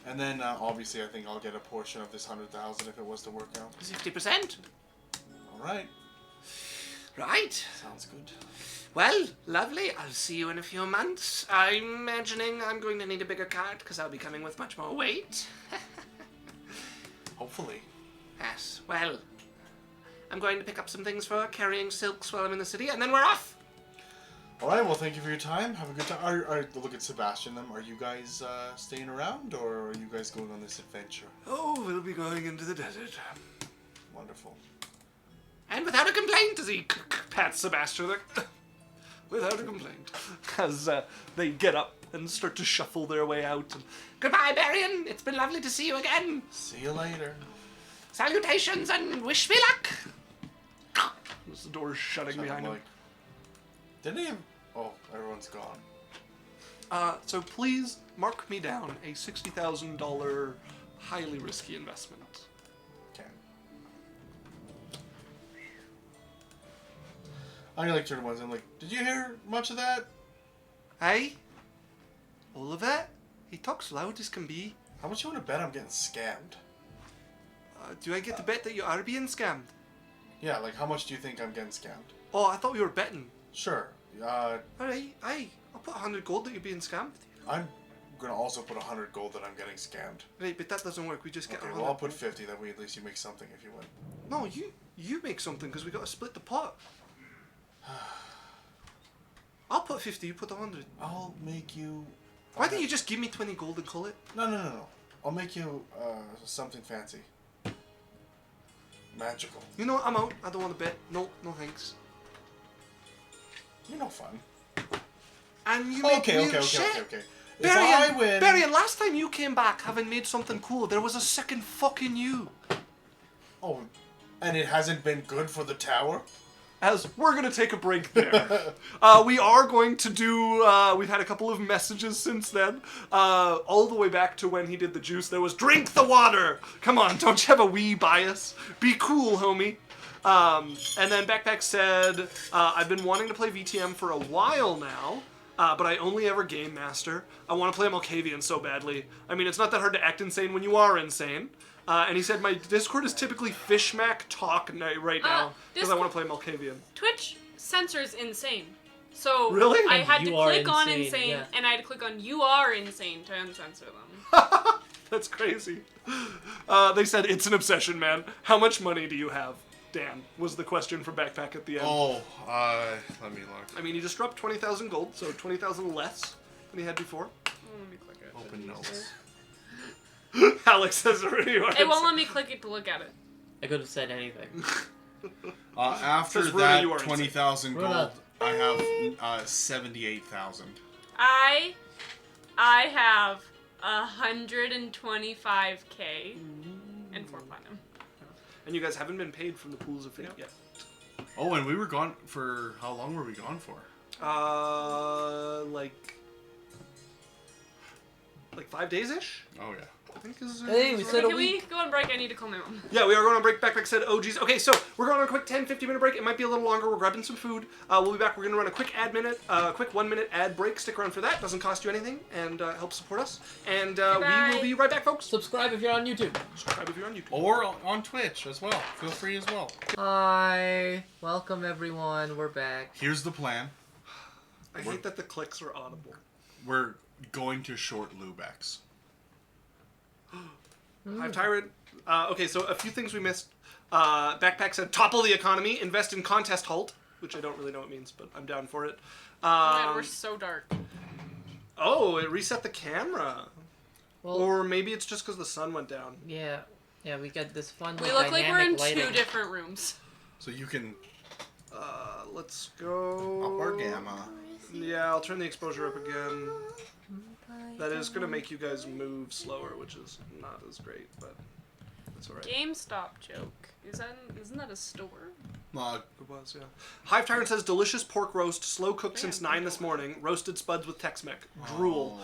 and then obviously I think I'll get a portion of this 100,000 if it was to work out. 50%. right. Right. Sounds good. Well, lovely. I'll see you in a few months. I'm imagining I'm going to need a bigger cart because I'll be coming with much more weight. Hopefully. Yes, well, I'm going to pick up some things for carrying silks while I'm in the city, and then we're off. All right. Well, thank you for your time. Have a good time. Look at Sebastian. Are you guys staying around, or are you guys going on this adventure? Oh, we'll be going into the desert. Wonderful. And without a complaint, as he pats Sebastian, like, without a complaint, as they get up and start to shuffle their way out. And, goodbye, Berrian. It's been lovely to see you again. See you later. Salutations and wish me luck. As the door's shutting behind him. Didn't he? Oh, everyone's gone. So please mark me down a $60,000 highly risky investment. Okay. I like turn ones. I'm like, did you hear much of that? Hey? All of it? He talks loud as can be. How much you want to bet I'm getting scammed? Do I get to bet that you are being scammed? Yeah, like how much do you think I'm getting scammed? Oh, I thought we were betting. Sure. Alright, I'll put 100 gold that you're being scammed. I'm gonna also put 100 gold that I'm getting scammed. Right, but that doesn't work. We just get Okay, 100. well I'll put 50. That way at least you make something if you win. No, you make something because we got to split the pot. I'll put 50. You put 100. I'll make you. Why don't you just give me 20 gold and call it? No. I'll make you something fancy. Magical. You know what? I'm out. I don't want to bet. No thanks. You're no fun. And you make Okay. weird shit. If I win... Berrian, last time you came back having made something cool, there was a second fucking you. Oh, and it hasn't been good for the tower? As we're going to take a break there. We are going to do, we've had a couple of messages since then. All the way back to when he did the juice, there was, drink the water! Come on, don't you have a wee bias? Be cool, homie. And then Backpack said, I've been wanting to play VTM for a while now, but I only ever Game Master. I want to play Malkavian so badly. I mean, it's not that hard to act insane when you are insane. And he said, my Discord is typically Fishmack Talk night right now, because I want to play Malkavian. Twitch censors insane. So Really? I had to You are click on insane, insane, yeah. and I had to click on you are insane to uncensor them. That's crazy. They said, it's an obsession, man. How much money do you have? Dan, was the question for Backpack at the end. Oh, let me look. I mean, he just dropped 20,000 gold, so 20,000 less than he had before. Let me click it. Open notes. Alex says already. It won't let me click it to look at it. I could have said anything. After Says Runa, you that are 20,000 gold, Runa. I have 78,000. I have 125k and 4 platinum. And you guys haven't been paid from the pools of fate yet. Oh, and we were gone for... How long were we gone for? Like 5 days-ish? Oh, yeah. I think is... Hey, we is said right. a Can week. we go on break? I need to call my mom. Yeah, we are going on break. Backpack said, oh, geez. Okay, so we're going on a quick 10-15 minute break. It might be a little longer. We're grabbing some food. We'll be back. We're going to run a quick quick 1 minute ad break. Stick around for that. Doesn't cost you anything and helps support us. And we Goodbye. will be right back, folks. Subscribe if you're on YouTube. Subscribe if you're on YouTube. Or on Twitch as well. Feel free as well. Hi. Welcome, everyone. We're back. Here's the plan. I hate that the clicks are audible. We're going to short Lubex. Hive Tyrant. Okay, so a few things we missed. Backpack said, topple the economy, invest in contest halt, which I don't really know what it means, but I'm down for it. Man, we're so dark. Oh, it reset the camera. Well, Or maybe it's just because the sun went down. yeah, we got this fun. We look like we're in lighting. 2 different rooms. So you can Let's go... up our gamma. Yeah, I'll turn the exposure up again. That is going to make you guys move slower, which is not as great, but that's alright. GameStop joke. Isn't that a store? It was, yeah. Hive Tyrant says, delicious pork roast, slow cooked since 9 this morning, roasted spuds with Tex-Mex. Drool.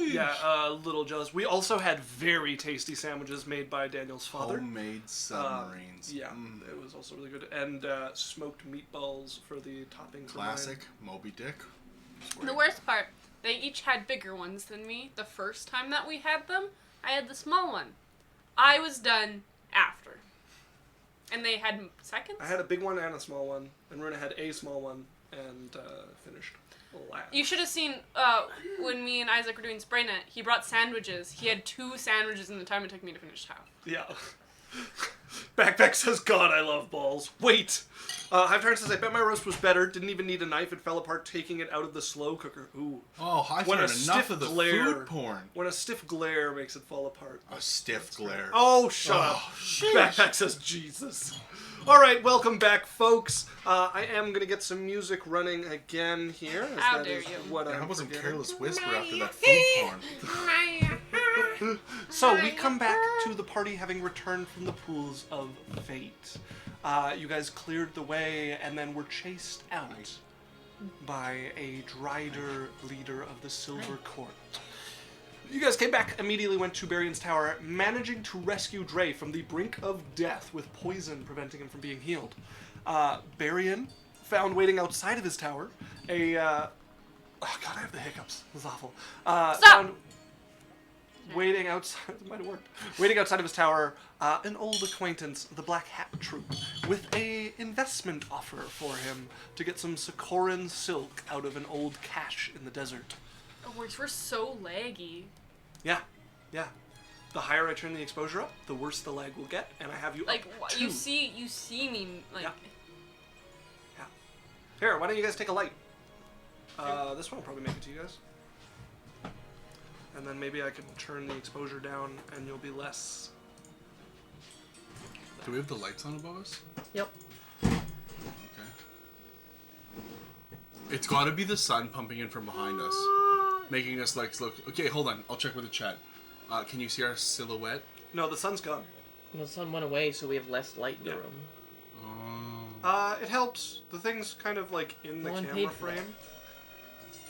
Yeah, little jealous. We also had very tasty sandwiches made by Daniel's father. Homemade submarines. Yeah, it was also really good. And smoked meatballs for the toppings. Classic Moby Dick. The worst part, they each had bigger ones than me. The first time that we had them, I had the small one. I was done after. And they had seconds? I had a big one and a small one, and Runa had a small one, and finished last. You should have seen when me and Isaac were doing Spray Net, he brought sandwiches. He had 2 sandwiches in the time it took me to finish half. Yeah. Backpack says, God, I love balls. Wait! Hive says, I bet my roast was better. Didn't even need a knife. It fell apart taking it out of the slow cooker. Ooh. Oh, Hive enough of the food porn. When a stiff glare makes it fall apart. A stiff glare. Oh, shut up. Backpack says, Jesus. All right, welcome back, folks. I am going to get some music running again here. How dare you. What I I'm wasn't forgetting. Careless Whisper after that food porn. So we come back to the party having returned from the pools of fate. You guys cleared the way and then were chased out by a Drider leader of the Silver Court. You guys came back, immediately went to Berrian's tower, managing to rescue Drae from the brink of death with poison preventing him from being healed. Berrian found waiting outside of his tower a... oh god, I have the hiccups. This is awful. Found waiting outside... It might have worked. Waiting outside of his tower, an old acquaintance, the Black Hat Troop, with a investment offer for him to get some Sakkoran silk out of an old cache in the desert. Oh, we're so laggy. Yeah, yeah. The higher I turn the exposure up, the worse the lag will get, and I have you Like, up you 2. see me, like... Yeah. Yeah. Here, why don't you guys take a light? This one will probably make it to you guys. And then maybe I can turn the exposure down, and you'll be less... Do we have the lights on above us? Yep. Okay. It's got to be the sun pumping in from behind us, making us like look. Okay, hold on. I'll check with the chat. Can you see our silhouette? No, the sun's gone. The sun went away, so we have less light in the Yeah. room. Oh. It helps. The thing's kind of like in the No one camera paid for that. frame,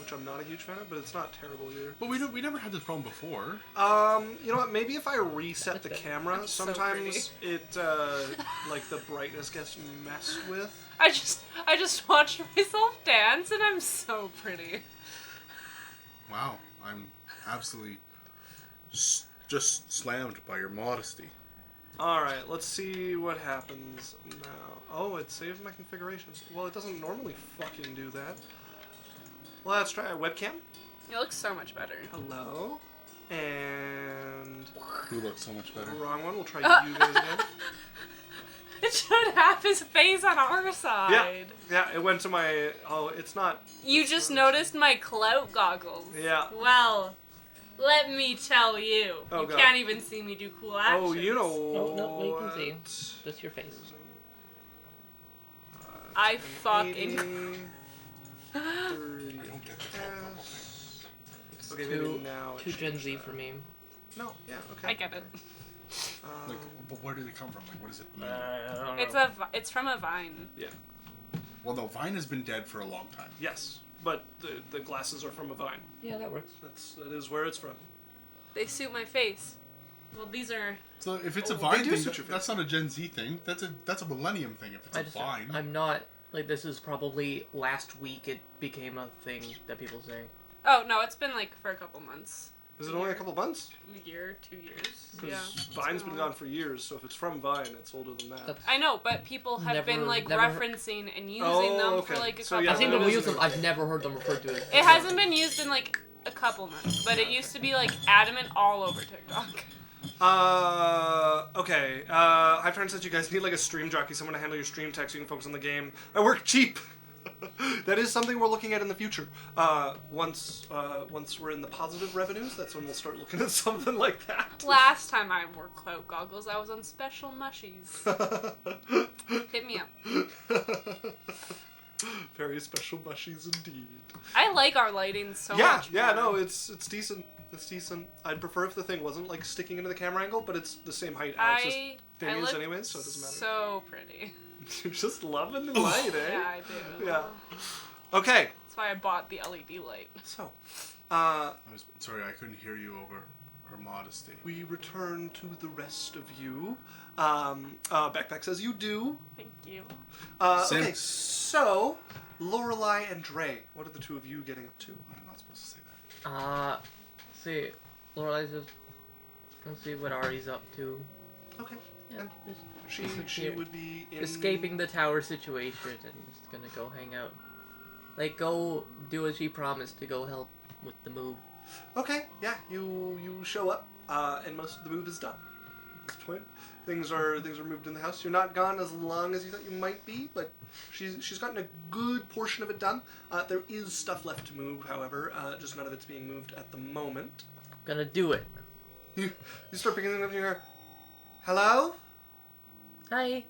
which I'm not a huge fan of, but it's not terrible either. But we never had this problem before. You know what? Maybe if I reset the That's camera, That's so sometimes it like the brightness gets messed with. I just watched myself dance, and I'm so pretty. Wow, I'm absolutely just slammed by your modesty. Alright, let's see what happens now. Oh, it saved my configurations. Well, it doesn't normally fucking do that. Let's try a webcam. It looks so much better. Hello. And... Who looks so much better? Wrong one. We'll try you guys again. It should have his face on our side. Yeah, it went to my... Oh, it's not... You just noticed my clout goggles. Yeah. Well, let me tell you. Oh, you God. can't even see me do cool actions. Oh, you know... Oh, no, we can see. Just your face. I fucking... 30 I don't get the S. Okay, maybe now it Too Gen changed Z that. for me. No, yeah, okay. I get it. Like, but where do they come from? Like, what does it mean? I don't It's know. it's from a vine. Yeah. Well, no, Vine has been dead for a long time. Yes, but the glasses are from a vine. Yeah, that works. That is where it's from. They suit my face. Well, these are... So if it's a Oh, Vine they do thing, suit your face. that's not a Gen Z thing. That's a Millennium thing. If it's a Vine. I'm not, like, this is probably last week it became a thing that people say. Oh, no, it's been like for a couple months. Is it only a couple months? A year, 2 years. Because Yeah. Vine's been gone for years, so if it's from Vine, it's older than that. That's- I know, but people have been like never- referencing and using Oh, them okay. for like a So, couple yeah, I've seen that people is use a them. good I've thing. never heard them referred to as. It hasn't been used in like a couple months, but it used to be like adamant all over TikTok. Okay. Hive Turn says you guys need like a stream jockey, someone to handle your stream tech so you can focus on the game. I work cheap! That is something we're looking at in the future. Once we're in the positive revenues, that's when we'll start looking at something like that. Last time I wore clout goggles, I was on special mushies. Hit me up. Very special mushies indeed. I like our lighting so Yeah, much. yeah, more. no, it's decent. It's decent. I'd prefer if the thing wasn't like sticking into the camera angle, but it's the same height Alex's I thing is look anyways, so it doesn't matter. so pretty. You're just loving the light, eh? Yeah, I do. Yeah. Okay, That's why I bought the LED light. so Sorry, I couldn't hear you over her modesty. we return to the rest of you. Backpack says you do. Thank you. Okay, Since- so Lorelei and Drae, what are the two of you getting up to? I'm not supposed to say that. See, Lorelei's just. Let's see what Ari's up to. Okay. Yeah, just She disappear. would be in... Escaping the tower situation and just gonna go hang out. Like, go do as she promised to go help with the move. Okay, yeah, you show up, and most of the move is done. At this point, things are moved in the house. You're not gone as long as you thought you might be, but she's gotten a good portion of it done. There is stuff left to move, however, just none of it's being moved at the moment. Gonna do it. You start picking it up and you hear, "Hello?" Hi.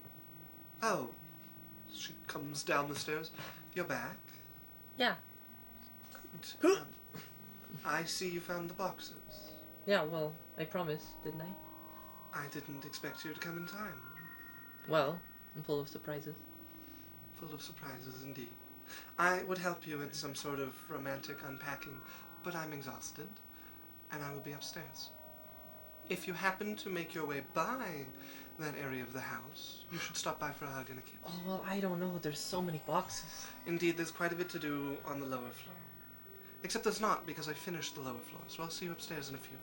Oh. She comes down the stairs. You're back? Yeah. Good. I see you found the boxes. Yeah, well, I promised, didn't I? I didn't expect you to come in time. Well, I'm full of surprises. Full of surprises indeed. I would help you in some sort of romantic unpacking, but I'm exhausted, and I will be upstairs. If you happen to make your way by that area of the house, you should stop by for a hug and a kiss. Oh, well, I don't know. There's so many boxes. Indeed, there's quite a bit to do on the lower floor. Except there's not, because I finished the lower floor, so I'll see you upstairs in a few.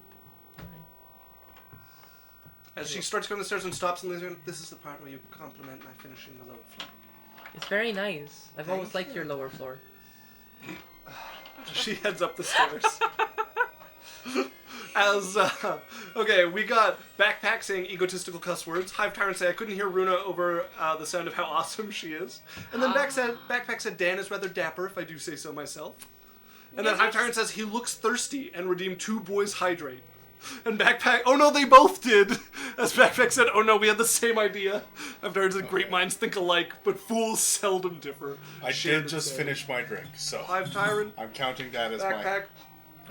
As she starts going upstairs and stops and leaves, this is the part where you compliment my finishing the lower floor. It's very nice. I've Thank always liked you. your lower floor. She heads up the stairs. As, okay, we got Backpack saying egotistical cuss words. Hive Tyrant say I couldn't hear Runa over the sound of how awesome she is. And then Backpack said Dan is rather dapper, if I do say so myself. And then Hive Tyrant says he looks thirsty and redeemed 2 boys hydrate. And Backpack, oh no, they both did! As Backpack said, oh no, we had the same idea. I've heard that great minds think alike, but fools seldom differ. I did just finish my drink, so Hive Tyrant, I'm counting that as Backpack,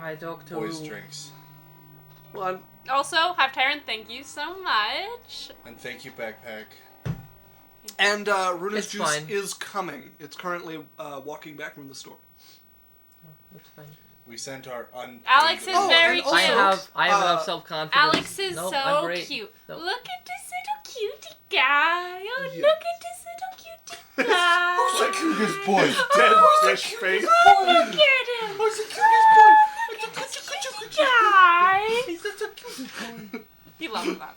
I talked to... boys' drinks. one. Also, Hive Tyrant, thank you so much. And thank you, Backpack. And Runa's It's juice fine. is coming. It's currently walking back from the store. That's fine. We sent our Alex is Oh, very and cute. also- I have enough self-confidence. Alex is Nope, so I'm great. cute. Nope. Look at this little cutie guy. Oh, Yes. look at this little cutie guy. Who's the cutest boy? Dead fish face. Look at him. Who's the cutest boy? Look at this cutie guy. He's such a cutest boy. He loves that.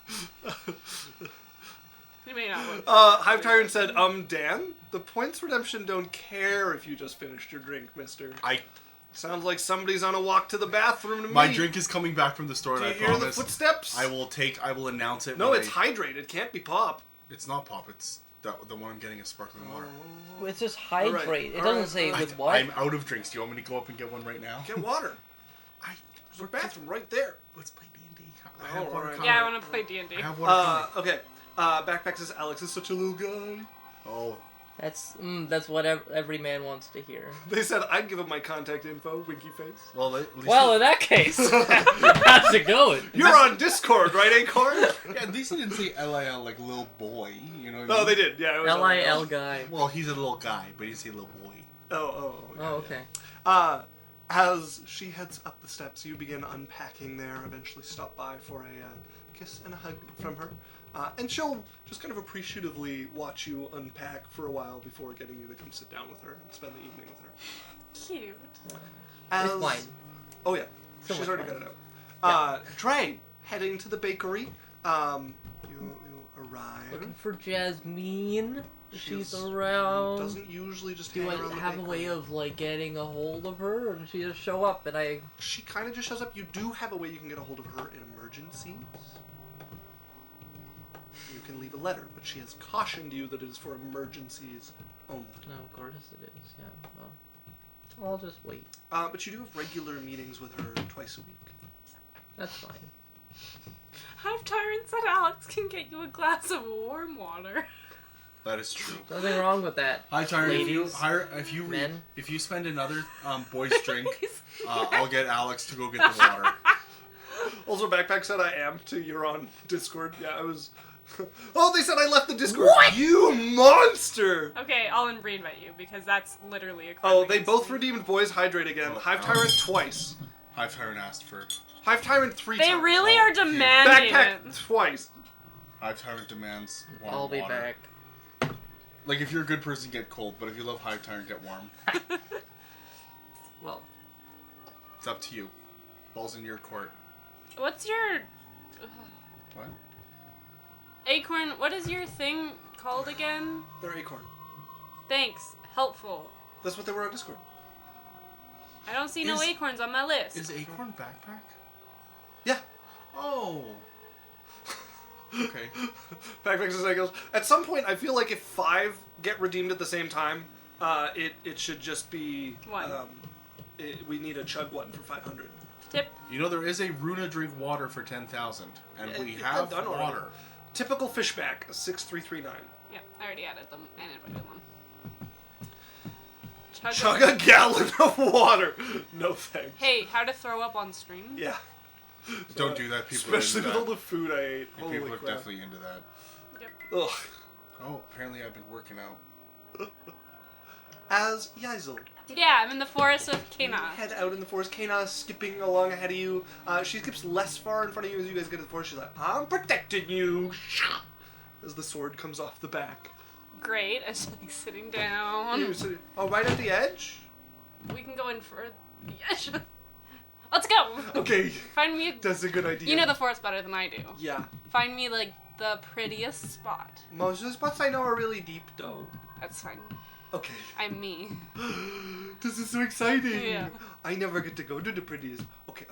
He may not look. Hive Tyrant said, Dan, the points redemption don't care if you just finished your drink, mister. Sounds like somebody's on a walk to the bathroom to me. My drink is coming back from the store, Do and you I hear promise. the footsteps? I will announce it. No, when it's hydrate. It can't be pop. It's not pop. It's the one I'm getting is sparkling water. It's just hydrate. Alright, It doesn't say with what. I'm out of drinks. Do you want me to go up and get one right now? Get water. There's a bathroom right there. Let's play D&D. Oh, I have water alright. coming. Yeah, I want to play D&D. I have water coming. Okay. Backpack says Alex is such a little guy. Oh, That's what every man wants to hear. They said I'd give him my contact info, winky face. well, at least Well, in that case, how's it going? You're on Discord, right, Acorn? yeah, at least he didn't say LIL like little boy. You know what I No, mean? they did. Yeah, it was LIL guy. Well, he's a little guy, but he's a little boy. Oh, yeah, Oh, okay. yeah. As she heads up the steps, you begin unpacking there. Eventually, stop by for a kiss and a hug from her, and she'll just kind of appreciatively watch you unpack for a while before getting you to come sit down with her and spend the evening with her. Cute. As, It's wine. Oh yeah, So she's much already wine. got it out. Drae, heading to the bakery. You arrive. Looking for Jasmine. She's- She's around. Doesn't usually just Do hang I around the have a bakery. way of like getting a hold of her, or does she just show up and I? She kind of just shows up. You do have a way you can get a hold of her in emergencies. You can leave a letter, but she has cautioned you that it is for emergencies only. No, of course it is. Yeah. Well, I'll just wait. But you do have regular meetings with her twice a week. That's fine. Hive Tyrant said Alex can get you a glass of warm water. That is true. Nothing wrong with that. Hi, Tyron. Ladies, men. If you spend another boys drink, I'll get Alex to go get the water. Also, Backpack said I am to you're on Discord. Yeah, I was. Oh, they said I left the Discord. What? You monster! Okay, I'll invite you because that's literally a crime Oh, they against both me. redeemed Boys Hydrate again. Oh, Hive Tyrant twice. Hi, Tyron asked for. Hive Tyrant 3 They times. really are demanding Backpack it. twice. Hi, Tyrant demands warm I'll be water. back. Like, if you're a good person, get cold, but if you love Hi, Tyrant, get warm. Well, It's up to you. Ball's in your court. What's your... What? Acorn, what is your thing called again? They're acorn. Thanks. Helpful. That's what they were on Discord. I don't see no acorns on my list. Is acorn backpack? Yeah. Oh. Okay. Backpacks and cycles. At some point, I feel like if 5 get redeemed at the same time, it should just be... 1. We need a chug one for 500. Tip. You know, there is a Runa drink water for 10,000, and we have done water. already. Typical fishback, 6339. Yeah, I already added them and invited them. Chug a gallon of water. No thanks. Hey, how to throw up on stream? Yeah. Don't do that, people. Especially with all the food I ate. Holy People are crap. definitely into that. Yep. Ugh. Oh, apparently I've been working out. As Yaikzal. Yeah, I'm in the forest of Kea'Na. Head out in the forest. Kea'Na skipping along ahead of you. She skips less far in front of you as you guys get to the forest. She's like, I'm protecting you. As the sword comes off the back. Great. I'm just like sitting down. Oh, right at the edge? We can go in for the edge. Let's go. Okay. Find me. That's a good idea. You know the forest better than I do. Yeah. Find me like the prettiest spot. Most of the spots I know are really deep, though. That's fine. Okay. I'm me. This is so exciting. Yeah. I never get to go to the prettiest. Okay.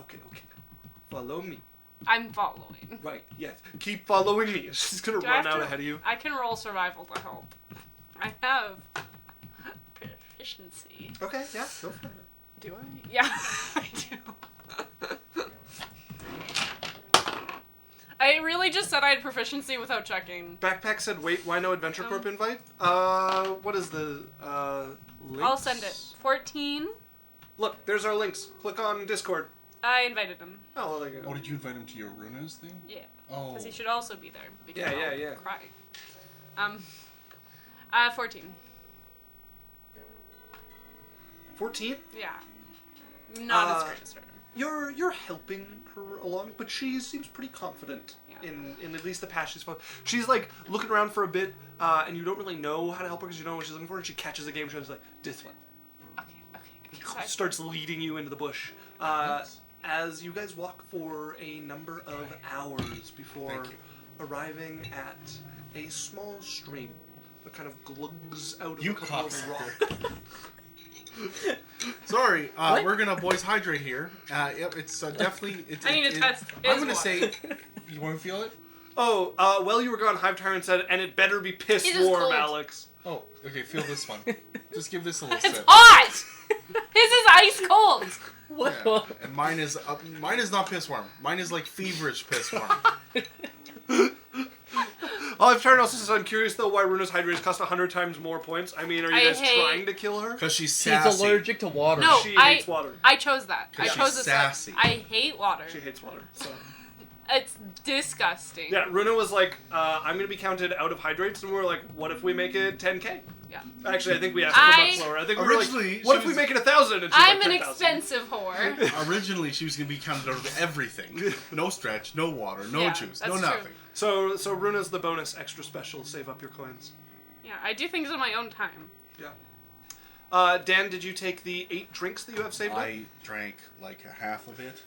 Follow me. I'm following. Right, yes. Keep following me. She's gonna Do I run have out to- ahead of you. I can roll survival to help. I have proficiency. Okay, yeah, go for it. Do I? Yeah, I do. I really just said I had proficiency without checking. Backpack said, wait, why no Adventure Corp invite? What is the, links? I'll send it. 14. Look, there's our links. Click on Discord. I invited him. Oh, well, there you Oh, go. did you invite him to your Runas thing? Yeah. Oh. Because he should also be there. Because Yeah, I'll yeah. Cry. 14. 14? Yeah. Not as Uh, great as her. You're helping her along, but she seems pretty confident Yeah. in at least the path she's following. She's like looking around for a bit, and you don't really know how to help her because you don't know what she's looking for, and she catches a game show and is like, this one. Okay. So I- Starts leading you into the bush. Nice. As you guys walk for a number of hours before Thank you. arriving at a small stream that kind of glugs out of You a couple of cocksucker. rock. Sorry, What? we're gonna boys hydrate here. Yep, it's definitely. I need to test I'm his gonna water. say, you want to feel it? Oh, while you were gone, Hive Tyrant said, and it better be piss It is warm, cold. Alex. Oh, okay. Feel this one. Just give this a little It's sip. hot! His is ice cold! What? Yeah. And mine is mine is not piss warm. Mine is like feverish piss warm. Hive Tyrant also says, I'm curious though why Runa's Hydrators cost 100 times more points. I mean, are you I guys hate- trying to kill her? Because she's She's sassy. allergic to water. No, She I hates water. I chose that. I 'Cause chose she's this. sassy. I hate water. She hates water, so... It's disgusting. Yeah, Runa was like, I'm gonna be counted out of hydrates, and we were like, what if we make it 10k? Yeah. Actually, I think we asked her for I- much lower. I think we were Originally, like, what she if we was- make it 1,000? And she's I'm like, an 10,000. expensive whore. Originally, she was gonna be counted out of everything. No stretch, no water, no Yeah, juice, that's no true. nothing. So Runa's the bonus extra special. Save up your coins. Yeah, I do things on my own time. Yeah. Dan, did you take the 8 drinks that you have saved up? I drank like half of it.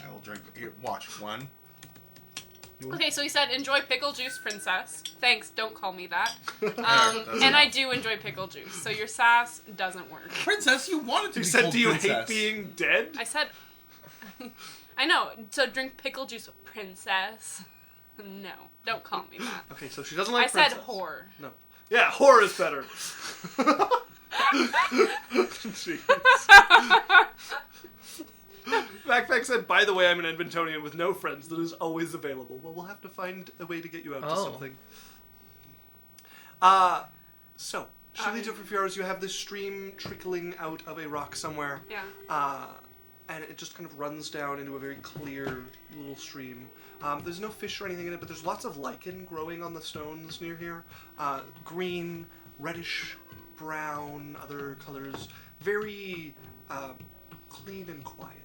I will drink. Here, watch. 1. Okay, so he said, enjoy pickle juice, princess. Thanks, don't call me that. That's And enough. I do enjoy pickle juice, so your sass doesn't work. Princess, you wanted to You be said, called do you princess. hate being dead? I said, I know, so drink pickle juice, princess. No, don't call me that. Okay, so she doesn't like I said princess. whore. No. Yeah, whore is better. Jeez. Backpack said, by the way, I'm an Edmontonian with no friends that is always available. Well, we'll have to find a way to get you out to Oh. something. So, she leads you for a few hours. You have this stream trickling out of a rock somewhere. Yeah. And it just kind of runs down into a very clear little stream. There's no fish or anything in it, but there's lots of lichen growing on the stones near here. Green, reddish, brown, other colors. Very clean and quiet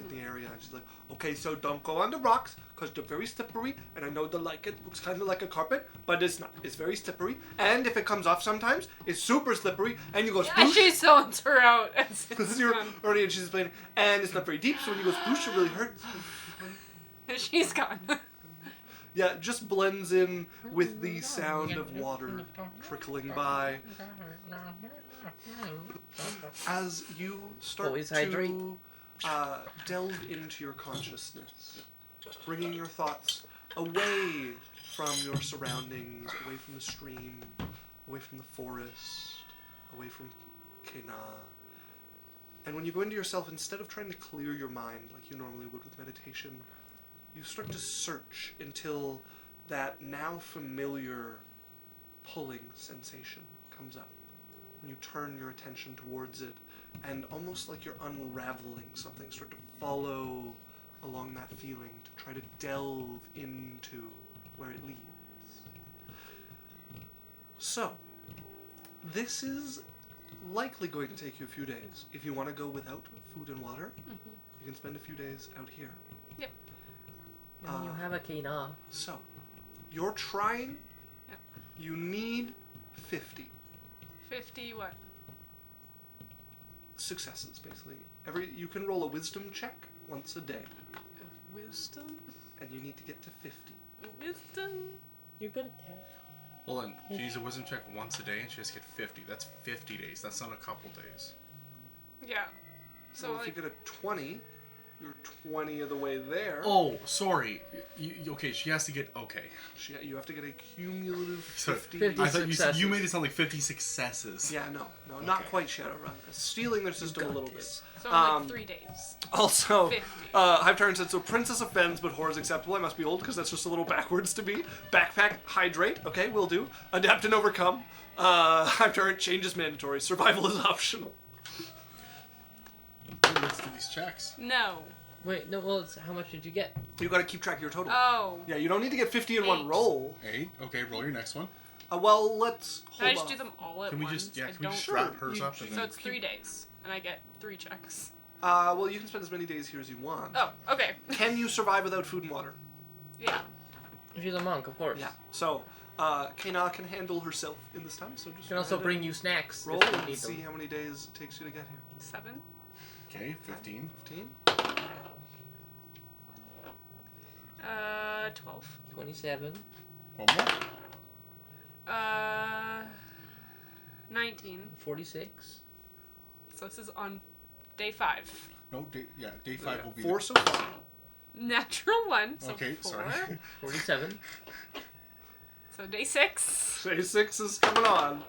in the area. And she's like, okay, so don't go on the rocks because they're very slippery. And I know the lichen looks kind of like a carpet, but it's not. It's very slippery. And if it comes off sometimes, it's super slippery. And you go, Yeah, sploosh. she's so her out. Because you're already, and she's explaining, and it's not very deep, so when you go sploosh, it really hurts. She's gone. Yeah, it just blends in with the sound of water trickling by. As you start Always to hydrate. delve into your consciousness, bringing your thoughts away from your surroundings, away from the stream, away from the forest, away from Kea'Na. And when you go into yourself, instead of trying to clear your mind like you normally would with meditation, you start to search until that now familiar pulling sensation comes up. And you turn your attention towards it, and almost like you're unraveling something, start to follow along that feeling to try to delve into where it leads. So, this is likely going to take you a few days. If you want to go without food and water, you can spend a few days out here. Yep. And you have a Kea'Na. So, you're trying. Yep. You need 50 50 what? successes, basically. You can roll a wisdom check once a day, Wisdom? and you need to get to 50. Wisdom? You're good at that. Hold on. She needs a wisdom check once a day and she has to get 50. That's 50 days. That's not a couple days. Yeah. So, Well, if you get a 20, you're 20 of the way there. Oh, sorry. Okay, she has to get... Okay. You have to get a cumulative So, 50. 50 I thought successes. you made it sound like 50 successes. Yeah, no, not quite Shadowrun. Stealing their system a got little this. so like 3 days. Also, 50. Hive Tyrant said, so Princess offends, but Horror is acceptable. I must be old, because that's just a little backwards to me. Backpack, hydrate. Okay, will do. Adapt and overcome. Hive Tyrant, change is mandatory. Survival is optional. Hey, let's do these checks. No. Wait, no, well, it's, how much did you get? You gotta keep track of your total. Oh. Yeah, you don't need to get 50 in one 8. roll. 8. Okay, roll your next one. Well, let's Can I hold just off. do them all at Can we once? just, yeah, I can we just don't- wrap hers up and So then... it's 3 days, and I get 3 checks. Well, you can spend as many days here as you want. Oh, okay. Can you survive without food and water? Yeah. She's a monk, of course. Yeah. So, Kea'Na can handle herself in this time, so just She can go also ahead bring and you snacks roll if you and need see them. how many days it takes you to get here. 7. Okay, 15. 15? 12. 27. One more. 19. 46. So this is on day 5. No, day 5 will be... 4 so far. Natural 1, so Okay, 4. sorry. 47. So day 6. Day 6 is coming on.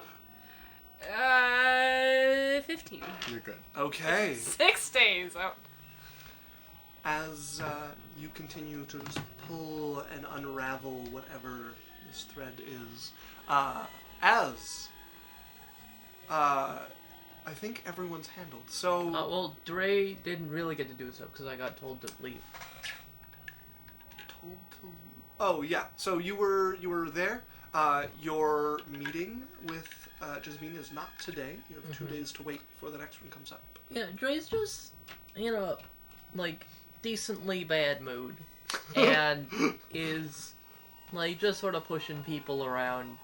15. You're good. Okay. 6 days. Oh. As you continue to just pull and unravel whatever this thread is, I think everyone's handled. So, Well, Drae didn't really get to do so because I got told to leave. told to. Oh yeah. So you were there. Your meeting with Jasmine is not today. You have 2 days to wait before the next one comes up. Yeah, Dre's just, like, decently bad mood. And is, like, just sort of pushing people around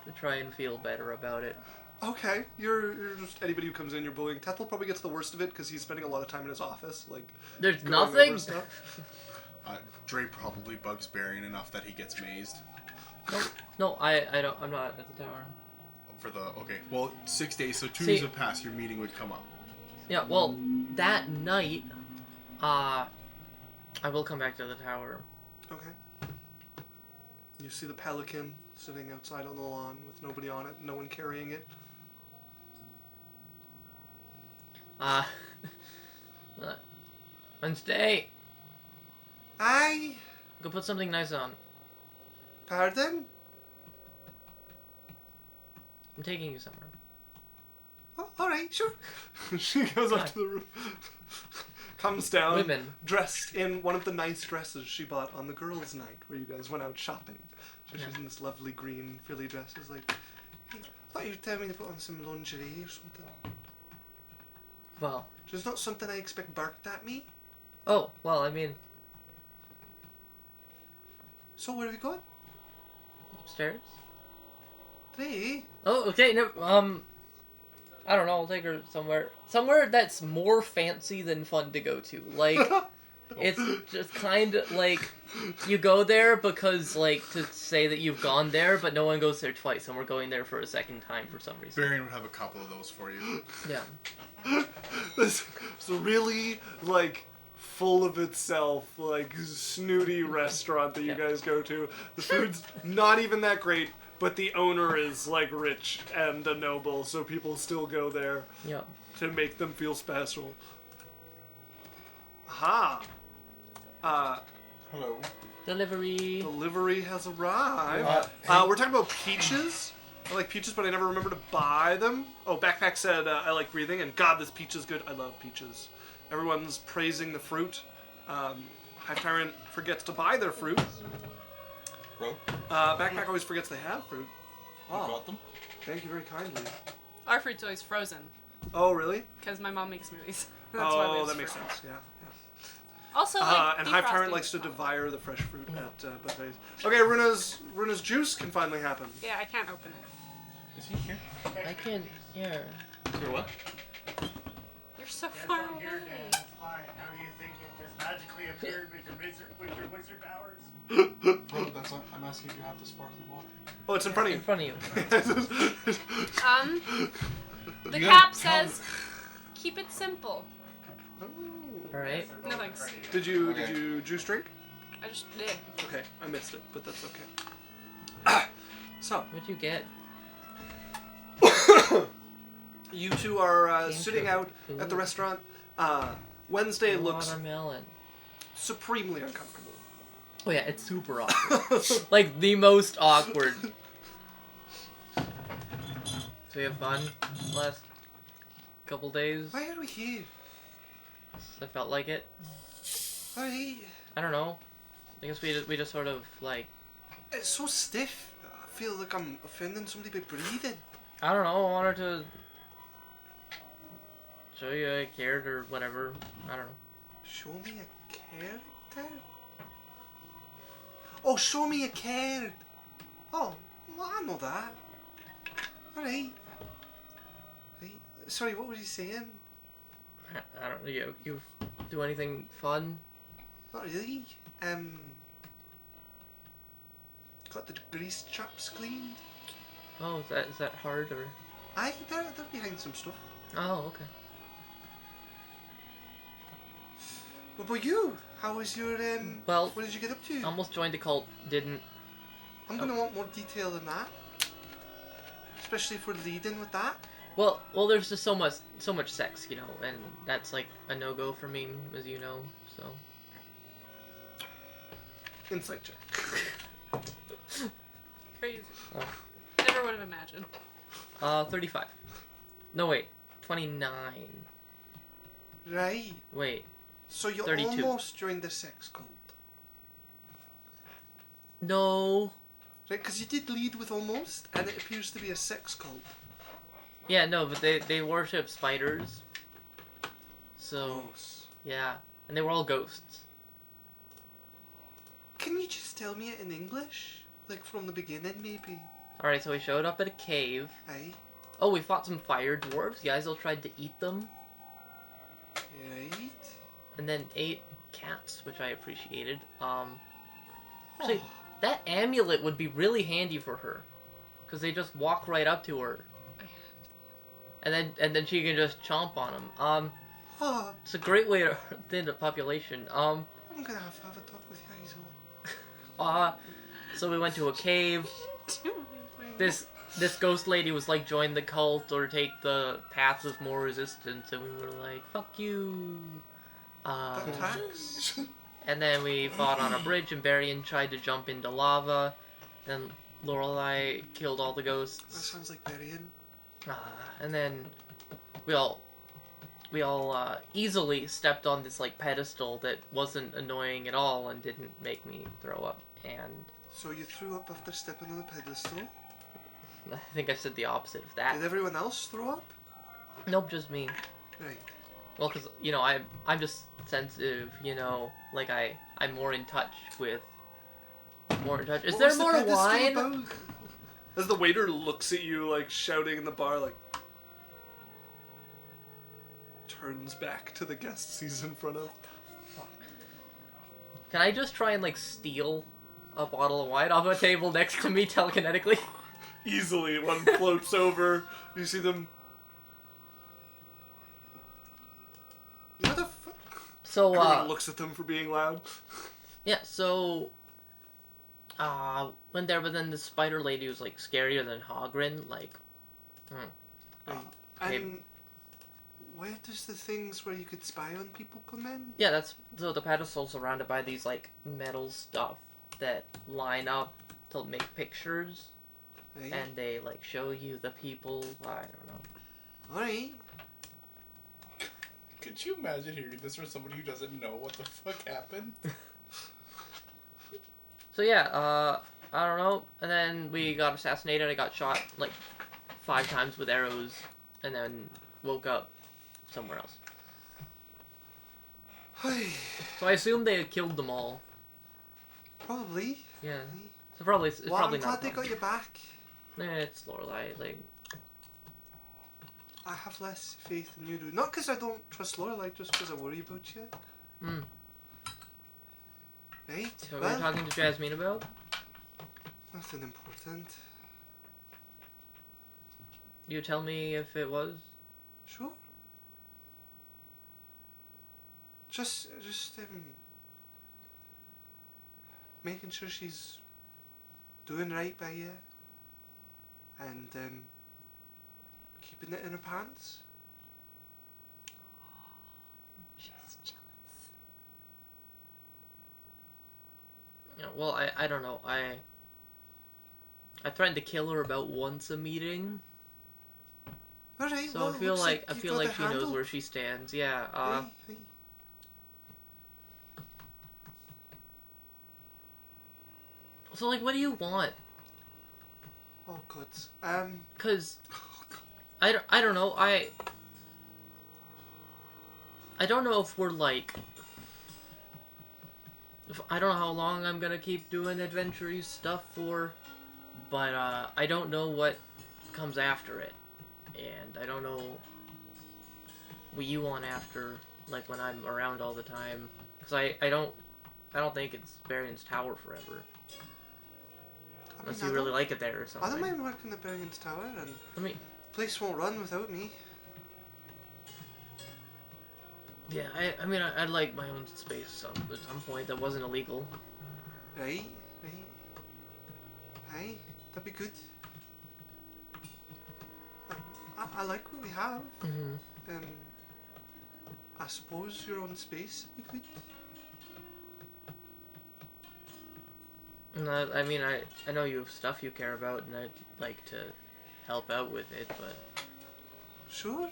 to try and feel better about it. Okay, you're just anybody who comes in, you're bullying. Tethel probably gets the worst of it because he's spending a lot of time in his office, like. There's going nothing? over stuff. Drae probably bugs Berrian enough that he gets mazed. No, I'm not at the tower. Okay, well, 6 days, so 2 See- days have passed, your meeting would come up. Yeah, well, that night, I will come back to the tower. Okay. You see the pelican sitting outside on the lawn with nobody on it, no one carrying it. Wednesday, Aye. go put something nice on. Pardon? I'm taking you somewhere. Oh, all right, sure. She goes up to the roof, comes down, Women. dressed in one of the nice dresses she bought on the girls' night where you guys went out shopping. So she's in this lovely green frilly dress. It's like, hey, I thought you'd tell me to put on some lingerie or something. Well, Just not something I expect barked at me. oh, well, I mean, So where are we going? upstairs? Today? Oh, okay, no, I don't know, I'll take her somewhere that's more fancy than fun to go to. Like, It's just kind of like you go there because like to say that you've gone there, but no one goes there twice, and we're going there for a second time for some reason. Berrian would have a couple of those for you. Yeah. It's really like full of itself, like snooty restaurant that you guys go to. The food's not even that great, but the owner is like rich and a noble, so people still go there Yeah. to make them feel special. Aha! Hello. Delivery. Delivery has arrived. What? We're talking about peaches. I like peaches, but I never remember to buy them. Oh, Backpack said I like breathing, and God, this peach is good. I love peaches. Everyone's praising the fruit. Hive Tyrant forgets to buy their fruit. Bro, Backpack always forgets they have fruit. you got them? Thank you very kindly. Our fruit's always frozen Oh, really? because my mom makes smoothies. That's why we Oh, use that makes fruit. sense. Yeah. Also, like, And Hive Tyrant defrosting likes to is fun. devour the fresh fruit at buffets. Okay, Runa's juice can finally happen. Yeah, I can't open it. Is he here? I can. Yeah. For what? You're so far away. How do you think it just magically appeared with your wizard powers? Bro, that's what I'm asking if you have the sparkling water. Oh, it's in front In of front of you. you. The You cap gotta tell says, keep it simple. All right. No thanks. Did you Okay. juice drink? I just, Okay, I missed it, but that's okay. So, What'd you get? you two are Game sitting show. out at the restaurant. Wednesday looks Watermelon. supremely uncomfortable. Oh yeah, it's super awkward. Like the most awkward. So you have fun last couple days? Why are we here? I felt like it. Why? I don't know. I guess we just sort of like, It's so stiff. I feel like I'm offending somebody by breathing. I don't know, I wanted to show you I cared or whatever. I don't know. Show me a character? Oh, show me a card. Oh, well, I know that. Alright. Right. Sorry, what was he saying? I don't know. You do anything fun? Not really. Got the grease traps cleaned. Oh, is that hard or? They're behind some stuff. Oh, okay. What about you? How was your Well, what did you get up to? almost joined a cult. Didn't. I'm gonna want more detail than that. Especially if we're leading with that. Well, there's just so much sex, you know, and that's like a no-go for me, as you know. So. Insight check. crazy. Oh. Never would have imagined. 35. No, wait. 29. Right. Wait. So you 32. almost joined the sex cult. No. Right, because you did lead with almost, and it appears to be a sex cult. Yeah, no, but they worship spiders. So, Gross. yeah. And they were all ghosts. Can you just tell me it in English? Like from the beginning, maybe? Alright, so we showed up at a cave. Aye. Oh, we fought some fire dwarves. Yaikzal tried to eat them. Right. And then ate cats, which I appreciated. Actually, that amulet would be really handy for her. Because they just walk right up to her. And then she can just chomp on them. Oh, It's a great way to thin the population. I'm gonna have to have a talk with Yaikzal. So we went to a cave. This ghost lady was like, join the cult or take the path of more resistance, and we were like, fuck you. That tax? And then we fought on a bridge, and Berrian tried to jump into lava. Then Lorelei killed all the That ghosts. sounds like Berrian. And then we all easily stepped on this like pedestal that wasn't annoying at all and didn't make me throw up. And So you threw up after stepping on the pedestal? I think I said the opposite of that. Did everyone else throw up? Nope, just me. Right. Well, because, you know, I'm just sensitive, you know, like I'm more in touch with... Is What there was the more pedestal wine? about? As the waiter looks at you, like, shouting in the bar, like... Turns back to the guests he's in front of. Can I just try and like steal a bottle of wine off a table next to me telekinetically? Easily, one floats over. You see them. What the fuck? So Everyone looks at them for being loud. yeah, so went there, but then the spider lady was like scarier than Hogrin, like okay. And where does the things where you could spy on people come in? Yeah, that's so the pedestal's surrounded by these like metal stuff that line up to make pictures, Right. and they like show you the people. I don't know. Alright. Could you imagine hearing this from somebody who doesn't know what the fuck happened? So yeah, I don't know. And then we got assassinated. I got shot like 5 times with arrows, and then woke up somewhere else. So I assume they had killed them all. Probably. Yeah. So probably it's Well, probably I'm not. glad they got you back. It's Lorelei. Like I have less faith than you do. Not because I don't trust Lorelei, just because I worry about you. Hmm. Right? So what are you talking to Jasmine about? Nothing important. You tell me if it was. Sure. Just making sure she's doing right by you, and keeping it in her pants. She's jealous. Yeah, well, I don't know. I threatened to kill her about once a meeting, All right. so well, I feel looks like you've got it she knows handled. where she stands. Yeah. Aye, aye. So like, what do you want? Oh God. Cause I don't know. I don't know if we're like. I don't know how long I'm gonna keep doing adventure stuff for, but I don't know what comes after it, and I don't know what you want after, like when I'm around all the time, because I don't think it's Berrian's tower forever. Unless you really like it there or I something. don't mind working the Berrian's tower, and I mean, place won't run without me. yeah, I mean, I'd like my own space at some point that wasn't illegal. Right, right. Aye, that'd be good. I like what we have. Mm-hmm. I suppose your own space would be good. No, I mean, I know you have stuff you care about, and I'd like to help out with it, but Sure.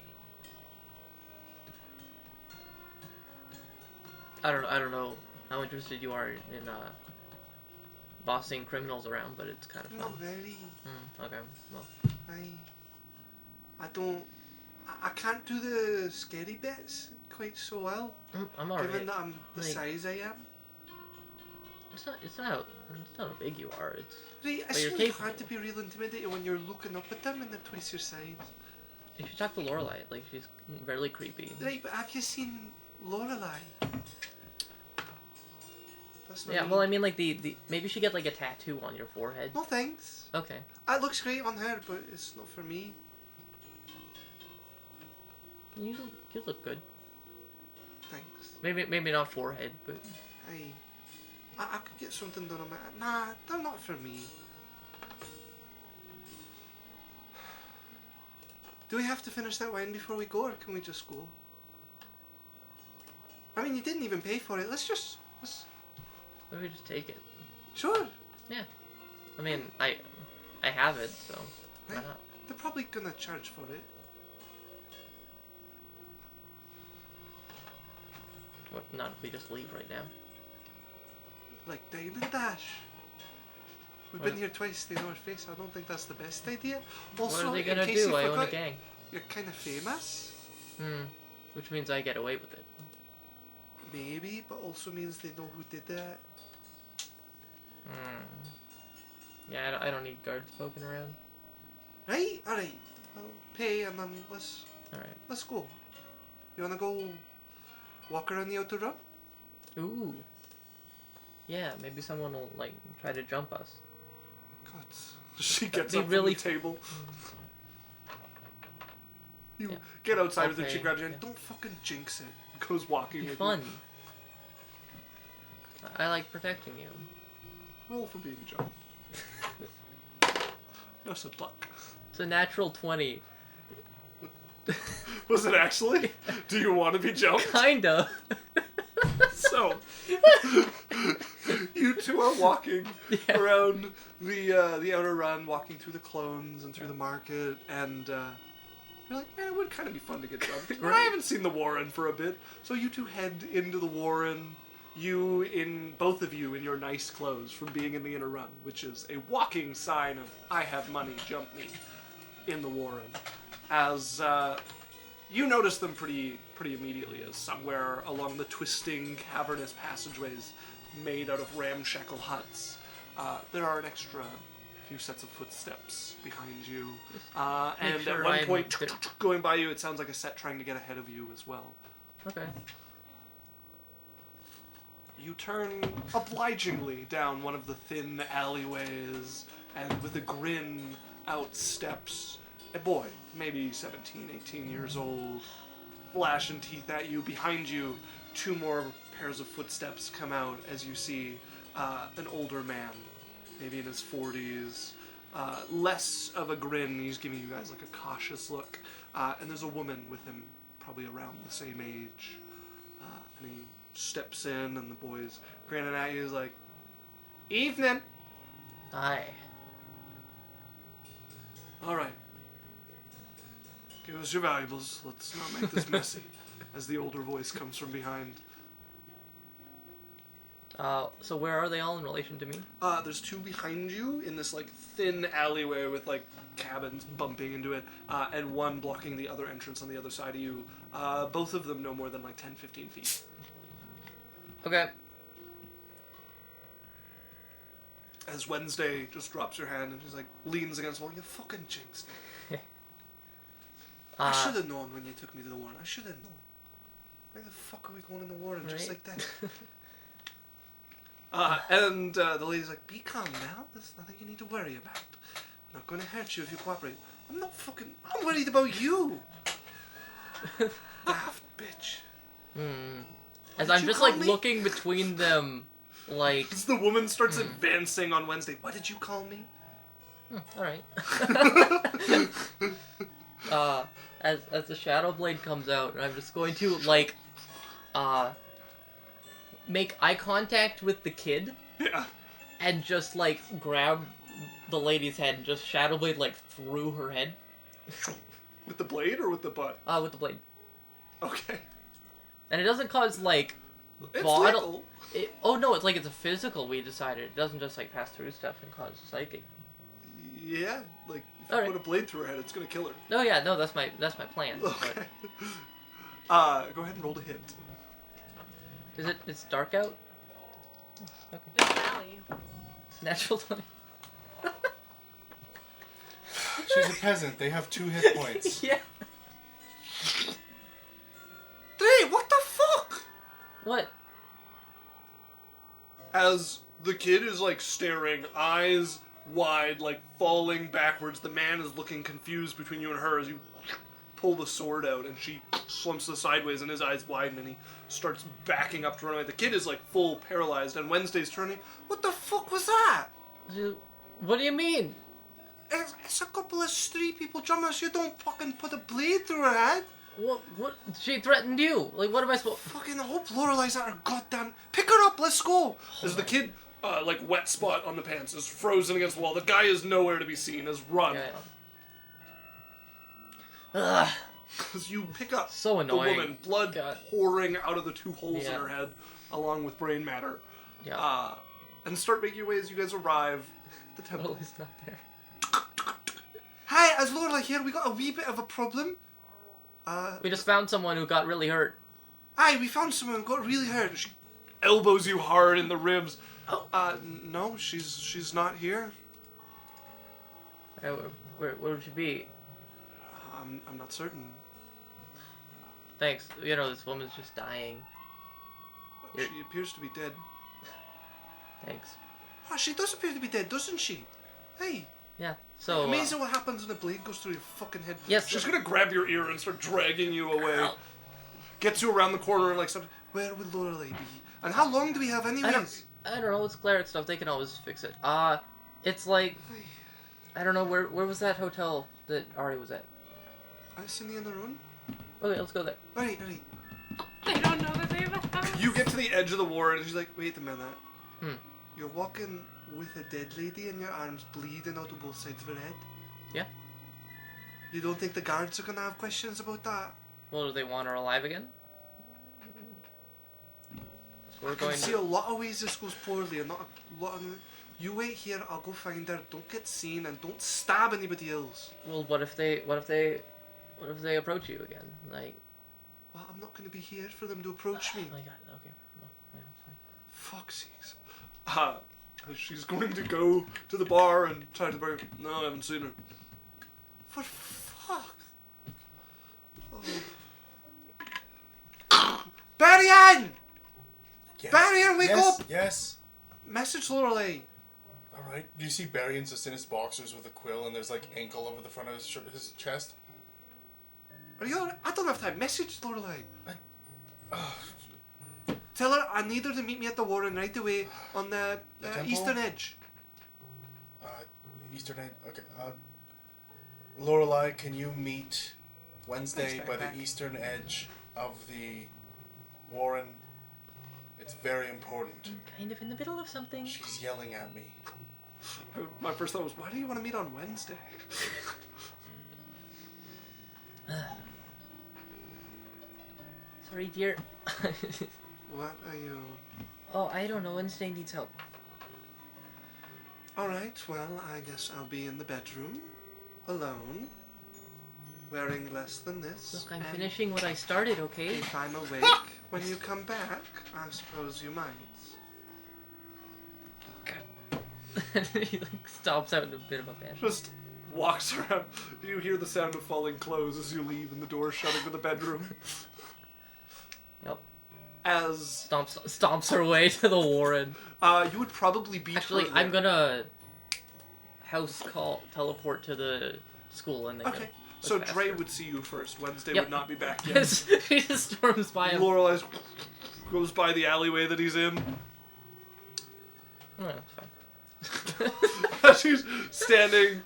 I don't know how interested you are in bossing criminals around, but it's kind of fun. Not very. Okay, well, I don't. I can't do the scary bits quite so well. I'm alright. Given that I'm the Like, size I am. It's not how big you are. It's Right, I but you're assume you capable. had to be real intimidating when you're looking up at them and they're twice your size. If you talk to Lorelei, like she's very creepy. Right, but have you seen Lorelei? That's not Yeah, me. well, I mean, like the maybe you should get like a tattoo on your forehead. No thanks. Okay. It looks great on her, but it's not for me. You look good. Thanks. Maybe not forehead, but I could get something done on my... Nah, they're not for me. Do we have to finish that wine before we go, or can we just go? I mean, you didn't even pay for it. Let's maybe just take it. Sure. I mean, I have it, so why Right. not? They're probably gonna charge for it. What? Not if we just leave right now. Like dine and dash. We've What- been here twice, they know our face. I don't think that's the best idea. What Also, are they in gonna case do? you I own a forgot, gang. you're kind of famous. Which means I get away with it. Maybe, but also means they know who did that. Yeah, I don't need guards poking around. Right? Alright. I'll pay and then Alright. let's go. You wanna go walk around the outer run? Ooh. Yeah, maybe someone will, like, try to jump us. God. She gets Be up really from the table. You Yeah. get outside with it, she Okay, grabs your hand. yeah. Don't fucking jinx it. Goes walking Be with fun. you. I like protecting you. Roll for being jumped. No such luck. It's a natural 20. Was it actually? Do you want to be jumped? Kinda. So, you two are walking Yeah. around the outer run, walking through the clones and through the market, and you're like, man, it would kind of be fun to get jumped. But I Right. haven't seen the Warren for a bit, so you two head into the Warren. Both of you in your nice clothes from being in the inner run, which is a walking sign of I have money, jump me, in the Warren. As you notice them pretty immediately, as somewhere along the twisting, cavernous passageways made out of ramshackle huts, there are an extra few sets of footsteps behind you. And sure at one I'm point, good. going by you, it sounds like a set trying to get ahead of you as well. Okay. You turn obligingly down one of the thin alleyways, and with a grin out steps a boy, maybe 17, 18 years old, flashing teeth at you. Behind you, two more pairs of footsteps come out as you see an older man, maybe in his 40s. Less of a grin, he's giving you guys like a cautious look. And there's a woman with him, probably around the same age. And he steps in, and the boy's grinning at you. He's like, "Evening." Hi. All right. Give us your valuables. Let's not make this messy. As the older voice comes from behind. So where are they all in relation to me? There's two behind you in this like thin alleyway with like cabins bumping into it, and one blocking the other entrance on the other side of you. Both of them no more than like 10, 15 feet. Okay. As Wednesday just drops her hand and she's like leans against the wall. You fucking jinxed it. I should have known when you took me to the Warren. I should have known. Why the fuck are we going in the Warren just Right. like that? And the lady's like, "Be calm now. There's nothing you need to worry about. I'm not going to hurt you if you cooperate." I'm not fucking... I'm worried about you. Daft bitch. As did I'm you just call like me? looking between them, like, As the woman starts advancing on Wednesday. What did you call me? all right. As the shadow blade comes out, and I'm just going to like, make eye contact with the kid, Yeah. and just like grab the lady's head and just shadow blade like through her head. With the blade or with the butt? With the blade, Okay. and it doesn't cause like It's bottle. legal. Oh no, it's like it's a physical. We decided it doesn't just like pass through stuff and cause psychic. Yeah, like if you Alright. put a blade through her head, it's gonna kill her. No, yeah, no, that's my plan. Okay. But Go ahead and roll to hit. is it? It's dark out. Okay, It's an alley. it's natural 20. She's a peasant. They have 2 hit points. Yeah. Drae, what the fuck? What? As the kid is like staring, eyes wide, like falling backwards, the man is looking confused between you and her as you pull the sword out, and she slumps to sideways and his eyes widen and he starts backing up to run away. The kid is like full paralyzed, and Wednesday's turning. What the fuck was that? What do you mean? It's a couple of street people jumping us. You don't fucking put a blade through her head. What? She threatened you. Like, what am I supposed? Fucking hope Lorelei's at her goddamn. Pick her up. Let's go. As the kid, like wet spot on the pants, is frozen against the wall. The guy is nowhere to be seen. Has run. Yeah. Ugh. As you pick up So annoying. the woman, blood God. pouring out of the 2 holes in Yeah. her head, along with brain matter, Yeah. and start making your way as you guys arrive at the temple. Well, he's not there. Hi, as Lorelei here, we got a wee bit of a problem. We just found someone who got really hurt. Hi, we found someone who got really hurt. She elbows you hard in the ribs. No, she's not here. Where would she be? I'm not certain. Thanks. You know, this woman's just dying. She appears to be dead. Thanks. Oh, she does appear to be dead, doesn't she? Hey. Yeah. So. Amazing what happens when a blade goes through your fucking head. Yes. She's gonna grab your ear and start dragging you away. Ow. Gets you around the corner and like something. Where would Lorelei be? And how long do we have anyways? I don't know. It's cleric stuff. They can always fix it. It's like I don't know where was that hotel that Ari was at. Cindy on their own? Okay, let's go there. Alright. They don't know that they have a house. You get to the edge of the warren and she's like, wait a minute. Hmm. You're walking with a dead lady and your arms bleeding out of both sides of her head? Yeah. You don't think the guards are gonna have questions about that? Well, do they want her alive again? So we're I can going see to... a lot of ways this goes poorly and not a lot of... You wait here, I'll go find her, don't get seen and don't stab anybody else. Well, what if they approach you again? Like... Well, I'm not gonna be here for them to approach me. Oh my god, okay. Well, yeah, fine. Fuck's sakes. She's going to go to the bar and try to bring. No, I haven't seen her. For fuck. Oh. Berrian! Yes. Berrian, wake up! Yes. Message Lorelei. Alright. Do you see Berrian's just in his boxers with a quill and there's like ankle over the front of his chest? Are you alright? I don't have time. Message Lorelei. Oh, Tell her I need her to meet me at the Warren right away on the temple? eastern edge. Eastern End. Okay. Lorelei, can you meet Wednesday Thanks, by the backpack. eastern edge of the Warren? It's very important. I'm kind of in the middle of something. She's yelling at me. My first thought was, why do you want to meet on Wednesday? Sorry, dear. What are you... Oh, I don't know. Wednesday needs help. Alright, well, I guess I'll be in the bedroom, alone, wearing less than this. Look, I'm and finishing what I started, okay? If I'm awake when you come back, I suppose you might. He like stops out in a bit of a panic. Just walks around. You hear the sound of falling clothes as you leave and the door shutting to the bedroom. Yep. As Stomps her way to the Warren. you would probably beat Actually, her I'm there. gonna teleport to the school and then Okay, go so faster. Drae would see you first. Wednesday Yep. would not be back yet. He just storms by him. Lorelei goes by the alleyway that he's in. Oh, that's fine. She's standing,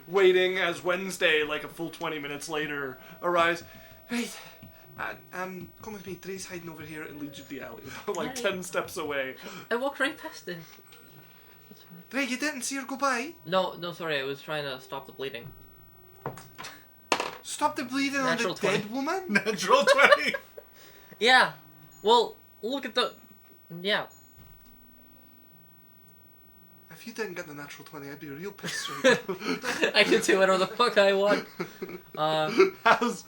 waiting as Wednesday, like a full 20 minutes later, arrives. Right, come with me. Drae's hiding over here and leads you to the alley, like Hey. 10 steps away. I walked right past this. That's fine. Drae, you didn't see her go by? No, sorry. I was trying to stop the bleeding. Stop the bleeding Natural on the 20. dead woman? Natural 20. Yeah. Well, look at the. Yeah. If you didn't get the natural 20, I'd be real pissed right now. I can do whatever the fuck I want. As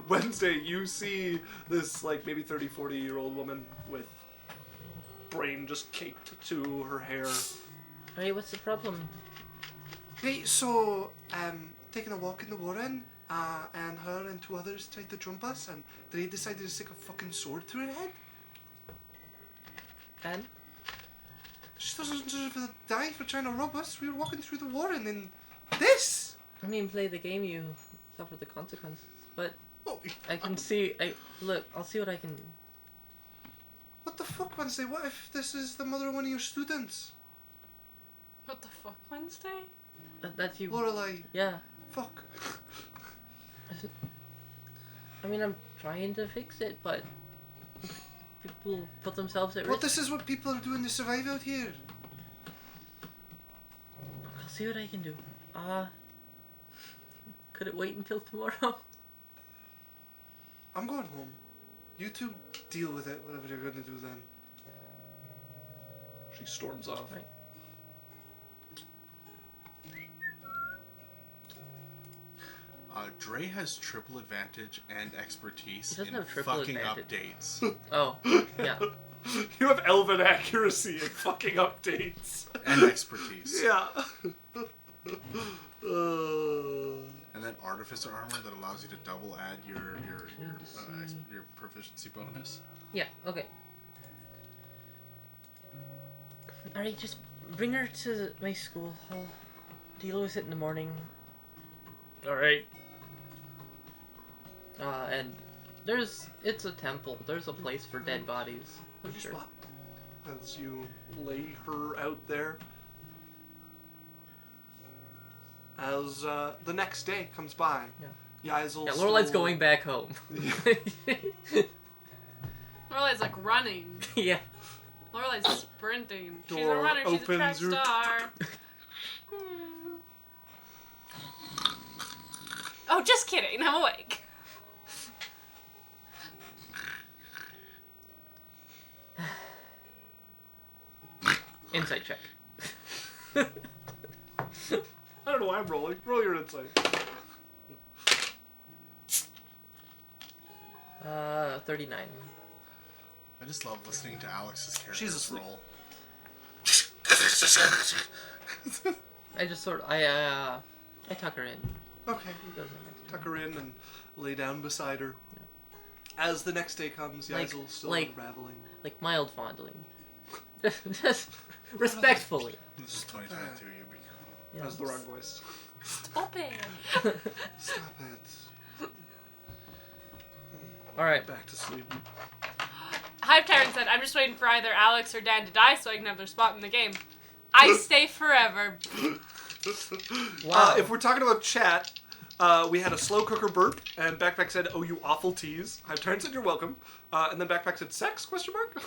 Wednesday, you see this like maybe 30, 40-year-old woman with brain just caked to her hair. Hey, what's the problem? Right, so, taking a walk in the Warren, and her and two others tried to jump us, and they decided to stick a fucking sword through her head. And? She doesn't deserve to die for trying to rob us. We were walking through the Warren, and this! I mean, play the game, you suffer the consequences. But Oh, I can see. Look. I'll see what I can. what the fuck, Wednesday? What if this is the mother of one of your students? What the fuck, Wednesday? That's you. Lorelei, Yeah. fuck. I mean, I'm trying to fix it, but people put themselves at Well, risk. this is what people are doing to survive out here. I'll see what I can do. Could it wait until tomorrow? I'm going home. You two deal with it, whatever you're going to do then. She storms off. Right. Drae has triple advantage and expertise He doesn't in have triple fucking advantage. updates. Oh, yeah. You have elven accuracy and fucking updates. And expertise. Yeah. And then artificer armor that allows you to double add your proficiency bonus. Yeah, okay. Alright, just bring her to my school. I'll deal with it in the morning. Alright. And it's a temple. There's a place for dead bodies. What I'm do you sure. spot as you lay her out there? As the next day comes by, Yaikzal. Yeah, Lorelei's going back home. Lorelei's like running. Yeah. Lorelei's sprinting. She's a Door runner. She's a track opens, you're- star. Oh, just kidding. I'm awake. Insight check. I don't know why I'm rolling. Roll your insight. 39. I just love listening to Alex's character She's asleep. roll. I just sort of, I tuck her in. Okay. He goes in next to Tuck her in and lay down beside her. As the next day comes, Like- Yaikzal's still like- unraveling. Like mild fondling. Just respectfully. This is 2022. You become. Yeah. That's the wrong voice. Stop it. Stop it. Alright. Back to sleep. Hive Tyrant said, I'm just waiting for either Alex or Dan to die so I can have their spot in the game. I stay forever. Wow. If we're talking about chat, we had a slow cooker burp, and Backpack said, "Oh, you awful tease." Hive Tyrant said, "You're welcome." And then Backpack said, "Sex?" Question mark.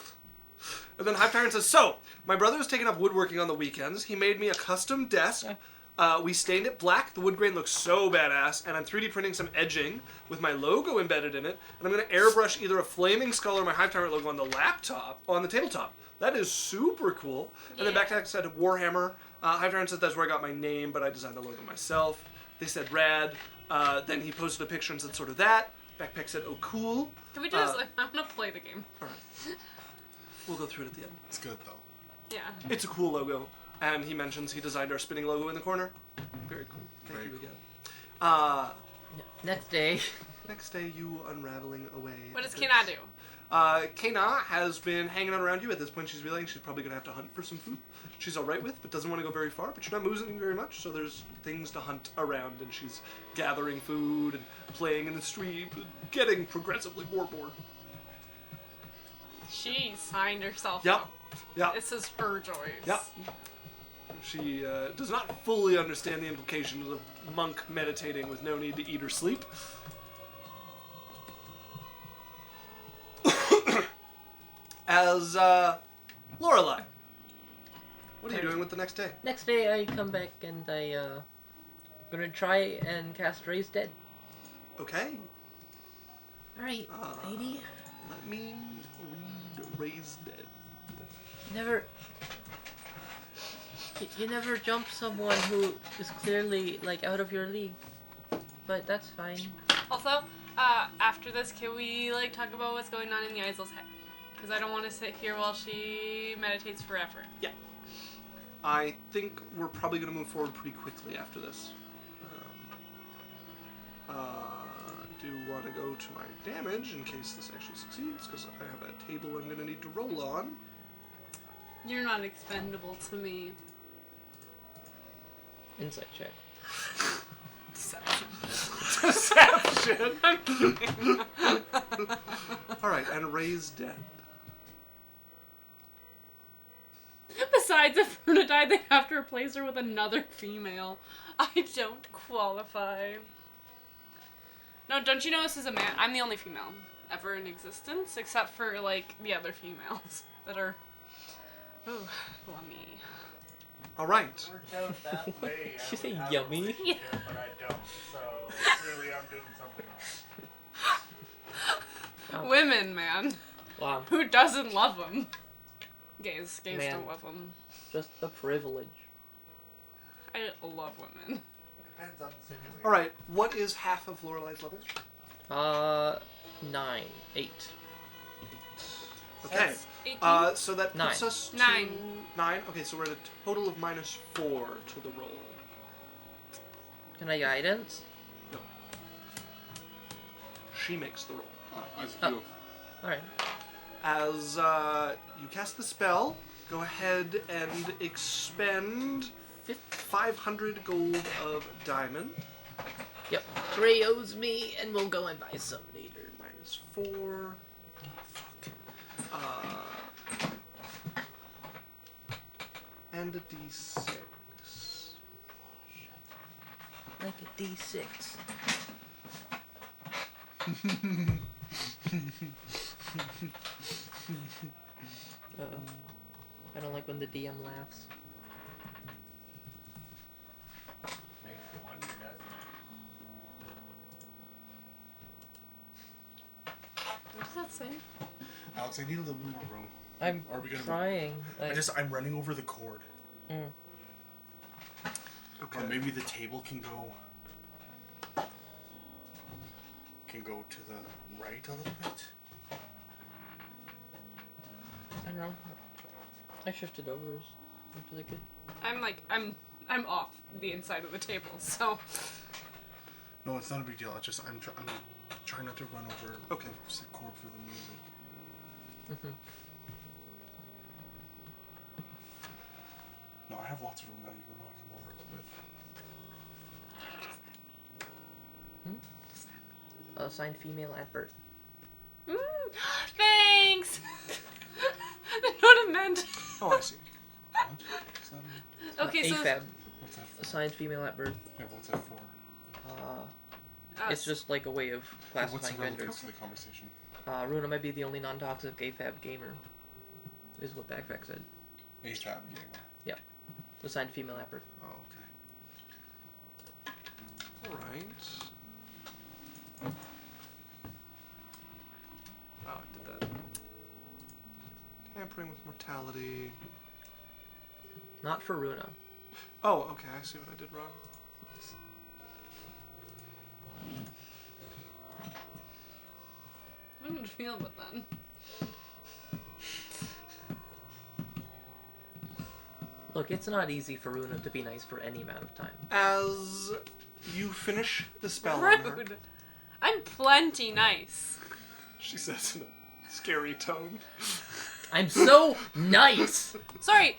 And then Hive Tyrant says, "So, my brother is taking up woodworking on the weekends. He made me a custom desk. We stained it black. The wood grain looks so badass, and I'm 3D printing some edging with my logo embedded in it. And I'm going to airbrush either a flaming skull or my Hive Tyrant logo on the laptop, on the tabletop. That is super cool." And then Yeah. Backpack said, "Warhammer." Hive Tyrant said, "That's where I got my name, but I designed the logo myself." They said, "Rad." Then he posted a picture and said, "Sort of that." Backpack said, "Oh, cool." Can we just, I'm gonna play the game. All right. We'll go through it at the end. It's good though. Yeah. It's a cool logo. And he mentions he designed our spinning logo in the corner. Very cool. Thank Very you cool. again. Next day. Next day, you unraveling away. What does at Kea'Na this. do? Kea'Na has been hanging out around you. At this point, she's realizing she's probably going to have to hunt for some food. She's alright with, but doesn't want to go very far. But you're not moving very much, so there's things to hunt around. And she's gathering food and playing in the street, getting progressively more bored. She signed herself Yep. up. Yep. This is her choice. Yep. She does not fully understand the implications of monk meditating with no need to eat or sleep. As Lorelei, what are you doing with the next day? Next day I come back and gonna try and cast Drae's Dead. Okay, Alright, lady. let me read Raised Dead. Never. You never jump someone who is clearly like out of your league, but that's fine. Also, after this, can we like talk about what's going on in Yaikzal's head? Because I don't want to sit here while she meditates forever. Yeah. I think we're probably going to move forward pretty quickly after this. Do want to go to my damage in case this actually succeeds, because I have a table I'm going to need to roll on. You're not expendable to me. Insight check. Deception! I'm kidding. Alright, and Raised Dead. Besides, if Verna died, they'd have to replace her with another female. I don't qualify. No, don't you know this is a man? I'm the only female ever in existence, except for, like, the other females that are... Ooh, lummy. Alright. Worked out that way. Did you say I would have yummy? a relationship, but I don't. So clearly, I'm doing something wrong. Women, man. Wow, Who doesn't love them? Gays Man. don't love them. just the privilege. I love women. Depends on the situation. Alright, what is half of Lorelei's level? 9, 8. Okay. That's 18? So that puts 9. us to... 9. 9? Okay, so we're at a total of -4 to the roll. Can I guidance? No. She makes the roll. As Oh. you. Alright. As you cast the spell, go ahead and expend 500 gold of diamond. Yep. Drae owes me, and we'll go and buy some later. -4. Fuck. And a D6. Like a D6. Uh-oh. I don't like when the DM laughs. Makes you wonder, doesn't it? What does that say? Alex, I need a little bit more room. I'm Are we gonna- trying. Like, I'm running over the cord. Okay. Or maybe the table can go to the right a little bit. I don't know. I shifted over. Is it good? I'm off the inside of the table, so No, it's not a big deal. I'm trying not to run over Okay. the cord for the music. No, I have lots of room now. You can probably come over a little bit. Assigned female at birth. thanks. That's what it meant. Oh, I see. What? What's that mean? Okay, so AFAB. What's that for? Assigned female at birth. Yeah, what's that for? It's just like a way of What's the classifying relevance genders. to the conversation? Runa might be the only non-toxic AFAB gamer. Is what Backpack said. AFAB gamer. Yeah. Assigned female at birth. Oh, okay. Alright. Oh, I did that. Tampering with mortality. Not for Runa. Oh, okay, I see what I did wrong. I don't feel about that. Look, it's not easy for Runa to be nice for any amount of time. As you finish the spell on her, Rude. I'm plenty nice. she says in a scary tone. I'm so nice! Sorry,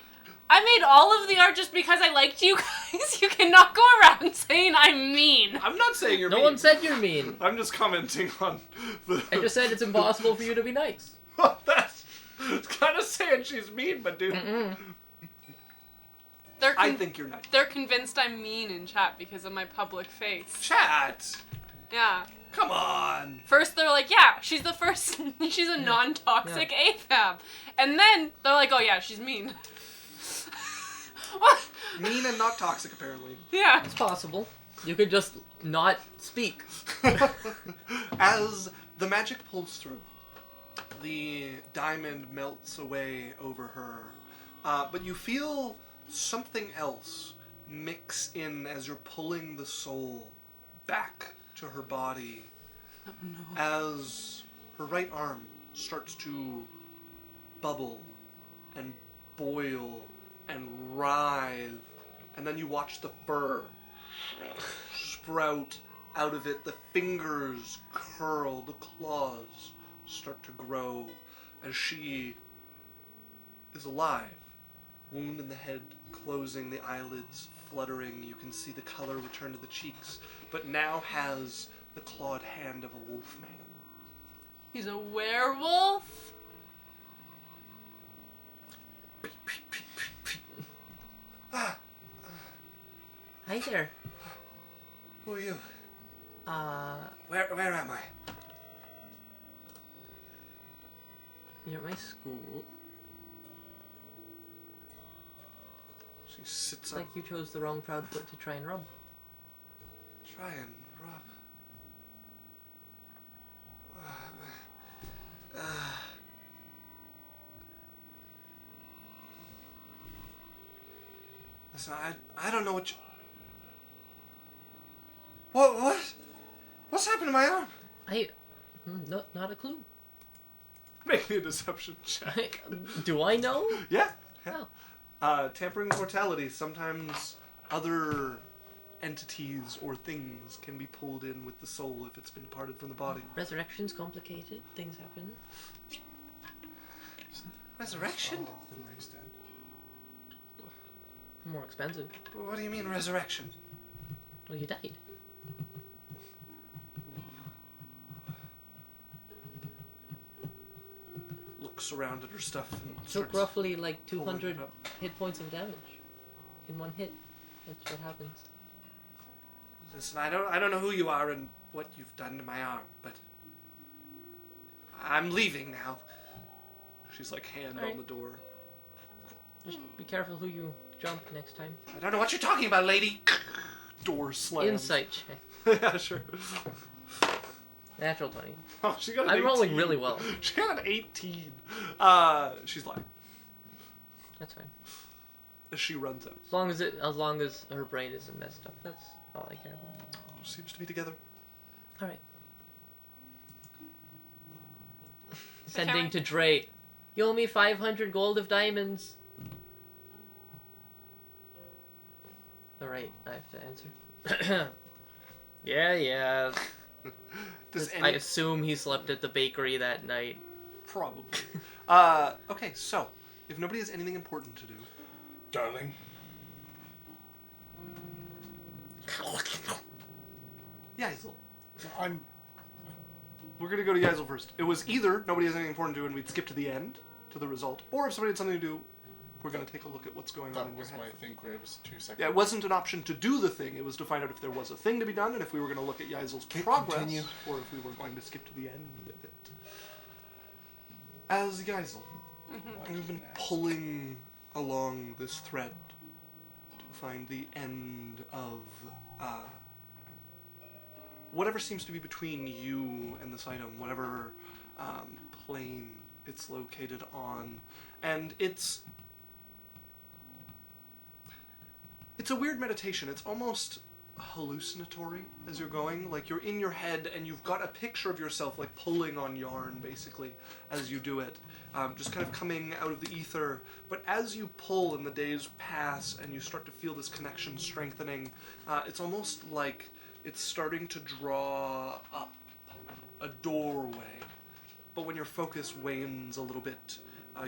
I made all of the art just because I liked you guys. You cannot go around saying I'm mean. I'm not saying you're No mean. one said you're mean. I'm just commenting on the... I just said it's impossible for you to be nice. That's kind of saying she's mean, but dude... I think you're nice. They're convinced I'm mean in chat because of my public face. Chat! Yeah. Come on! First they're like, yeah, she's the first, she's a non-toxic AFAB. And then they're like, oh yeah, she's mean. What? Mean and not toxic, apparently. Yeah. It's possible. You could just not speak. As the magic pulls through, the diamond melts away over her. But you feel something else mix in as you're pulling the soul back to her body. Oh no. As her right arm starts to bubble and boil and writhe, and then you watch the fur sprout out of it, the fingers curl, the claws start to grow as she is alive. Wound in the head closing, the eyelids fluttering, you can see the color return to the cheeks, but now has the clawed hand of a wolf man. He's a werewolf? Hi there. Who are you? Where Where am I? you're at my school. She sits It's up. like you chose the wrong Proudfoot to try and rub. Try and rub. Listen, I don't know what you... What? What's happened to my arm? Not a clue. Make me a deception check. Do I know? Yeah. Oh. Tampering with mortality. Sometimes other entities or things can be pulled in with the soul if it's been parted from the body. Resurrection's complicated. Things happen. Resurrection? Oh, then Ray's dead. More expensive. What do you mean resurrection? Well, you died. Looks around at her stuff and Took starts roughly like pulling it 200 up. hit points of damage in one hit. That's what happens. Listen, I don't know who you are and what you've done to my arm, but I'm leaving now. She's like hand on Alright. the door. Just be careful who you jump next time. I don't know what you're talking about, lady. Door slams. Insight check. Yeah, sure. Natural 20. Oh, she got an I'm 18. rolling really well. She got an 18. She's lying. That's fine. As she runs out. As long as her brain isn't messed up, that's all I care about. Seems to be together. All right. Sending to Drae. You owe me 500 gold of diamonds. All right, I have to answer. Yeah. Does I assume he slept at the bakery that night. Probably. Okay, so if nobody has anything important to do, Darling. Yaikzal. I'm. We're gonna go to Yaikzal first. It was either nobody has anything important to do and we'd skip to the end, to the result, or if somebody had something to do, we're gonna take a look at what's going on That in your was head. my thing. It was 2 seconds. Yeah, it wasn't an option to do the thing. It was to find out if there was a thing to be done and if we were going to look at Yaikzal's progress, Continue. or if we were going to skip to the end of it. As Yaikzal, you've been pulling along this thread to find the end of whatever seems to be between you and this item, whatever plane it's located on, and it's a weird meditation. It's almost hallucinatory as you're going. Like, you're in your head and you've got a picture of yourself, like, pulling on yarn, basically, as you do it. Just kind of coming out of the ether. But as you pull and the days pass and you start to feel this connection strengthening, it's almost like it's starting to draw up a doorway. But when your focus wanes a little bit,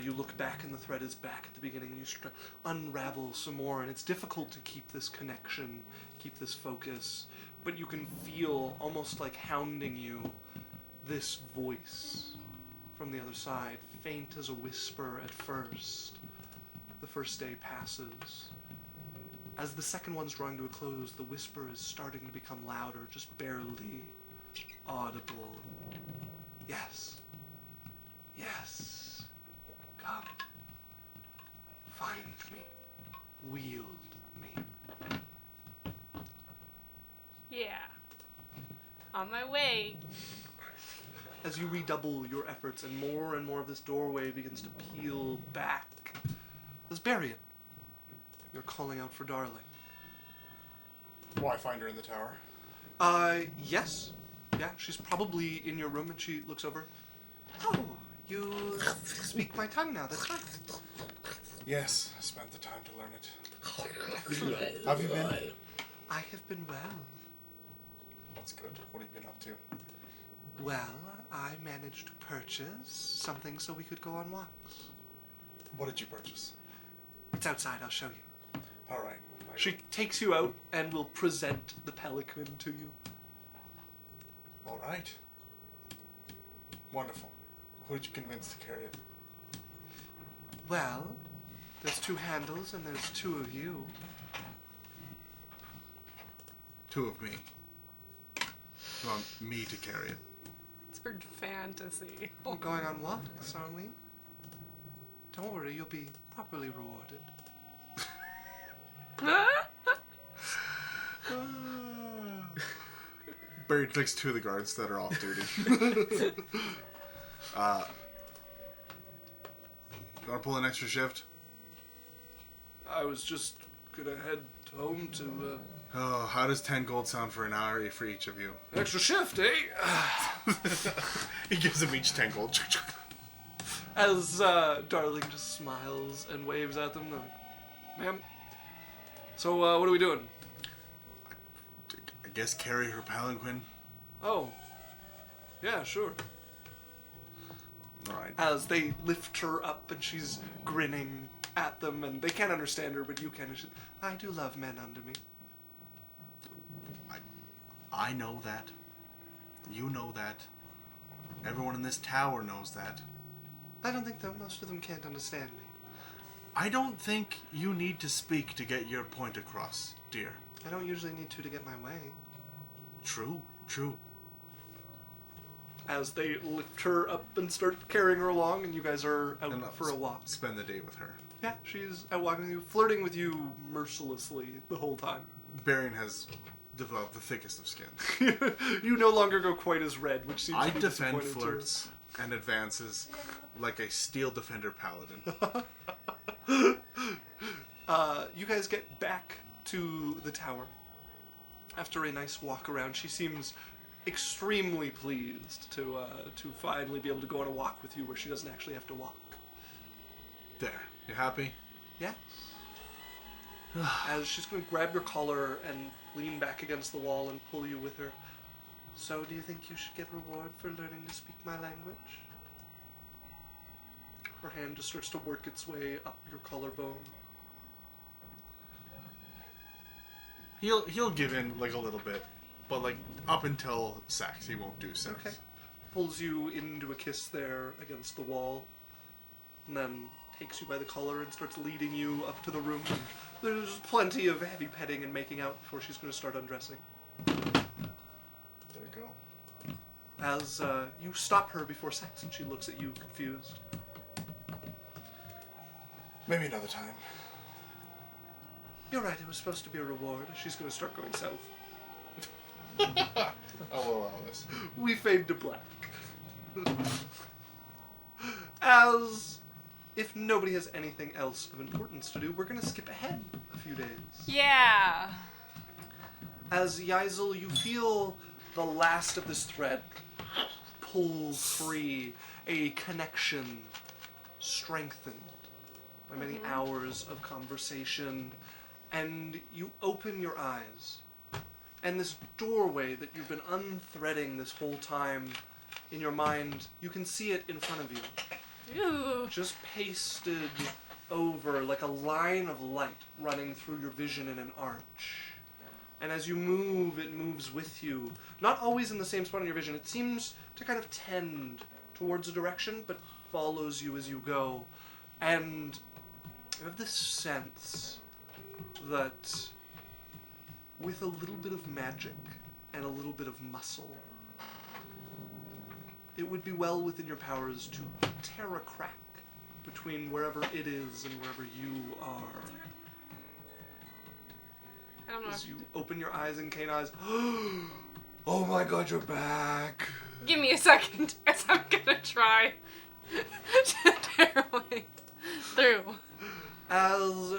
you look back and the thread is back at the beginning and you start to unravel some more, and it's difficult to keep this connection, keep this focus, but you can feel almost like hounding you this voice from the other side, faint as a whisper at first. The first day passes. As the second one's drawing to a close, the whisper is starting to become louder, just barely audible. Yes. Yes. Come. Find me. Wield me. Yeah. On my way. As you redouble your efforts and more of this doorway begins to peel back. As Berrian, you're calling out for Darling. Will I find her in the tower? Yes. Yeah, she's probably in your room and she looks over. Oh, you speak my tongue now, that's right. Yes, I spent the time to learn it. Have you been? I have been well. That's good. What have you been up to? Well, I managed to purchase something so we could go on walks. What did you purchase? It's outside, I'll show you. All right. She takes you out and will present the pelican to you. All right. Wonderful. Who did you convince to carry it? Well, there's 2 handles and there's 2 of you. 2 of me. You want me to carry it? It's for fantasy. We're going on walks, aren't we? Don't worry, you'll be properly rewarded. Barry takes 2 of the guards that are off duty. You want to pull an extra shift? I was just gonna head home to, Oh, how does 10 gold sound for an hour for each of you? extra shift, eh? He gives them each 10 gold. As Darling just smiles and waves at them, like, ma'am, so what are we doing? I guess carry her palanquin. Oh, yeah, sure. All right. As they lift her up and she's grinning at them, and they can't understand her, but you can. I do love men under me. I know that. You know that. Everyone in this tower knows that. I don't think that most of them can't understand me. I don't think you need to speak to get your point across, dear. I don't usually need to get my way. True. As they lift her up and start carrying her along, and you guys are out And for a walk. Spend the day with her. Yeah, she's out walking with you, flirting with you mercilessly the whole time. Berrian has developed the thickest of skin. You no longer go quite as red, which seems I to be defend disappointing to her. flirts and advances like a steel defender paladin. You guys get back to the tower. After a nice walk around, she seems extremely pleased to finally be able to go on a walk with you where she doesn't actually have to walk. There. You happy? Yes. As she's going to grab your collar and lean back against the wall and pull you with her. So, do you think you should get reward for learning to speak my language? Her hand just starts to work its way up your collarbone. He'll give in like a little bit, but like up until sex, he won't do sex. Okay. Pulls you into a kiss there against the wall, and then takes you by the collar and starts leading you up to the room. There's plenty of heavy petting and making out before she's going to start undressing. There you go. As you stop her before sex, and she looks at you confused. Maybe another time. You're right, it was supposed to be a reward. She's going to start going south. I will allow this. We fade to black. As if nobody has anything else of importance to do, we're going to skip ahead a few days. Yeah. As Yaikzal, you feel the last of this thread pull free, a connection strengthened by many hours of conversation, and you open your eyes, and this doorway that you've been unthreading this whole time in your mind, you can see it in front of you. Ooh. Just pasted over like a line of light running through your vision in an arch. And as you move, it moves with you. Not always in the same spot in your vision. It seems to kind of tend towards a direction, but follows you as you go. And you have this sense that with a little bit of magic and a little bit of muscle, it would be well within your powers to tear a crack between wherever it is and wherever you are. I don't know. As you open your eyes in Kea'Na's, oh my god, you're back! Give me a second, as I'm gonna try to tear away through. As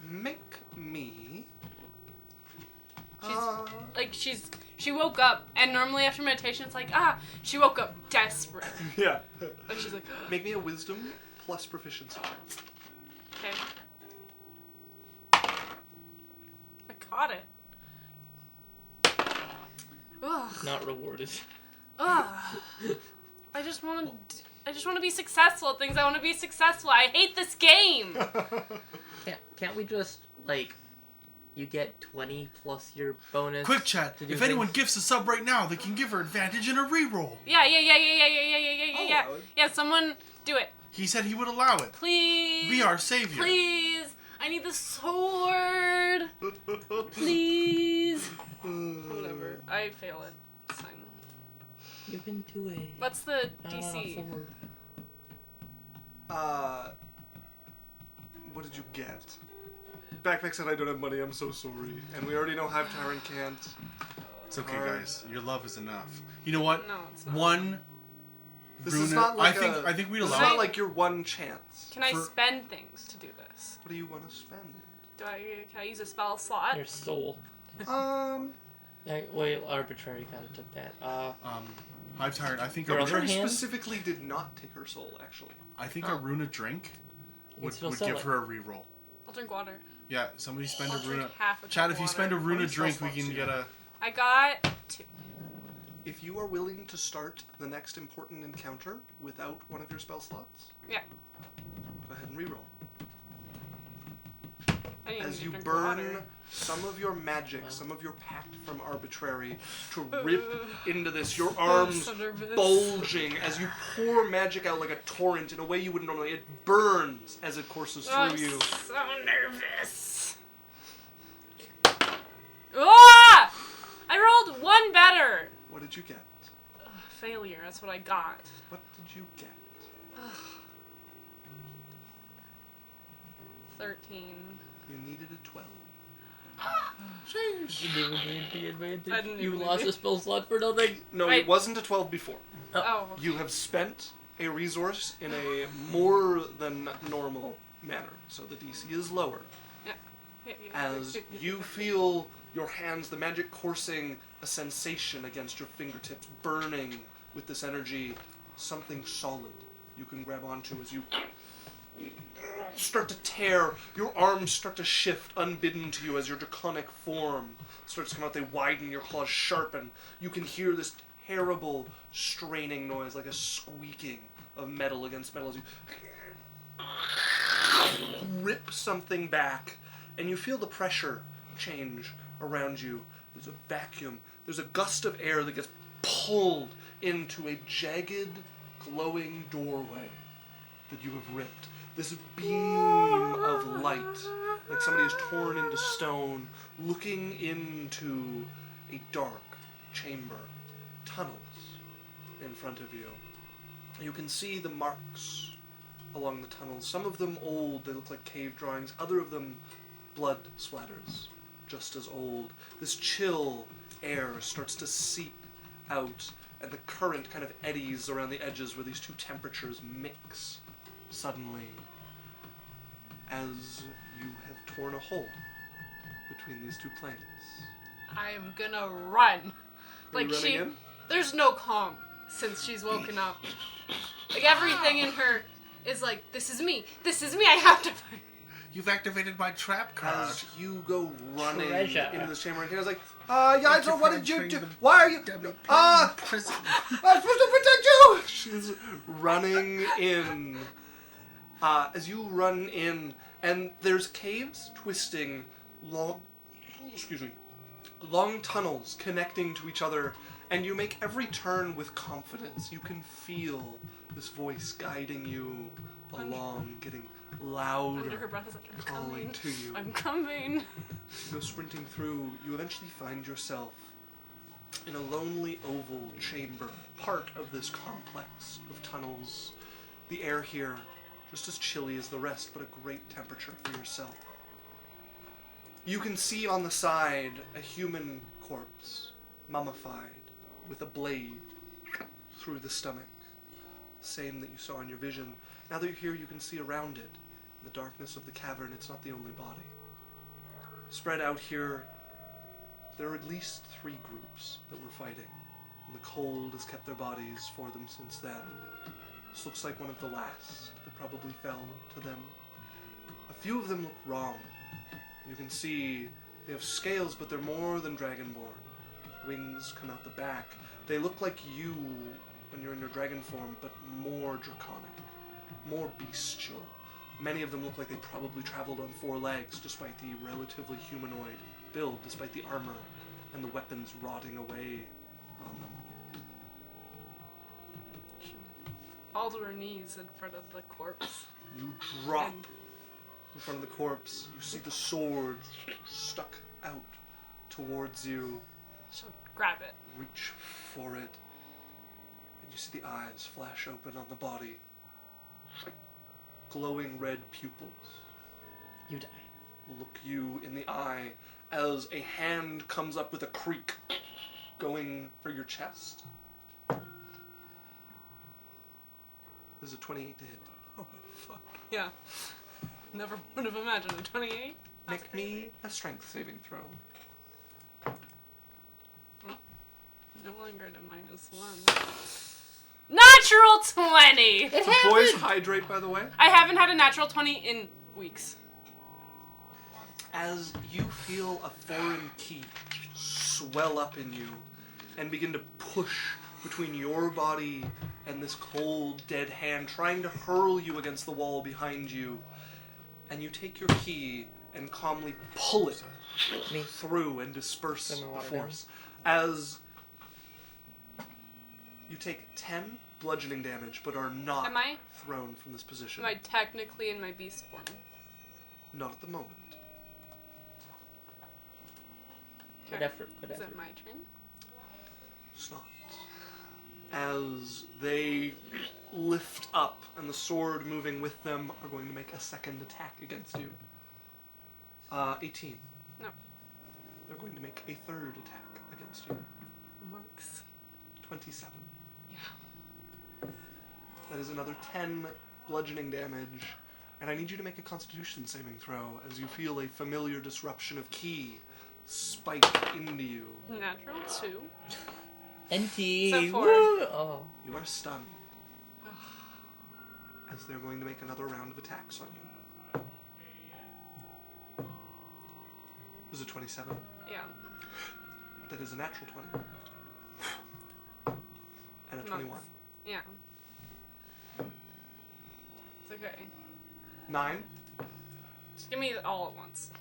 make me. She woke up, and normally after meditation, it's like, she woke up desperate. Yeah. And she's like, Make me a wisdom plus proficiency check. okay. I caught it. Ugh. Not rewarded. Ugh. I just want to be successful at things. I want to be successful. I hate this game. Can't we just, like, you get 20 plus your bonus? Quick chat. to do If anyone things? gifts a sub right now, they can give her advantage in a reroll. Yeah. allow it. Yeah, someone do it. He said he would allow it. Please. Be our savior. Please. I need the sword. Please. Whatever. I fail it. It's fine. You can do it. What's the DC? 4. What did you get? Backpack said I don't have money, I'm so sorry. And we already know Hive Tyrant can't. It's okay, Alright. guys. Your love is enough. You know what? No, it's not. One. This Runa, is not like I think we'd This is allow. not like your one chance. Can I For- spend things to do this? What do you want to spend? Can I use a spell slot? Your soul. Wait, arbitrary kind of took that. Hive Tyrant. I think Your a other Arbitrary hand? specifically did not take her soul, actually. I think a Runa drink would still give sell it. her a reroll. I'll drink water. Yeah, somebody spend I'll a drink Runa. half a Chad, cup if of you spend a water. Runa many spell drink, we slots can do you get have? a. I got 2. If you are willing to start the next important encounter without one of your spell slots, Yeah. go ahead and reroll. I didn't as even you drink burn water. some of your magic, some of your pact from arbitrary, to rip into this. Your arms so nervous. bulging as you pour magic out like a torrent in a way you wouldn't normally. It burns as it courses through I'm you. so nervous. Ah! I rolled one better. What did you get? Ugh, failure. That's what I got. What did you get? 13. You needed a 12. I didn't You even lost do- a spell slot for nothing. No, Wait. it wasn't a 12 before. Oh. You have spent a resource in a more than normal manner, so the DC is lower. Yeah. As you feel your hands, the magic coursing, a sensation against your fingertips, burning with this energy, something solid you can grab onto as you start to tear, your arms start to shift unbidden to you as your draconic form starts to come out. They widen, your claws sharpen. You can hear this terrible straining noise, like a squeaking of metal against metal as you rip something back, and you feel the pressure change around you. There's a vacuum. There's a gust of air that gets pulled into a jagged, glowing doorway that you have ripped. This beam of light, like somebody has torn into stone, looking into a dark chamber, tunnels in front of you. You can see the marks along the tunnels. Some of them old, they look like cave drawings. Other of them blood splatters, just as old. This chill air starts to seep out, and the current kind of eddies around the edges where these two temperatures mix suddenly as you have torn a hole between these two planes. I'm gonna run. Are you running in? There's no calm since she's woken up. Like everything in her is like, this is me, I have to fight. You've activated my trap card. As you go running Treasure. into this chamber, and Kea'Na's like, Yaikzal, what did you do? Why are you? I'm Prison. supposed to protect you! She's running in. As you run in, and there's caves twisting long tunnels connecting to each other, and you make every turn with confidence. You can feel this voice guiding you along, getting louder, Under her breath is like, I'm calling coming. to you. I'm coming. You go sprinting through, you eventually find yourself in a lonely oval chamber, part of this complex of tunnels. The air here, just as chilly as the rest, but a great temperature for yourself. You can see on the side a human corpse, mummified, with a blade through the stomach. Same that you saw in your vision. Now that you're here, you can see around it, in the darkness of the cavern, it's not the only body. Spread out here, there are at least 3 groups that were fighting, and the cold has kept their bodies for them since then. This looks like one of the last that probably fell to them. A few of them look wrong. You can see they have scales, but they're more than dragonborn. Wings come out the back. They look like you when you're in your dragon form, but more draconic, more bestial. Many of them look like they probably traveled on 4 legs, despite the relatively humanoid build, despite the armor and the weapons rotting away on them. Fall to her knees in front of the corpse. You drop And in front of the corpse. You see the sword stuck out towards you. she'll grab it. Reach for it, and you see the eyes flash open on the body. Glowing red pupils You die. look you in the eye as a hand comes up with a creak, going for your chest. There's a 28 to hit. Oh my fuck. Yeah. Never would have imagined a 28. That's Make me a strength saving throw. No longer to -1. Natural 20! Boys hydrate, by the way. I haven't had a natural 20 in weeks. As you feel a foreign key swell up in you and begin to push between your body and this cold, dead hand, trying to hurl you against the wall behind you. And you take your key and calmly pull it Me. through and disperse Send the the water force. As you take 10 bludgeoning damage, but are not Am I? thrown from this position. Am I technically in my beast form? Not at the moment. Good effort. Good Is effort. it my turn? It's not. As they lift up and the sword moving with them are going to make a second attack against you. 18. No. They're going to make a third attack against you. Monks. 27. Yeah. That is another 10 bludgeoning damage. And I need you to make a constitution saving throw as you feel a familiar disruption of ki spike into you. Natural 2. NT. So 4. Woo! Oh. You are stunned. As they're going to make another round of attacks on you. Was it 27? Yeah. That is a natural 20. And a 21. Yeah. It's okay. 9. Just give me it all at once.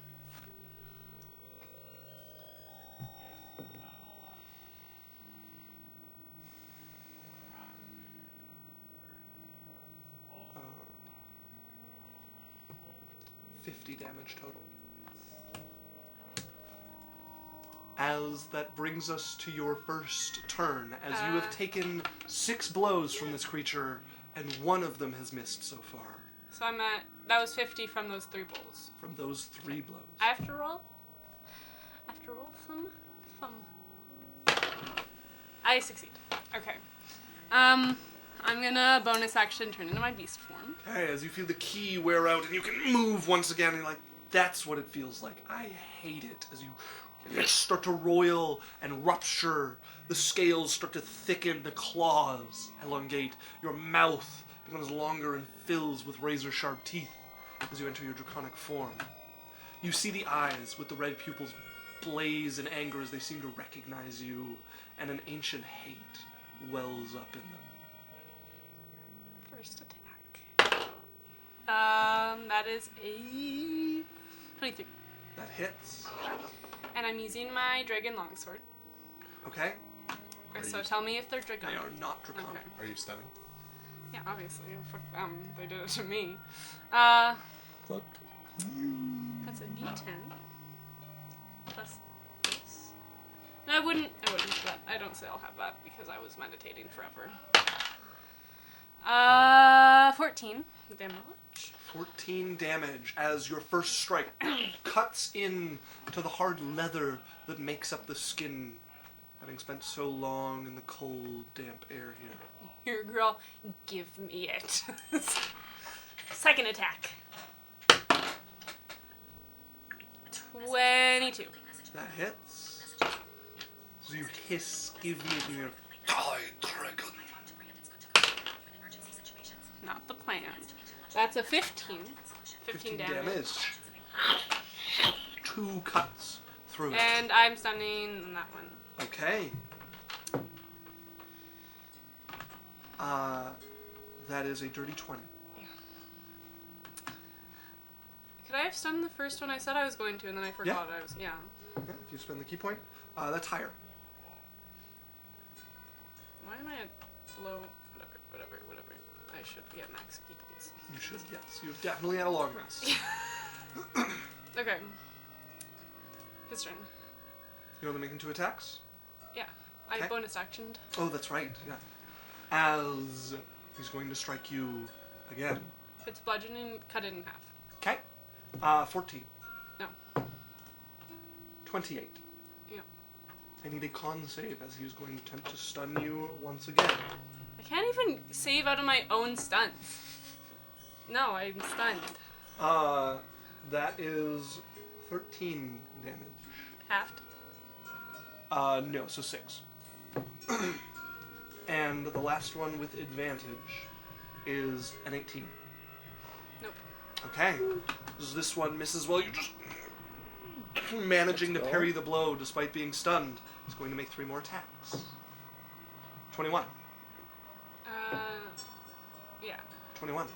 Uh, 50 damage total. As that brings us to your first turn, as you have taken 6 blows from this creature, and one of them has missed so far. So I'm at... That was 50 from those 3 bowls. From those 3 blows. After all some... I succeed. Okay. I'm gonna bonus action turn into my beast form. Okay, as you feel the key wear out and you can move once again, and you're like, that's what it feels like. I hate it. As you start to roil and rupture, the scales start to thicken, the claws elongate, your mouth becomes longer and fills with razor-sharp teeth as you enter your draconic form. You see the eyes with the red pupils blaze in anger as they seem to recognize you, and an ancient hate wells up in them. First attack. That is a 23. That hits. And I'm using my dragon longsword. Okay? So tell me if they're draconic. They are not draconic. Okay. Are you stunning? Yeah, obviously. Fuck them. They did it to me. Fuck. That's a D10. Plus this. No, I wouldn't do that. I don't say I'll have that because I was meditating forever. 14 damage. 14 damage as your first strike cuts in to the hard leather that makes up the skin, having spent so long in the cold, damp air here. Here, girl, give me it. Second attack. 22. That hits. So you hiss, give me it, and you're die, dragon. Not the plan. That's a 15. 15 damage. 2 cuts through it. And I'm stunning on that one. Okay. That is a dirty 20. Could I have stunned the first one? I said I was going to, and then I forgot I was. Yeah. Yeah, if you spend the key point. That's higher. Why am I at low? Whatever. I should be at max key points. You should, yes. You've definitely had a long rest. Okay. His turn. You want to make him 2 attacks? Yeah. I Okay. bonus actioned. Oh, that's right, yeah. As he's going to strike you again. If it's bludgeoning, cut it in half. Okay. 14. No. 28. Yeah. I need a con save as he is going to attempt to stun you once again. I can't even save out of my own stuns. No, I'm stunned. That is 13 damage. Halved. No, so 6. And the last one with advantage is an 18. Nope. Okay. This one misses while you're just managing to parry the blow despite being stunned. He's going to make 3 more attacks. 21. Yeah. 21.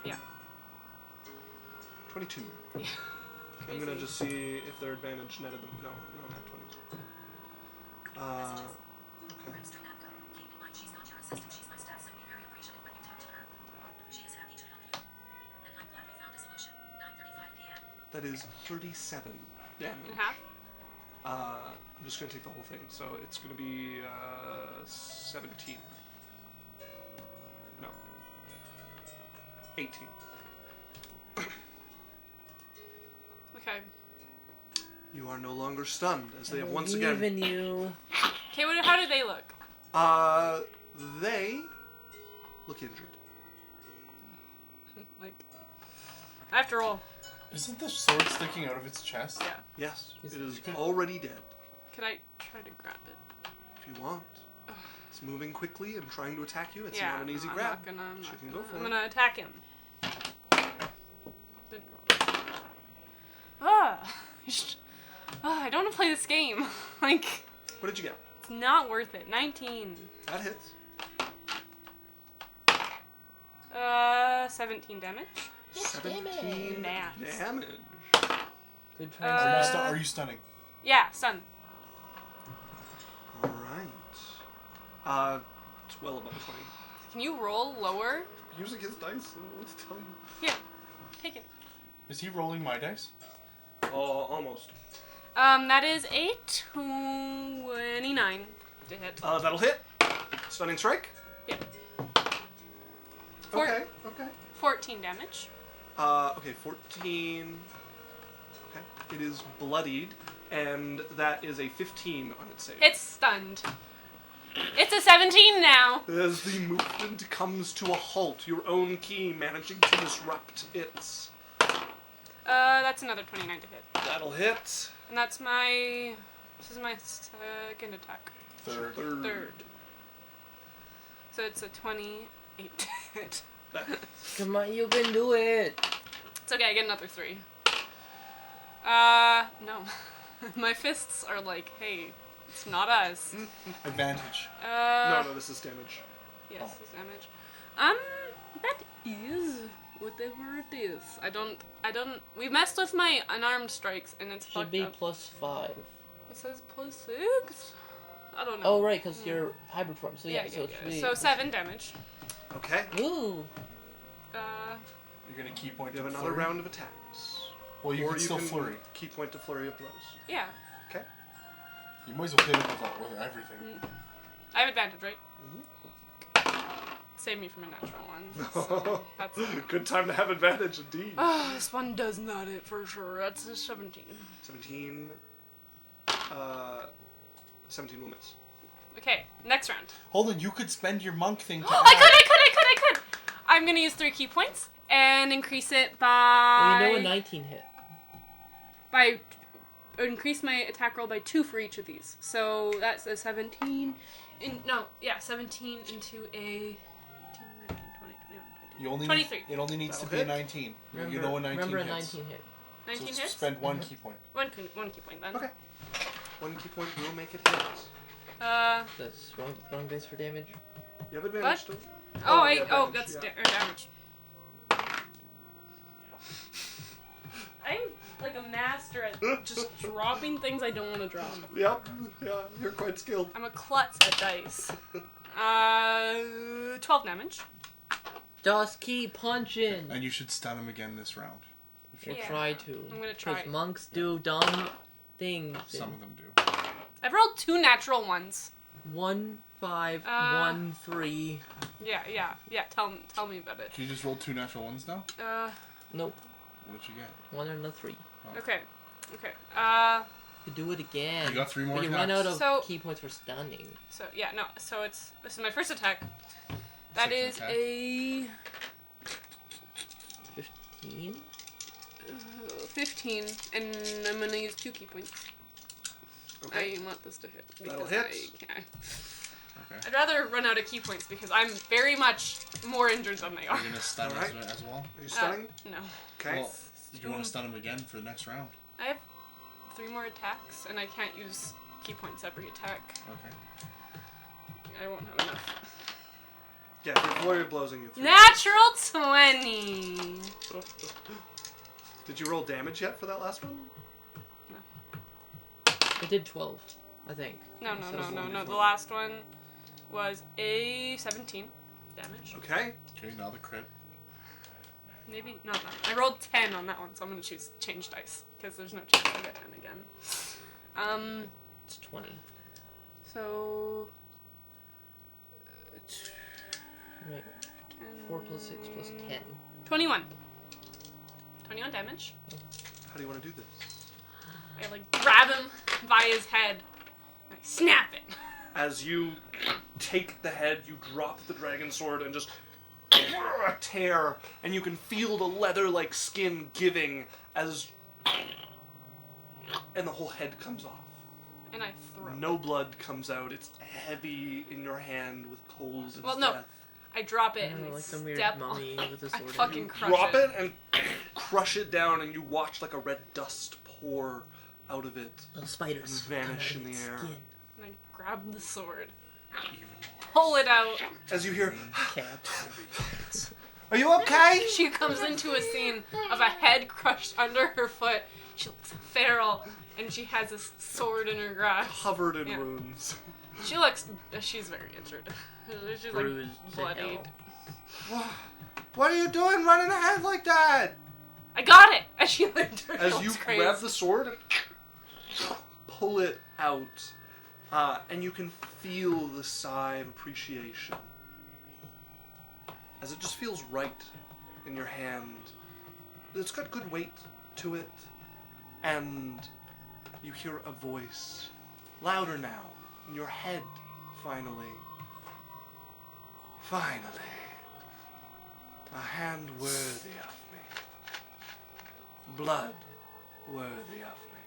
Yeah. 22. Yeah. I'm gonna just see if their advantage netted them. No, not 20. Okay. That is 37 damage. In half? I'm just gonna take the whole thing, so it's gonna be 17. No. 18. Okay. You are no longer stunned, as they have once Believe again. in you. Okay, how do they look? They look injured. Like, after all, Isn't the sword sticking out of its chest? yeah. Yes, Is it is it- already dead. Can I try to grab it? If you want. It's moving quickly and trying to attack you. It's yeah, not an easy I'm grab. Not gonna, I'm She not can gonna, go for I'm it. gonna attack him. Didn't roll. I don't want to play this game. Like, What did you get? it's not worth it. 19. That hits. 17 damage. 17 Max. damage. Good Are you, try. are you stunning? Yeah, stun. All right. It's well above 20. Can you roll lower? Using his dice, I don't know what to tell you. Here, take it. Is he rolling my dice? Oh, almost. That is a 29 to hit. That'll hit. Stunning strike. Yeah. Okay. 14 damage. Okay, 14. Okay. It is bloodied, and that is a 15 on its save. It's stunned. It's a 17 now. As the movement comes to a halt, your own key managing to disrupt its. That's another 29 to hit. That'll hit. And that's my... This is my second attack. Third. Third. So it's a 28 to hit. Come on, you can do it. It's okay, I get another 3. No. My fists are like, hey, it's not us. Advantage. No, this is damage. Yes, this damage. That is whatever it is. I don't, we messed with my unarmed strikes and it's Should fucked be up. +5. It says +6? I don't know. Oh right, because you're hybrid form. So yeah, so it should be. So 7 damage. Okay. Ooh. You're gonna key point You to have another flurry? round of attacks. Well, you or can still can flurry. key point to flurry of blows. Yeah. Okay. You might as well hit him with everything. I have advantage, right? Save me from a natural one. So that's... Good time to have advantage, indeed. This one does not hit for sure. That's a 17. 17. 17 will miss. Okay, next round. Hold on, you could spend your monk thing to I could! I'm gonna use 3 key points and increase it by... Well, you know a 19 hit. Increase my attack roll by 2 for each of these. So that's a 17. 17 into a... 19, 20, 21, You only 23. It only needs That'll to be hit. a 19. Remember, You know a 19 remember a hits. 19 hit. 19 So hits? spend 1 key point. One key point then. Okay. 1 key point will make it hit. That's wrong base for damage. You have advantage What? still. Oh, advantage, that's yeah. damage. I'm like a master at just dropping things I don't want to drop. Yep. Yeah, you're quite skilled. I'm a klutz at dice. 12 damage. Just keep punching. And you should stun him again this round. If you Yeah. Try to. I'm gonna try. Because monks do dumb things. Some of them do. I've rolled 2 natural ones. 1, 5, 1, 3. Yeah. Tell me about it. Can you just roll 2 natural ones now? Nope. What'd you get? 1 and a 3. Okay. You could do it again. You got 3 more But you attacks. run out of So- key points for stunning. So yeah, no. So this is my first attack. That Second is attack. a 15? 15, and I'm gonna use 2 key points. Okay. I want this to hit. That'll because hit. I can't. Okay. I'd rather run out of key points because I'm very much more injured than they are. You're gonna stun Alright. as well? Are you stunning? No. Okay. Well, do you want to stun him again for the next round? I have 3 more attacks, and I can't use key points every attack. Okay. I won't have enough. Yeah, if you're flurry of blows and you have 3. Natural 20! Did you roll damage yet for that last one? I did 12, I think. No. The last one was a 17 damage. Okay. Okay, now the crit. Maybe not that. I rolled 10 on that one, so I'm gonna change dice because there's no chance I'll get 10 again. It's 20. So. Wait. 10, 4 plus 6 plus 10. 21. 21 damage. How do you want to do this? I like grab him by his head and I snap it. As you take the head, you drop the dragon sword and just tear, and you can feel the leather-like skin giving as, and the whole head comes off. And I throw. No blood comes out. It's heavy in your hand with coals and Well, no. death. I drop it and I like some weird step mummy on. with a I sword. fucking You crush drop it. it and crush it down, and you watch like a red dust pour out of it Little spiders and vanish come in out the of its air. skin. And I grab the sword. Pull it out. As you hear, Cat. "Are you okay?" She comes into a scene of a head crushed under her foot. She looks feral, and she has a sword in her grasp. Covered in Yeah. wounds. She's very injured. She's Bruised like to bloodied. hell. What are you doing running ahead like that? I got it! And she like As you grab the sword and pull it out, and you can feel the sigh of appreciation. As it just feels right in your hand. It's got good weight to it. And you hear a voice, louder now, in your head, finally. Finally. A hand worthy of me. Blood worthy of me.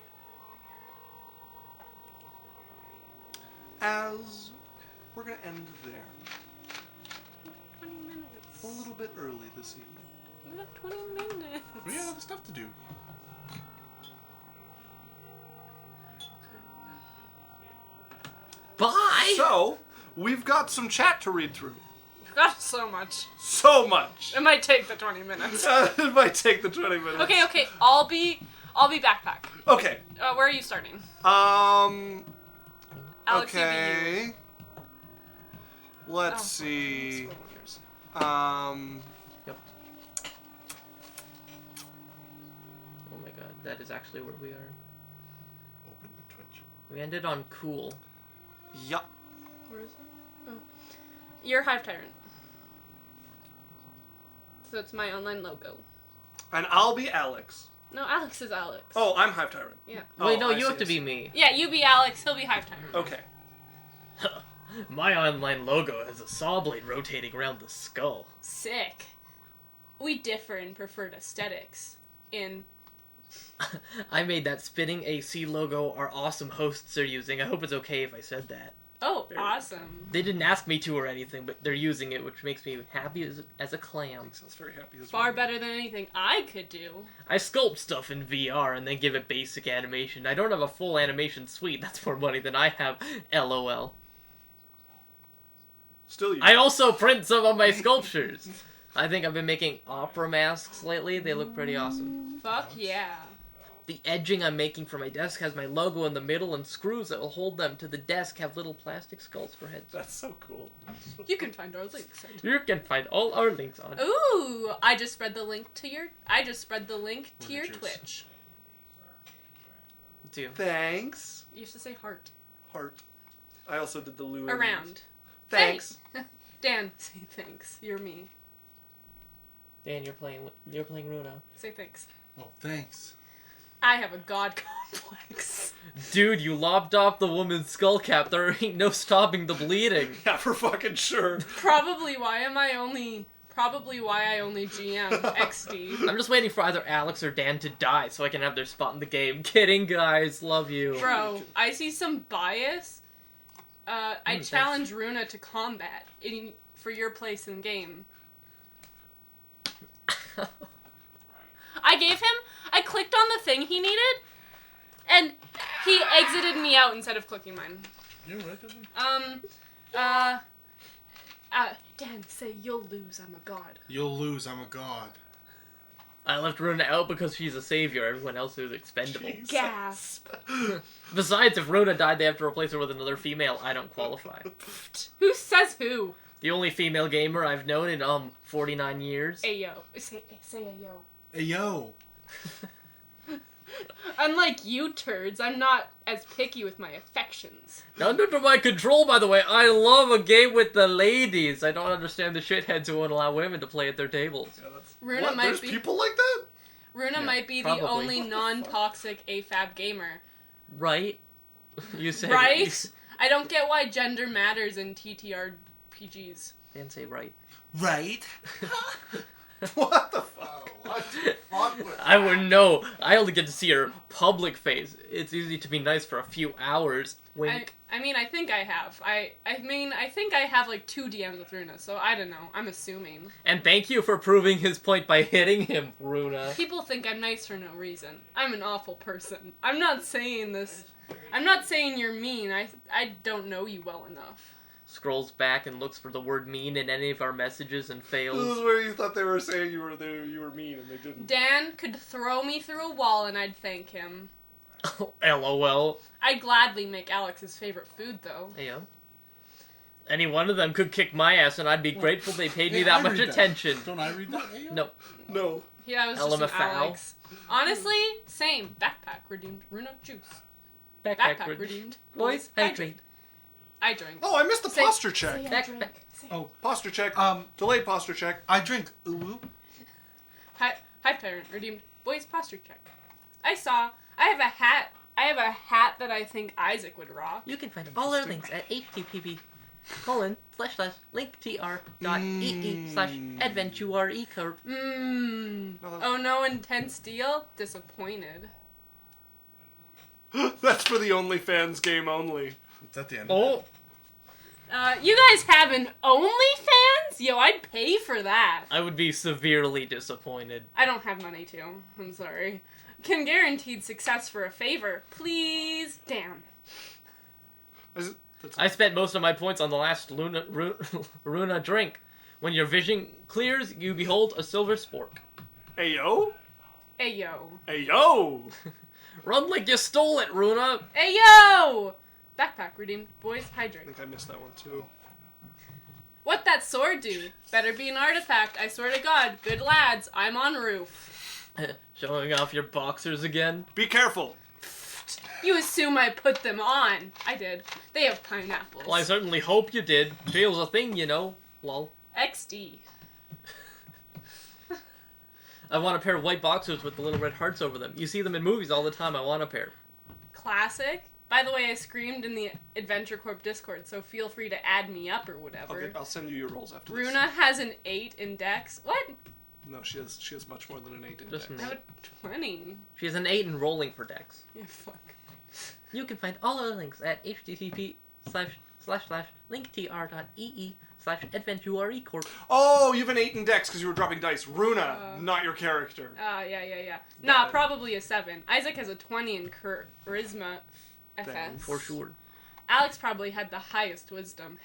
As we're going to end there. 20 minutes. A little bit early this evening. We got 20 minutes. We got other stuff to do. Bye! So, we've got some chat to read through. Got so much. So much. It might take the 20 minutes. It might take the 20 minutes. Okay. I'll be backpack. Okay. Where are you starting? Alex, Okay. okay. Let's see. Yep. Oh my god, that is actually where we are. Open the Twitch. We ended on cool. Yup. Where is it? Oh. You're Hive Tyrant. So it's my online logo. And I'll be Alex. No, Alex is Alex. Oh, I'm Hive Tyrant. Yeah. Wait, no, I you see, have to I see. be me. Yeah, you be Alex, he'll be Hive Tyrant. Okay. My online logo has a saw blade rotating around the skull. Sick. We differ in preferred aesthetics. I made that spinning AC logo our awesome hosts are using. I hope it's okay if I said that. Oh, awesome. They didn't ask me to or anything, but they're using it, which makes me happy as a clam. I was very happy as Far well. better than anything I could do. I sculpt stuff in VR and then give it basic animation. I don't have a full animation suite. That's more money than I have. LOL. Still you. I also print some of my sculptures. I think I've been making opera masks lately. They look pretty awesome. Fuck yeah. The edging I'm making for my desk has my logo in the middle, and screws that will hold them to the desk have little plastic skulls for heads. That's so cool. You can find our links. You can find all our links on. Ooh, I just spread the link to your Miniatures. Twitch. Too. Thanks. You used to say heart. Heart. I also did the Lou. Around. Thanks. Dan, say thanks. You're me. Dan, you're playing Runa. Say thanks. Oh, thanks. I have a god complex. Dude, you lopped off the woman's skull cap. There ain't no stopping the bleeding. Yeah, for fucking sure. Probably why I only GM XD. I'm just waiting for either Alex or Dan to die so I can have their spot in the game. Kidding, guys. Love you. Bro, I see some bias. I thanks. challenge Runa to combat for your place in game. I clicked on the thing he needed, and he exited me out instead of clicking mine. You're right, Dan, say you'll lose, I'm a god. You'll lose, I'm a god. I left Runa out because she's a savior. Everyone else is expendable. Jesus. Gasp. Besides, if Runa died, they have to replace her with another female. I don't qualify. Who says who? The only female gamer I've known in 49 years. Ayo. Say ayo. Hey, yo. Unlike you turds, I'm not as picky with my affections. Under my control, by the way. I love a game with the ladies. I don't understand the shitheads who won't allow women to play at their tables. Yeah, that's... Runa What? might There's be people like that? Runa might be probably. the only non-toxic AFAB gamer. Right? You said Right? I don't get why gender matters in TTRPGs. Didn't say right. Right? What the fuck? Oh, what the fuck was I wouldn't know. I only get to see her public face. It's easy to be nice for a few hours. Wink. I mean, I think I have. I think I have like 2 DMs with Runa, so I don't know. I'm assuming. And thank you for proving his point by hitting him, Runa. People think I'm nice for no reason. I'm an awful person. I'm not saying this. I'm not saying you're mean. I don't know you well enough. Scrolls back and looks for the word mean in any of our messages and This is fails. where you thought they were saying you were there, you were mean, and they didn't. Dan could throw me through a wall and I'd thank him. LOL. I'd gladly make Alex his favorite food, though. Yeah. Any one of them could kick my ass and I'd be grateful they paid me Hey, that I much read attention. Don't I read that? Hey, yo? No. No. Yeah, it was just an LMFAO. Alex. Honestly, same. Backpack redeemed. Runa juice. Backpack Backpack redeemed. redeemed. Boys, hydrate. I drink. Oh, I missed the Say- posture check. Backpack. Oh, Posture check. Um, Delayed posture check. I drink uwu. Hive Tyrant redeemed. Boys posture check. I have a hat. I have a hat that I think Isaac would rock. You can find all our links at http://linktr.ee/adventurecorp. Mmm. No, Oh no, intense deal? Disappointed. That's for the OnlyFans game only. It's at the end. Oh, You guys have an OnlyFans? Yo, I'd pay for that. I would be severely disappointed. I don't have money to. I'm sorry. Can guaranteed success for a favor. Please. Damn. That's- I spent most of my points on the last Runa drink. When your vision clears, you behold a silver spork. Ayo? Ayo. Ayo! Run like you stole it, Runa! Ayo! Backpack redeemed. Boys, I hydrate. think I missed that one too. What that sword do? Better be an artifact, I swear to God. Good lads, I'm on roof. Showing off your boxers again? Be careful! You assume I put them on. I did. They have pineapples. Well, I certainly hope you did. Jail's a thing, you know. Lol. XD. I want a pair of white boxers with the little red hearts over them. You see them in movies all the time. I want a pair. Classic. By the way, I screamed in the Adventure Corp Discord, so feel free to add me up or whatever. Okay, I'll send you your rolls after this. Runa has an 8 in Dex. What? No, she has much more than an 8 in Just dex. an I have a 20. She has an 8 in rolling for Dex. Yeah, fuck. You can find all our links at http://linktr.ee/adventurecorp. Oh, you have an 8 in dex because you were dropping dice. Runa, not your character. Yeah. Got Nah, it. probably a 7. Isaac has a 20 in charisma FS. Thanks. For sure. Alex probably had the highest wisdom.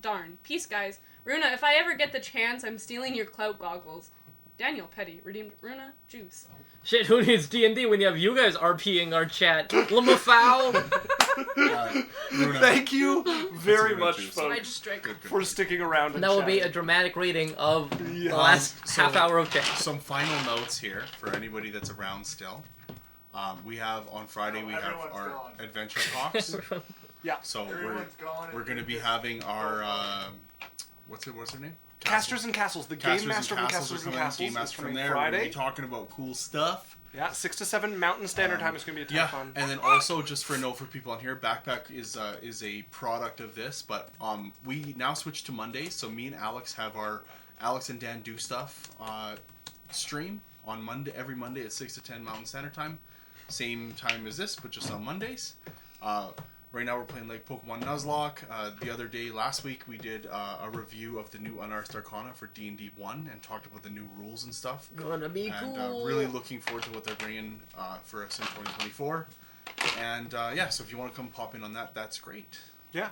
Darn. Peace, guys. Runa, if I ever get the chance, I'm stealing your clout goggles. Daniel Petty redeemed Runa juice. Shit, who needs D&D when you have you guys RPing our chat? Lamafoul! Runa. Thank you very Runa much, juice. I folks, just drank. Good. for sticking around and That would be a chatting. dramatic reading of Yeah. the last So- half hour of chat. Some final notes here for anybody that's around still. We have on Friday we have everyone's our gone. adventure talks. Yeah. So Everyone's gone. we're going to be having our what's her name? Casters and Castles, the Casters Game Master from are Casters and coming. Castles Game is Master from coming there. We're going to Friday. be talking about cool stuff. Yeah, 6 to 7 Mountain Standard Time is going to be a ton of fun. And then also just for a note for people on here, Backpack is a product of this, but we now switch to Mondays. So me and Alex have our Alex and Dan Do Stuff stream on Monday, every Monday at 6 to 10 Mountain Standard Time. Same time as this, but just on Mondays. Right now we're playing like Pokemon Nuzlocke. The other day, last week, we did a review of the new Unearthed Arcana for D&D 1 and talked about the new rules and stuff. Gonna be And cool. really looking forward to what they're bringing for us in 2024. And yeah, so if you want to come pop in on that, that's great. Yeah.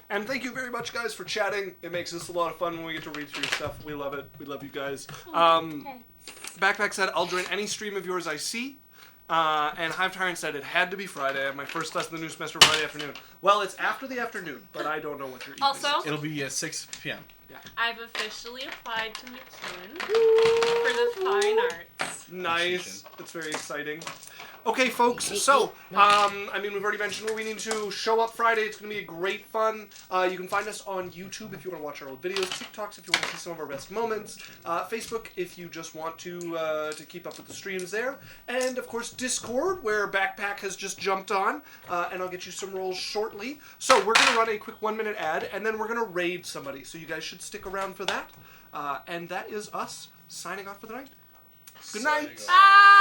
And thank you very much, guys, for chatting. It makes this a lot of fun when we get to read through your stuff. We love it. We love you guys. Backpack said, I'll join any stream of yours I see. And Hive Tyrant said it had to be Friday. I have my first lesson of the new semester Friday afternoon. Well, it's after the afternoon, but I don't know what your evening Also, is. It'll be at 6 p.m. I've officially applied to McEwen for the fine arts. Nice. That's very exciting. Okay, folks, so, I mean, we've already mentioned where we need to show up Friday. It's going to be a great fun. You can find us on YouTube if you want to watch our old videos, TikToks if you want to see some of our best moments, Facebook if you just want to keep up with the streams there, and, of course, Discord, where Backpack has just jumped on, and I'll get you some rolls shortly. So, we're going to run a quick 1-minute ad, and then we're going to raid somebody, so you guys should stick around for that. And that is us signing off for the night. Good night. Bye!